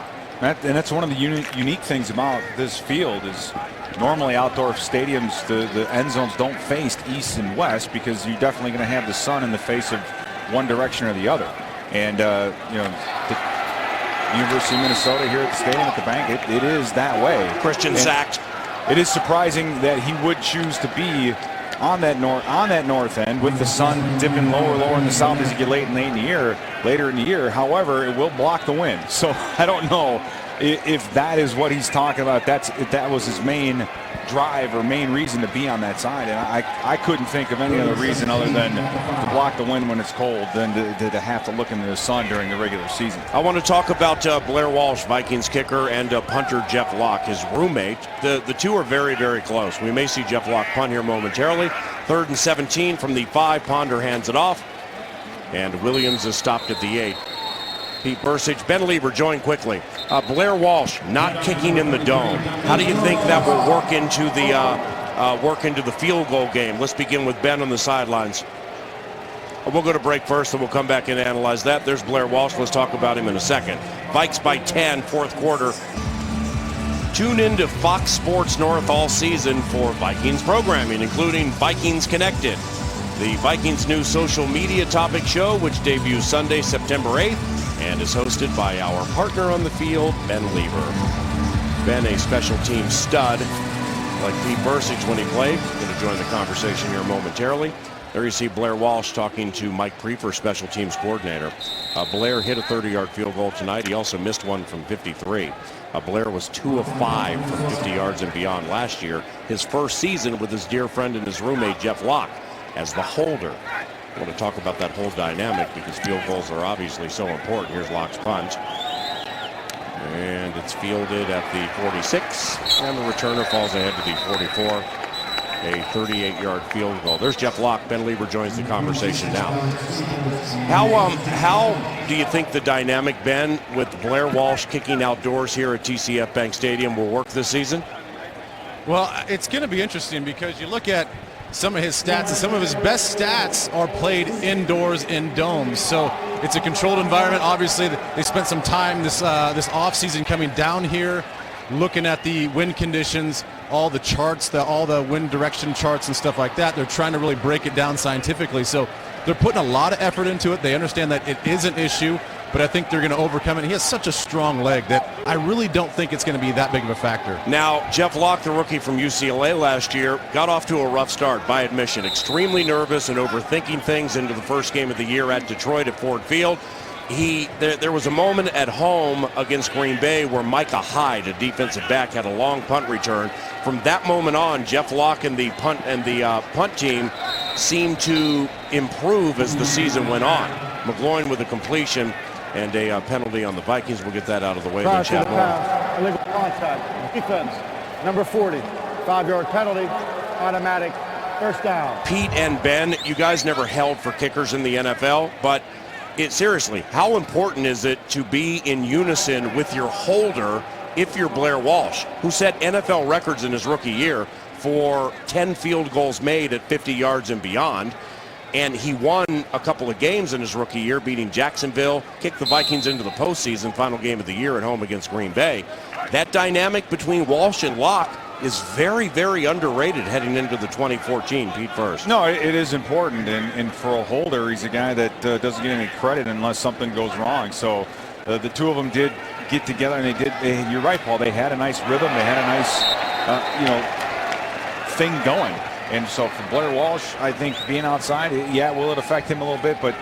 And that's one of the unique things about this field is normally outdoor stadiums, the end zones don't face east and west because you're definitely going to have the sun in the face of one direction or the other. And, the University of Minnesota here at the stadium at the bank, it is that way. Christian sacked. It is surprising that he would choose to be on that north end with the sun dipping lower in the south as you get later in the year. However, it will block the wind. So I don't know if that is what he's talking about. That was his main drive or main reason to be on that side. And I couldn't think of any other reason other than to block the wind when it's cold than to have to look into the sun during the regular season. I want to talk about Blair Walsh, Vikings kicker, and punter Jeff Locke, his roommate. The two are very, very close. We may see Jeff Locke punt here momentarily. 3rd and 17 from the 5. Ponder hands it off. And Williams is stopped at the 8. Pete Bursich, Ben Lieber joined quickly. Blair Walsh not kicking in the dome. How do you think that will work into the field goal game? Let's begin with Ben on the sidelines. We'll go to break first, and we'll come back and analyze that. There's Blair Walsh. Let's talk about him in a second. Vikes by 10, fourth quarter. Tune in to Fox Sports North all season for Vikings programming, including Vikings Connected, the Vikings new social media topic show, which debuts Sunday, September 8th, and is hosted by our partner on the field, Ben Lieber. Ben, a special team stud, like Pete Bursich when he played. Going to join the conversation here momentarily. There you see Blair Walsh talking to Mike Prefer, special teams coordinator. Blair hit a 30-yard field goal tonight. He also missed one from 53. Blair was 2 of 5 from 50 yards and beyond last year. His first season with his dear friend and his roommate, Jeff Locke, as the holder. I want to talk about that whole dynamic because field goals are obviously so important. Here's Locke's punt. And it's fielded at the 46. And the returner falls ahead to the 44. A 38-yard field goal. There's Jeff Locke. Ben Lieber joins the conversation now. How do you think the dynamic, Ben, with Blair Walsh kicking outdoors here at TCF Bank Stadium will work this season? Well, it's going to be interesting because you look at some of his stats, and some of his best stats are played indoors in domes. So it's a controlled environment. Obviously, they spent some time this offseason coming down here, looking at the wind conditions, all the charts, all the wind direction charts and stuff like that. They're trying to really break it down scientifically. So they're putting a lot of effort into it. They understand that it is an issue, but I think they're going to overcome it. He has such a strong leg that I really don't think it's going to be that big of a factor. Now, Jeff Locke, the rookie from UCLA last year, got off to a rough start by admission. Extremely nervous and overthinking things into the first game of the year at Detroit at Ford Field. there was a moment at home against Green Bay where Micah Hyde, a defensive back, had a long punt return. From that moment on, Jeff Locke and the punt team seemed to improve as the season went on. McGloin with a completion and a penalty on the Vikings. We'll get that out of the way. Prior to the pass, illegal contact. Defense, number 40. 5-yard penalty, automatic, first down. Pete and Ben, you guys never held for kickers in the NFL, but seriously, how important is it to be in unison with your holder if you're Blair Walsh, who set NFL records in his rookie year for 10 field goals made at 50 yards and beyond, and he won a couple of games in his rookie year, beating Jacksonville, kicked the Vikings into the postseason, final game of the year at home against Green Bay. That dynamic between Walsh and Locke is very, very underrated heading into the 2014 Pete First. No, it is important, and for a holder, he's a guy that doesn't get any credit unless something goes wrong. So the two of them did get together, and they did. You're right, Paul. They had a nice rhythm. They had a nice, thing going. And so for Blair Walsh, I think being outside, will it affect him a little bit? But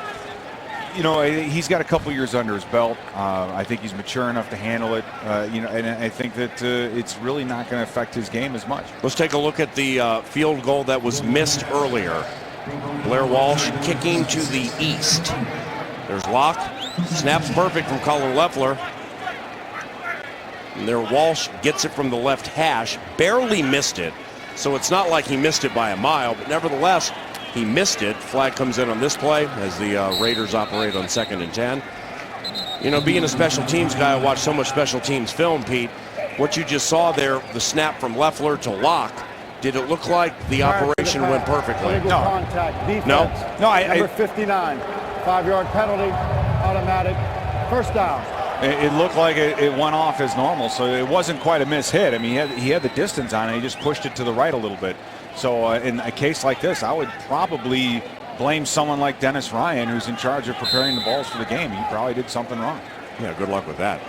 he's got a couple years under his belt. I think he's mature enough to handle it. And I think that it's really not going to affect his game as much. Let's take a look at the field goal that was missed earlier. Blair Walsh kicking to the east. There's Locke. Snaps perfect from Colin Loeffler. And there Walsh gets it from the left hash. Barely missed it. So it's not like he missed it by a mile, but nevertheless, he missed it. Flag comes in on this play as the Raiders operate on 2nd and 10. Being a special teams guy, I watch so much special teams film, Pete. What you just saw there, the snap from Loeffler to Locke, did it look like the operation went perfectly? No. Contact, defense, no. Number 59, 5-yard penalty, automatic, first down. It looked like it went off as normal, so it wasn't quite a miss hit. I mean, he had the distance on it. He just pushed it to the right a little bit. So in a case like this, I would probably blame someone like Dennis Ryan, who's in charge of preparing the balls for the game. He probably did something wrong. Yeah, good luck with that.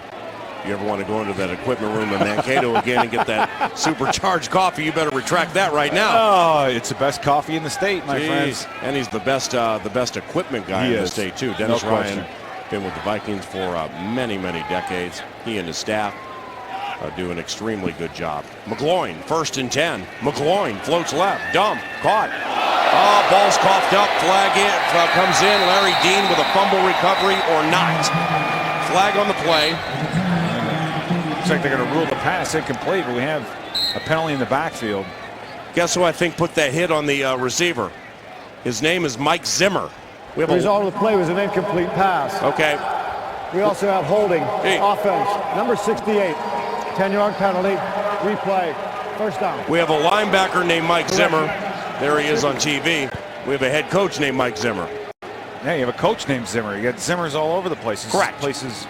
If you ever want to go into that equipment room in Mankato again and get that supercharged coffee, you better retract that right now. Oh, it's the best coffee in the state, my friends. And he's the best equipment guy in the state, too. Dennis Ryan. Been with the Vikings for many, many decades. He and his staff do an extremely good job. McGloin, 1st and 10. McGloin floats left. Dump. Caught. Ball's coughed up. Flag comes in. Larry Dean with a fumble recovery or not. Flag on the play. Looks like they're going to rule the pass incomplete, but we have a penalty in the backfield. Guess who I think put that hit on the receiver? His name is Mike Zimmer. The result of the play was an incomplete pass. Okay. We also have holding, offense, number 68, 10-yard penalty, replay, first down. We have a linebacker named Mike Zimmer. There he is on TV. We have a head coach named Mike Zimmer. Yeah, you have a coach named Zimmer. You got Zimmers all over the place. Correct. Places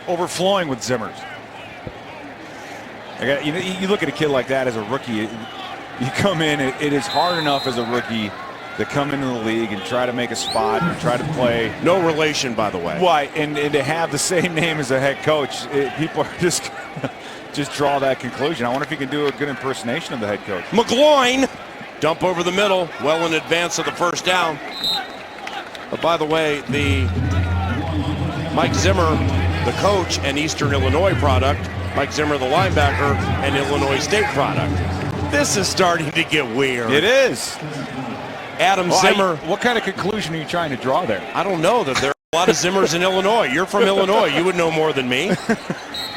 overflowing with Zimmers. You look at a kid like that as a rookie. You come in, it is hard enough as a rookie to come into the league and try to make a spot and try to play. No relation, by the way. Why? And to have the same name as a head coach, people are just draw that conclusion. I wonder if he can do a good impersonation of the head coach. McGloin, dump over the middle, well in advance of the first down. But by the way, the Mike Zimmer, the coach and Eastern Illinois product, Mike Zimmer, the linebacker, and Illinois State product. This is starting to get weird. It is. Adam Zimmer. What kind of conclusion are you trying to draw there? I don't know. That there are a lot of Zimmers in Illinois. You're from Illinois. You would know more than me.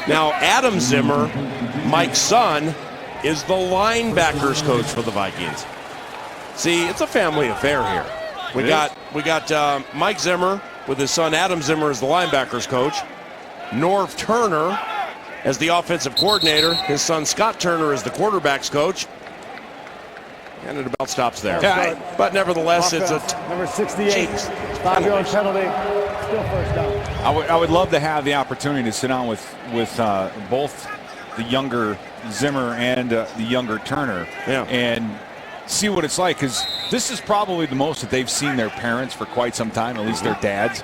Now, Adam Zimmer, Mike's son, is the linebackers coach for the Vikings. See, it's a family affair here. We got Mike Zimmer with his son Adam Zimmer as the linebackers coach. Norv Turner as the offensive coordinator. His son Scott Turner is the quarterbacks coach. And it about stops there. Yeah, but nevertheless, offense, it's a number 68, 5-yard penalty, still first down. I would love to have the opportunity to sit down with both the younger Zimmer and the younger Turner, and see what it's like, because this is probably the most that they've seen their parents for quite some time, at least their dads.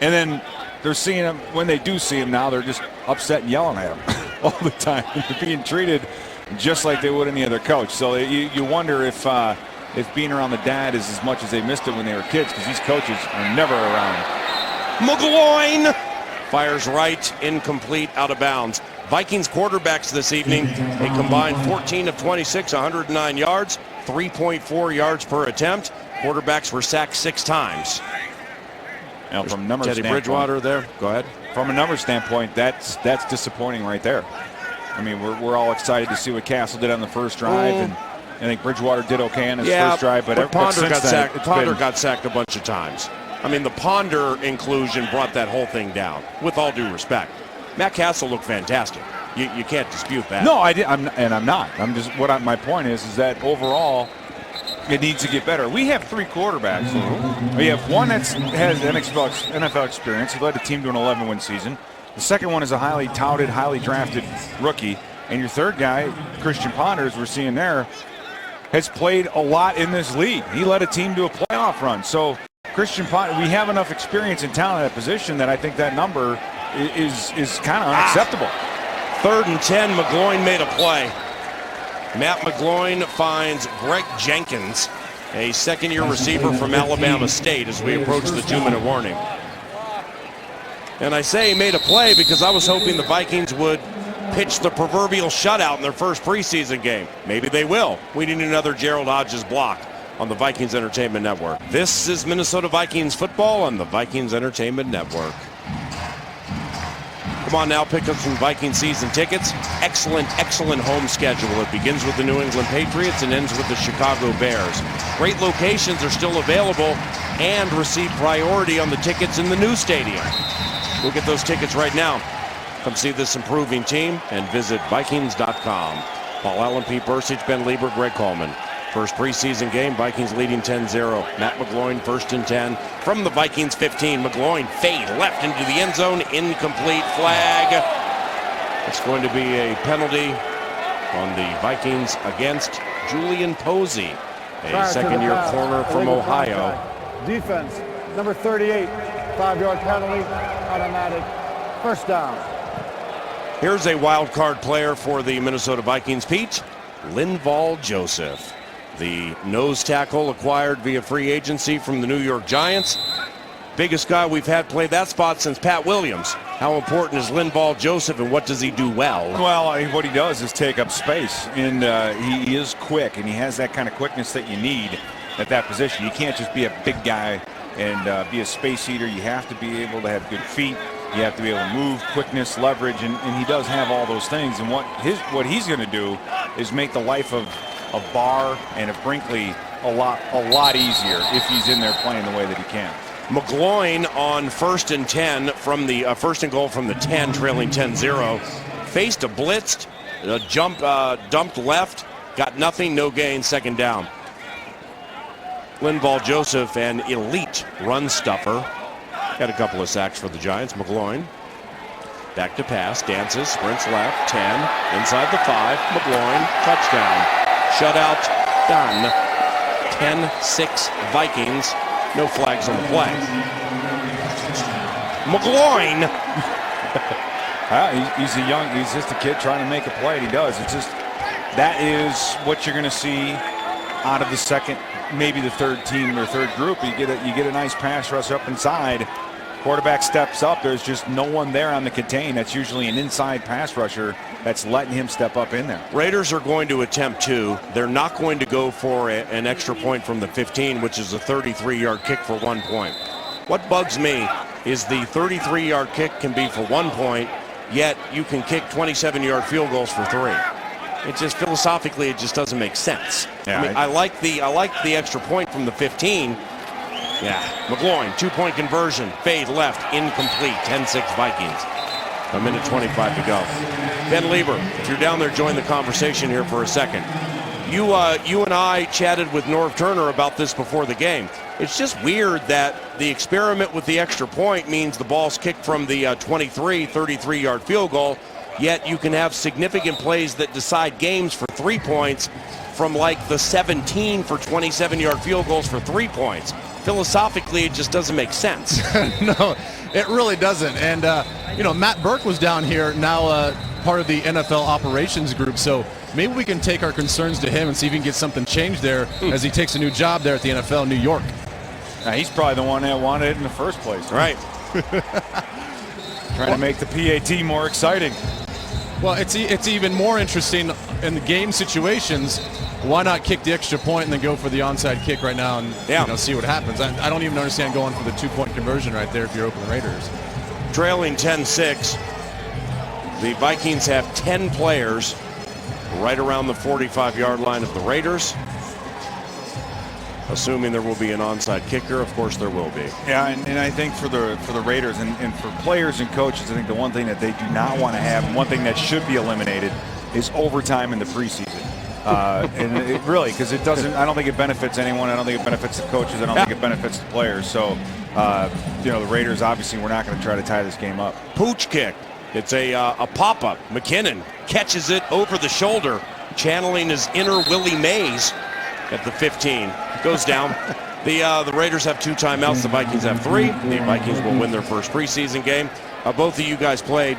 And then they're seeing them, when they do see them now, they're just upset and yelling at them all the time. They're being treated just like they would any other coach. So you wonder if being around the dad is as much as they missed it when they were kids, because these coaches are never around McGloin fires right, incomplete, out of bounds. Vikings quarterbacks this evening, a combined 14 of 26, 109 yards, 3.4 yards per attempt. Quarterbacks were sacked 6 times. Now, from a numbers Teddy standpoint, Bridgewater there. Go ahead. From a numbers standpoint, that's disappointing right there. I mean, we're all excited to see what Castle did on the first drive, and I think Bridgewater did okay on his first drive, but Ponder got sacked. Ponder got sacked a bunch of times. I mean, the Ponder inclusion brought that whole thing down, with all due respect. Matt Castle looked fantastic. You can't dispute that. No, I'm not. I'm just my point is that overall it needs to get better. We have 3 quarterbacks. We have one that has NFL experience. He led the team to an 11-win season. The second one is a highly touted, highly drafted rookie. And your third guy, Christian Ponder, as we're seeing there, has played a lot in this league. He led a team to a playoff run. So Christian Ponder, we have enough experience and talent at that position that I think that number is kind of unacceptable. 3rd and 10, McGloin made a play. Matt McGloin finds Greg Jenkins, a second-year receiver from Alabama State, as we approach the 2-minute warning. And I say he made a play because I was hoping the Vikings would pitch the proverbial shutout in their first preseason game. Maybe they will. We need another Gerald Hodges block on the Vikings Entertainment Network. This is Minnesota Vikings football on the Vikings Entertainment Network. Come on now, pick up some Viking season tickets. Excellent home schedule. It begins with the New England Patriots and ends with the Chicago Bears. Great locations are still available and receive priority on the tickets in the new stadium. We'll get those tickets right now. Come see this improving team and visit Vikings.com. Paul Allen, Pete Bursich, Ben Lieber, Greg Coleman. First preseason game, Vikings leading 10-0. Matt McGloin, 1st and 10 from the Vikings 15. McGloin fade left into the end zone, incomplete flag. It's going to be a penalty on the Vikings against Julian Posey, a second-year corner from Ohio. Defense, number 38, 5-yard penalty, automatic, 1st down. Here's a wild card player for the Minnesota Vikings, Pete. Linval Joseph, the nose tackle acquired via free agency from the New York Giants. Biggest guy we've had play that spot since Pat Williams. How important is Linval Joseph, and what does he do well? Well, what he does is take up space, and he is quick, and he has that kind of quickness that you need at that position. You can't just be a big guy and be a space eater. You have to be able to have good feet. You have to be able to move, quickness, leverage, and he does have all those things. And what he's going to do is make the life of Barr and of Brinkley a lot easier if he's in there playing the way that he can. McGloin on 1st and 10 from the 1st and goal from the 10, trailing 10-0. Faced a blitzed, dumped left, got nothing, no gain, 2nd down. Linval Joseph, an elite run stuffer. Got a couple of sacks for the Giants. McGloin back to pass, dances, sprints left, 10, inside the 5, McGloin, touchdown. Shutout done. 10-6 Vikings. No flags on the play. McGloin. He's just a kid trying to make a play. He does. It's just, that is what you're going to see out of the second, maybe the third team or third group. You get a nice pass rush up inside. Quarterback steps up. There's just no one there on the contain. That's usually an inside pass rusher that's letting him step up in there. Raiders are going to attempt 2. They're not going to go for an extra point from the 15, which is a 33-yard kick for 1 point. What bugs me is the 33-yard kick can be for 1 point, yet you can kick 27-yard field goals for 3. It just philosophically, it just doesn't make sense. Yeah, I mean, I like the extra point from the 15. Yeah, McGloin, 2-point conversion, fade left, incomplete, 10-6 Vikings. 1:25 to go. Ben Lieber, if you're down there, join the conversation here for a second. You and I chatted with Norv Turner about this before the game. It's just weird that the experiment with the extra point means the ball's kicked from the 33-yard field goal, yet you can have significant plays that decide games for 3 points from like the 17 for 27-yard field goals for 3 points. Philosophically, it just doesn't make sense. No, it really doesn't. And, Matt Burke was down here, now part of the NFL operations group. So maybe we can take our concerns to him and see if we can get something changed there as he takes a new job there at the NFL New York. Now, he's probably the one that wanted it in the first place. Right. Trying to make the PAT more exciting. Well, it's even more interesting in the game situations. Why not kick the extra point and then go for the onside kick right now and see what happens? I don't even understand going for the 2-point conversion right there if you're Oakland Raiders. Trailing 10-6. The Vikings have 10 players right around the 45-yard line of the Raiders. Assuming there will be an onside kicker, of course there will be. Yeah, and I think for the Raiders and for players and coaches, I think the one thing that they do not want to have, and one thing that should be eliminated, is overtime in the preseason. And it really, because it doesn't, I don't think it benefits anyone. I don't think it benefits the coaches. I don't think it benefits the players. So, the Raiders, obviously, we're not going to try to tie this game up. Pooch kick. It's a pop-up. McKinnon catches it over the shoulder, channeling his inner Willie Mays at the 15. Goes down. The Raiders have 2 timeouts. The Vikings have 3. The Vikings will win their first preseason game. Both of you guys played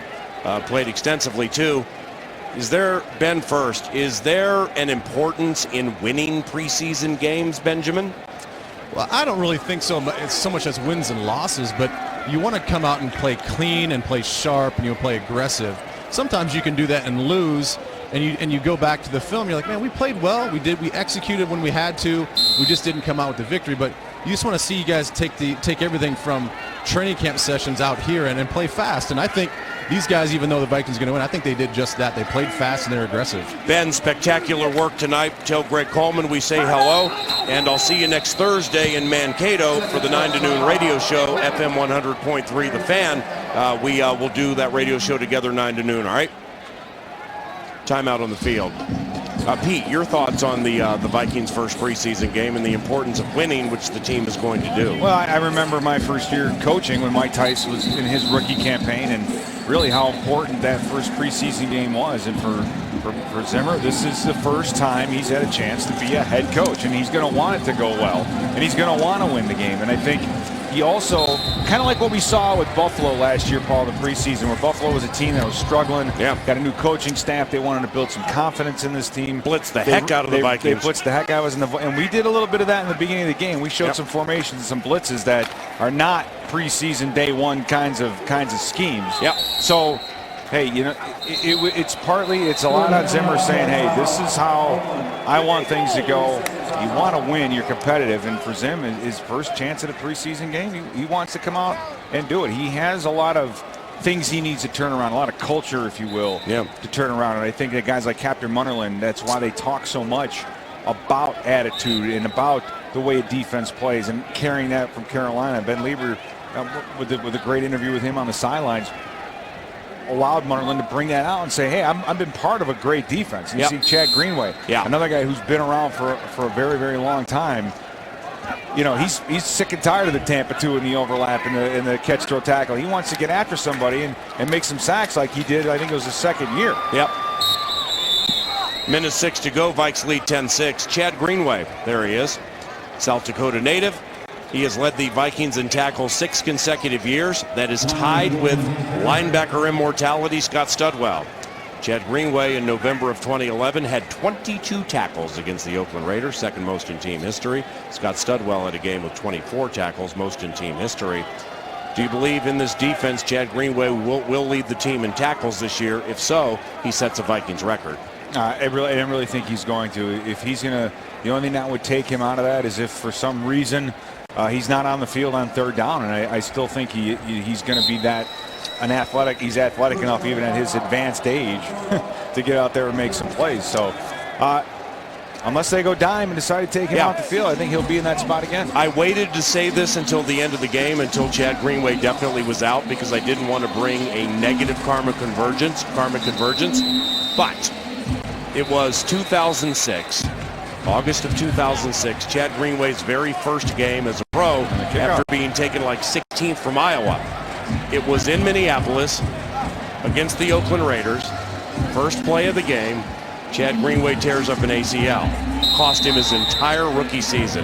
extensively too. Is there an importance in winning preseason games, Benjamin? Well, I don't really think so much as wins and losses, but you want to come out and play clean and play sharp and you play aggressive. Sometimes you can do that and lose, and you go back to the film. You're like, man, we played well. We executed when we had to. We just didn't come out with the victory. But you just want to see you guys take everything from training camp sessions out here and play fast. And I think these guys, even though the Vikings are going to win, I think they did just that. They played fast and they're aggressive. Ben, spectacular work tonight. Tell Greg Coleman we say hello, and I'll see you next Thursday in Mankato for the 9 to noon radio show, FM 100.3 The Fan. We will do that radio show together 9 to noon, all right? Timeout on the field. Pete, your thoughts on the Vikings' first preseason game and the importance of winning, which the team is going to do? Well, I remember my first year coaching when Mike Tice was in his rookie campaign, and really how important that first preseason game was. And for Zimmer, this is the first time he's had a chance to be a head coach, and he's going to want it to go well, and he's going to want to win the game. And I think he also, kind of like what we saw with Buffalo last year, Paul, the preseason, where Buffalo was a team that was struggling. Yeah. Got a new coaching staff. They wanted to build some confidence in this team. Blitzed the heck out of the Vikings. They blitzed the heck out of us, and we did a little bit of that in the beginning of the game. We showed some formations and some blitzes that are not preseason day one kinds of schemes. Yep. So, hey, it's a lot on Zimmer saying, hey, this is how I want things to go. You want to win, you're competitive, and for Zim, his first chance at a preseason game, he wants to come out and do it. He has a lot of things he needs to turn around, a lot of culture, if you will, to turn around. And I think that guys like Captain Munnerlyn, that's why they talk so much about attitude and about the way a defense plays, and carrying that from Carolina. Ben Lieber, with a great interview with him on the sidelines, allowed Munnerlyn to bring that out and say, hey, I've been part of a great defense. And you see Chad Greenway, another guy who's been around for a very, very long time. He's sick and tired of the Tampa 2 and the overlap and the catch, throw, tackle. He wants to get after somebody and make some sacks like he did, I think it was his second year. Yep. Minute 6 to go. Vikes lead 10-6. Chad Greenway, there he is. South Dakota native. He has led the Vikings in tackles 6 consecutive years. That is tied with linebacker immortality Scott Studwell. Chad Greenway in November of 2011 had 22 tackles against the Oakland Raiders, second most in team history. Scott Studwell had a game with 24 tackles, most in team history. Do you believe in this defense Chad Greenway will lead the team in tackles this year? If so, he sets a Vikings record. I don't really think he's going to. If he's going to, the only thing that would take him out of that is if for some reason he's not on the field on third down, and I still think he's going to be he's athletic enough even at his advanced age to get out there and make some plays. So unless they go dime and decide to take him off the field, I think he'll be in that spot again. I waited to say this until the end of the game, until Chad Greenway definitely was out, because I didn't want to bring a negative karma convergence. But it was 2006. August of 2006, Chad Greenway's very first game as a pro after being taken like 16th from Iowa. It was in Minneapolis against the Oakland Raiders. First play of the game, Chad Greenway tears up an ACL. Cost him his entire rookie season.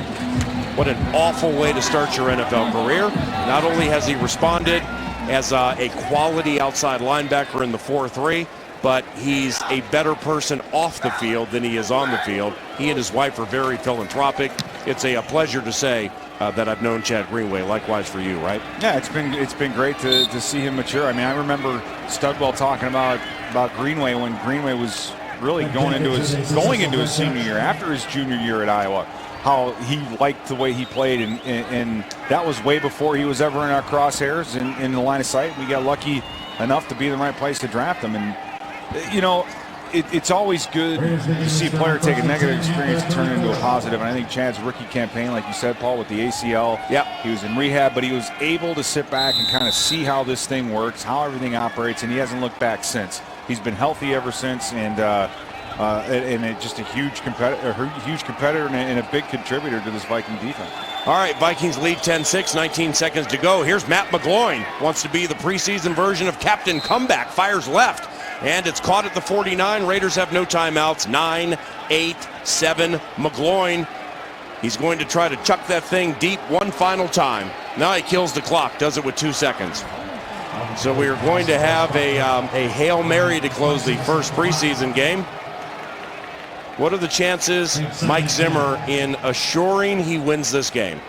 What an awful way to start your NFL career. Not only has he responded as a quality outside linebacker in the 4-3, but he's a better person off the field than he is on the field. He and his wife are very philanthropic. it's a pleasure to say that I've known Chad Greenway. Likewise for you, right? Yeah, it's been great to see him mature. I mean, I remember Studwell talking about Greenway when Greenway was really going into his senior year, after his junior year at Iowa, how he liked the way he played, and that was way before he was ever in our crosshairs in the line of sight. We got lucky enough to be in the right place to draft him, and you know, it's always good to see a player take a negative experience and turn it into a positive. And I think Chad's rookie campaign, like you said, Paul, with the ACL, he was in rehab, but he was able to sit back and kind of see how this thing works, how everything operates, and he hasn't looked back since. He's been healthy ever since, and just a huge competitor and a big contributor to this Viking defense. All right, Vikings lead 10-6, 19 seconds to go. Here's Matt McGloin, wants to be the preseason version of Captain Comeback, fires left, and it's caught at the 49. Raiders have no timeouts. 9, 8, 7. McGloin, he's going to try to chuck that thing deep one final time. Now he kills the clock, does it with 2 seconds. So we are going to have a Hail Mary to close the first preseason game. What are the chances Mike Zimmer, in assuring he wins this game,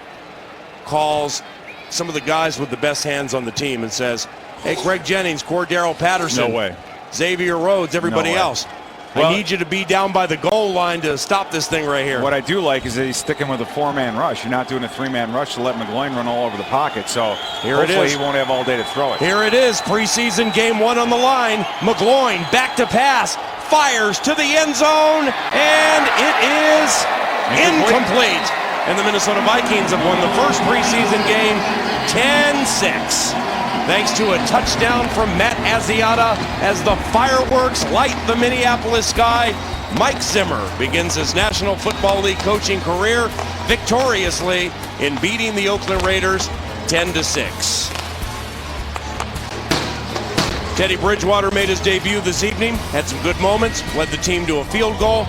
calls some of the guys with the best hands on the team and says, hey, Greg Jennings, Cordero Patterson, no way, Xavier Rhodes, everybody else, I need you to be down by the goal line to stop this thing right here. What I do like is that he's sticking with a 4-man rush. You're not doing a 3-man rush to let McGloin run all over the pocket. So here it is. Hopefully he won't have all day to throw it. Here it is, preseason game 1 on the line. McGloin back to pass, fires to the end zone, and it is incomplete. And the Minnesota Vikings have won the first preseason game 10-6. Thanks to a touchdown from Matt Asiata as the fireworks light the Minneapolis sky. Mike Zimmer begins his National Football League coaching career victoriously in beating the Oakland Raiders 10-6. Teddy Bridgewater made his debut this evening, had some good moments, led the team to a field goal.